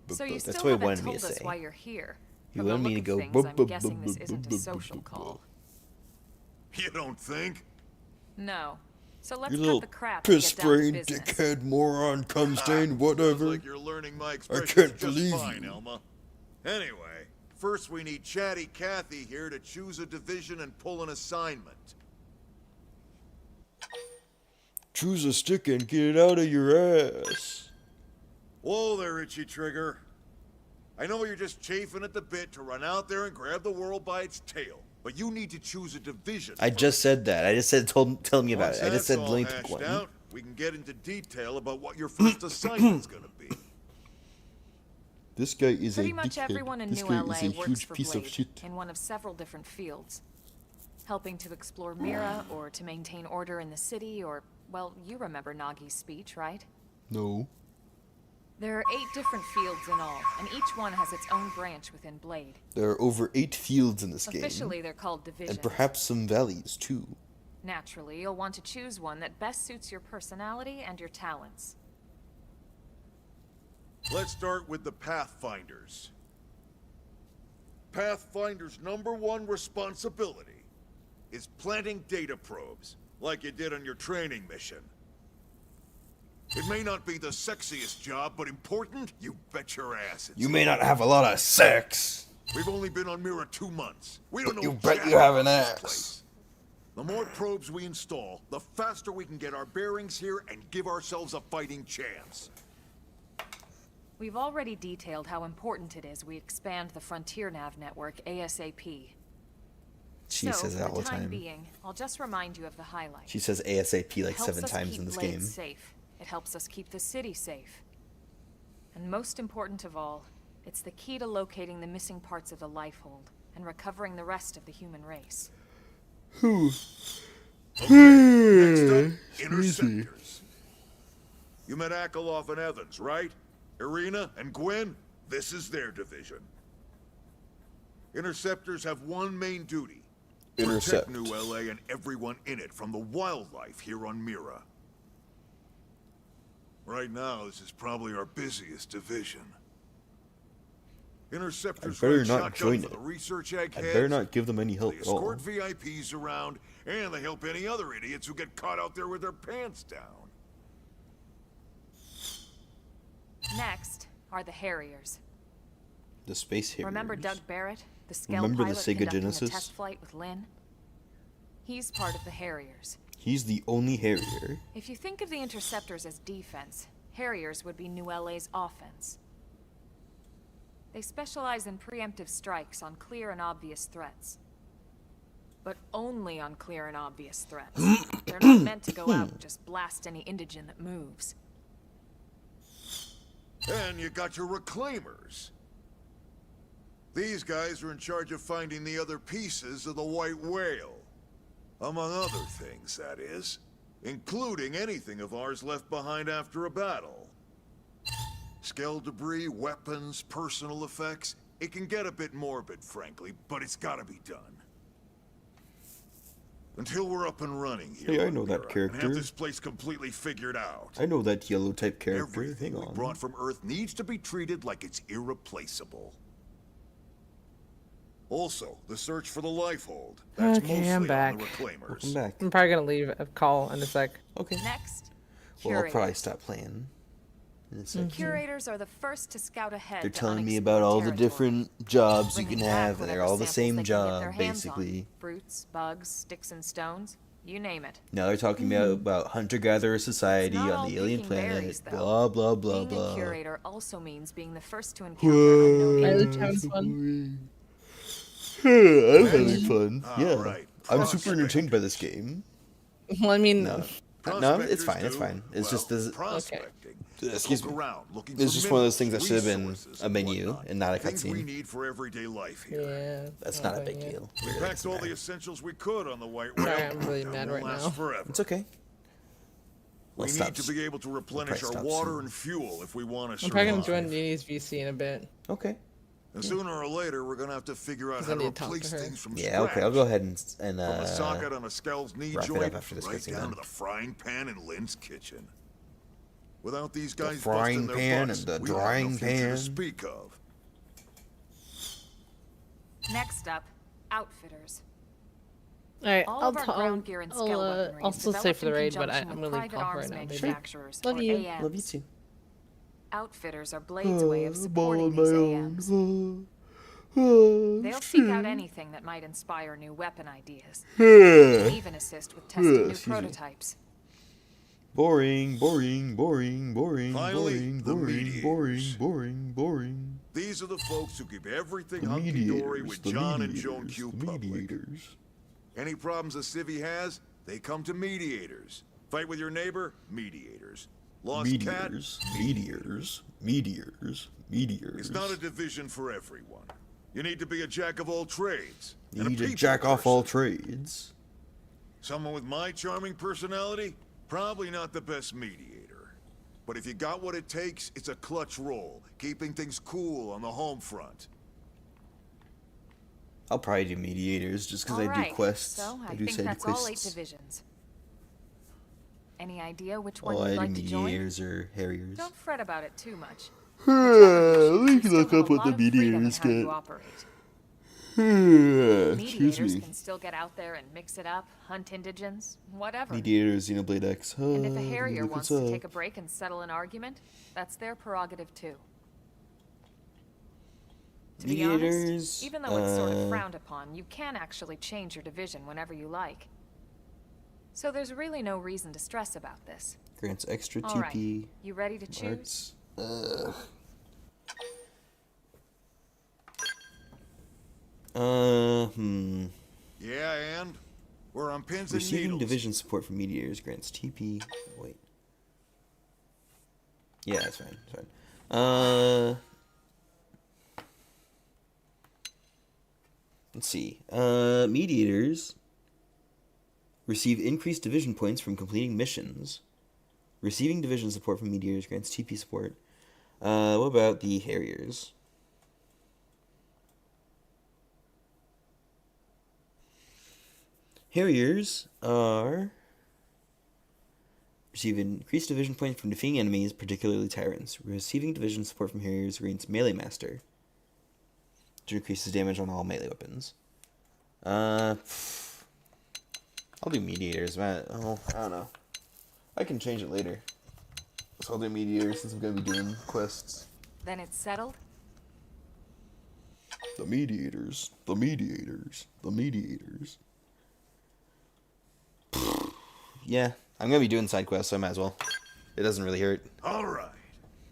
So you That's still what he haven't wanted me told to us say. why you're here. He From the wanted me to look go. of things, I'm guessing this isn't a social call. You don't think? No. So let's You cut little the crap and piss get down to brain, business. dickhead, moron, cum stain, Sounds whatever. like you're learning my I expressions can't just believe fine, you. Elma. Anyway, first we need Chatty Cathy here to choose a division and pull an assignment. Choose a stick and get it out of your ass. Whoa there, Itchy Trigger. I know you're just chafing at the bit to run out there and grab the world by its tail, but you need to choose a division. I just said that. I just said tell me about Once it. I just said that's all let me pick hashed one. out, we can get into detail about what your first assignment's gonna be. This guy is Pretty a much dickhead. everyone in This New guy LA is a works huge for piece Blade of shit. in one of several different fields. Helping to explore Mira, or to maintain order in the city, or, well, you remember Nagi's speech, right? No. There are 8 different fields in all, and each one has its own branch within Blade. There are over 8 fields in this Officially, game. they're called divisions. And perhaps some valleys, too. Naturally, you'll want to choose one that best suits your personality and your talents. Let's start with the Pathfinders. Pathfinder's #1 responsibility: is planting data probes, like you did on your training mission. It may not be the sexiest job, but important? You bet your ass it's You may not have a lot of sex. We've only been on Mira 2 months. We don't But know you bet jack you have about an this ass. place. The more probes we install, the faster we can get our bearings here and give ourselves a fighting chance. We've already detailed how important it is we expand the Frontier Nav network ASAP. She says that all for the the time time. being, I'll just remind you of the highlights. She says ASAP like It helps 7 us times keep in this Blade game. Safe. It helps us keep the city safe. And most important of all, it's the key to locating the missing parts of the Lifehold and recovering the rest of the human race. Next up, Interceptors. You met Akeloff and Evans, right? Irina and Gwyn? This is their division. Interceptors have one main duty. Intercept. Protect New LA and everyone in it from the wildlife here on Mira. Right now, this is probably our busiest division. Interceptors I better run not shotgun join for it. the research I eggheads. better not give them any help They at all. escort VIPs around, and they help any other idiots who get caught out there with their pants down. Next are the Harriers. The Space Harriers. Remember Doug Barrett, the Skell Remember the pilot Sega conducting Genesis? the test flight with Lynn? He's part of the Harriers. He's the only Harrier. If you think of the Interceptors as defense, Harriers would be New LA's offense. They specialize in preemptive strikes on clear and obvious threats. But only on clear and obvious threats. They're not meant to go out and just blast any indigent that moves. And you got your Reclaimers. These guys are in charge of finding the other pieces of the White Whale. Among other things, that is. Including anything of ours left behind after a battle. Skell debris, weapons, personal effects. It can get a bit morbid, frankly, but it's gotta be done. Until we're up and running here. Hey, I on know that Mira, character. And have this place completely figured out. I know that yellow type character. Everything Hang we on. brought from Earth needs to be treated like it's irreplaceable. Also, the search for the Lifehold. That's Okay, mostly I'm back. on the Reclaimers. Welcome back. I'm probably gonna leave a call in a sec. Okay. Next, Well, I'll probably Curators. stop playing. In a second. Curators are the first to scout ahead. They're to telling me unexplored about all the territory, different jobs you bringing can back have, and they're whatever all the samples same they can get their job, hands on. basically. Fruits, bugs, sticks and stones, you name it. Now they're talking about hunter-gatherer society It's not on all the alien picking planet. berries, though. Blah blah blah Being blah. a curator also means being the first to encounter unknown Are aliens. you having fun? I'm having fun. All Yeah, right, I'm super entertained by prospectors. this game. Well, I mean, No, Prospectors it's fine. It's do, fine. It's just well, this. prospecting. Excuse Look me. around, looking It's for just one of those minerals, things that should have been resources, a and menu whatnot. and not a Things we cutscene. need for everyday life here. yeah. That's not a okay, big yeah. deal. We Really packed doesn't all the matter. essentials we could on the White Whale. Sorry, I'm really That mad won't right last now. Forever. It's okay. We Well, need stop. to be able to replenish our stop water soon. and fuel if we want to I'm probably gonna survive. join Nini's VC in a bit. Okay. And sooner or later, we're gonna have to figure out 'Cause how I to need to talk to replace her. things from Yeah. Okay. I'll scratch. go ahead and From a socket on a Skell's knee wrap it joint, up after this right cutscene down then. to the frying pan in Lynn's kitchen. Without these The guys frying busting their pan butts, and the we have no drying future pan. to speak of. Next up, outfitters. All right, All I'll of our ground gear and scale weaponry I'll is still stay developed for the in raid, but conjunction I'm with gonna leave private call for arms right now. Baby. manufacturers, Love or you. AMs. Love you too. Outfitters are Blade's way of supporting Ball these on AMs. my arms. Oh, They'll seek out shit. anything that might inspire new weapon ideas, Yeah. and even assist with testing new Excuse me. prototypes. Boring, boring, boring, boring, Finally, boring, the boring, mediators. boring, boring, boring. These are the folks who keep everything The hunky-dory mediators, with the John and Joan mediators, Q the public. mediators. Any problems a civvy has, they come to mediators. Fight with your neighbor, mediators. Lost cat, Meteors, meteors, meteors, meteors. It's not a division for everyone. You need to be a jack of all trades. You and a need to people jack off all person. trades. Someone with my charming personality, probably not the best mediator. But if you got what it takes, it's a clutch role, keeping things cool on the home front. I'll probably do mediators just because I do Alright, quests. so I do think side that's all 8 quests. divisions. Any idea which one Oh, you'd I like do to join? mediators or harriers. Don't fret about it too much. We You can still look have up a what the lot of freedom in mediators how you get. operate. Excuse Mediators me. can still get out there and mix it up, hunt indigents, whatever. Mediators, Xenoblade X. And if a Harrier look wants what's to up. take a break and settle an argument, that's their prerogative too. To be Mediators, honest, even though it's sort of frowned upon, you can actually change your division whenever you like. So there's really no reason to stress about this. Grants extra All right, TP. you ready to choose? Arts. Yeah, and? We're on pins and Receiving needles. division support from Meteors grants TP. Wait. Yeah, that's fine. That's fine. Let's see. Mediators receive increased division points from completing missions. Receiving division support from Meteors grants TP support. What about the Harriers? Harriers are receive increased division points from defeating enemies, particularly tyrants. Receiving division support from Harriers grants melee master, which increases damage on all melee weapons. I'll do mediators, man. Oh, I don't know. I can change it later. So I'll do mediators since I'm gonna be doing quests. Then it's settled? The mediators. The mediators. The mediators. Yeah, I'm gonna be doing side quests, so I might as well. It doesn't really hurt. All right.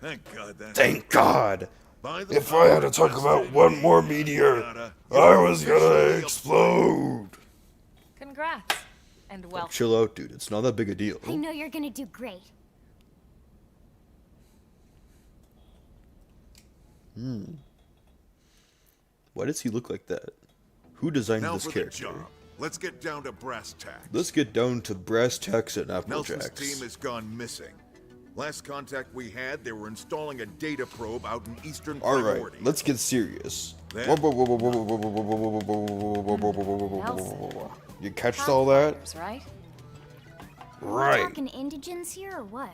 Thank God that. Thank God! By the If I had to talk about one more meteor, I was gonna explode. Congrats. And welcome. Chill out, dude. It's not that big a deal. I know you're gonna do great. Why does he look like that? Who designed Now this for character? the job. Let's get down to brass tacks. Let's get down to brass tacks and Nelson's Applejacks. team has gone missing. Last contact we had, they were installing a data probe out in Eastern All right, Primordia. let's get serious. Then- You catch all that? Pathfinders, right? Right. Talking indigents here or what?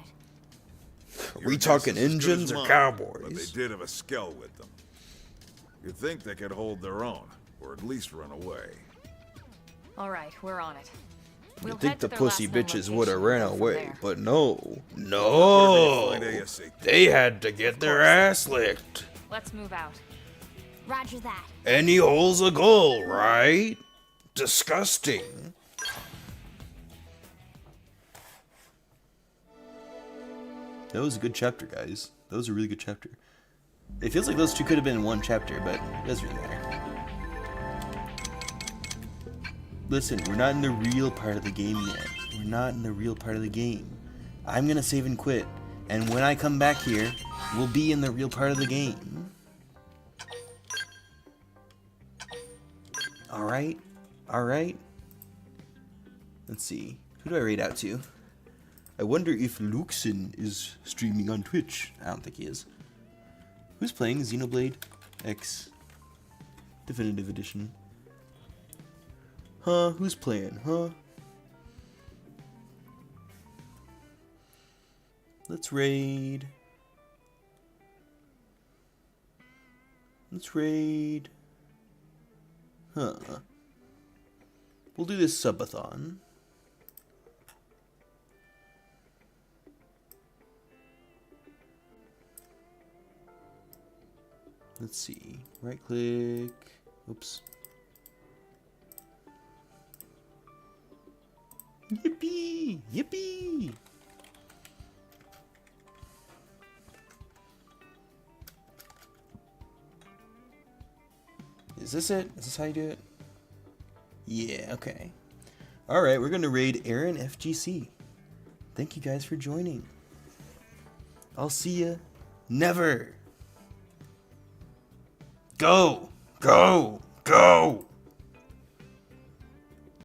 Are Your we guess talking is as good as engines or mine, cowboys? But they did have a skell with them. You'd think they could hold their own, or at least run away. All right, we're on it. You We'll think head the to their pussy last known bitches would have location ran and go from away, there. but no. Where No! did they find ASAP? They had to get their ass licked. Let's move out. Roger that. Any hole's a goal, right? Disgusting. That was a good chapter, guys. That was a really good chapter. It feels like those two could have been in one chapter, but it doesn't really matter. Listen, we're not in the real part of the game yet. We're not in the real part of the game. I'm gonna save and quit, and when I come back here, we'll be in the real part of the game. Alright? Alright? Let's see. Who do I rate out to? I wonder if Luxin is streaming on Twitch. I don't think he is. Who's playing Xenoblade X Definitive Edition? Huh? Who's playing? Huh? Let's raid. Let's raid. Huh. We'll do this subathon. Let's see. Right click. Oops. Yippee! Yippee! Is this it? Is this how you do it? Yeah, okay. Alright, we're gonna raid Aaron FGC. Thank you guys for joining. I'll see ya never. Go! Go! Go!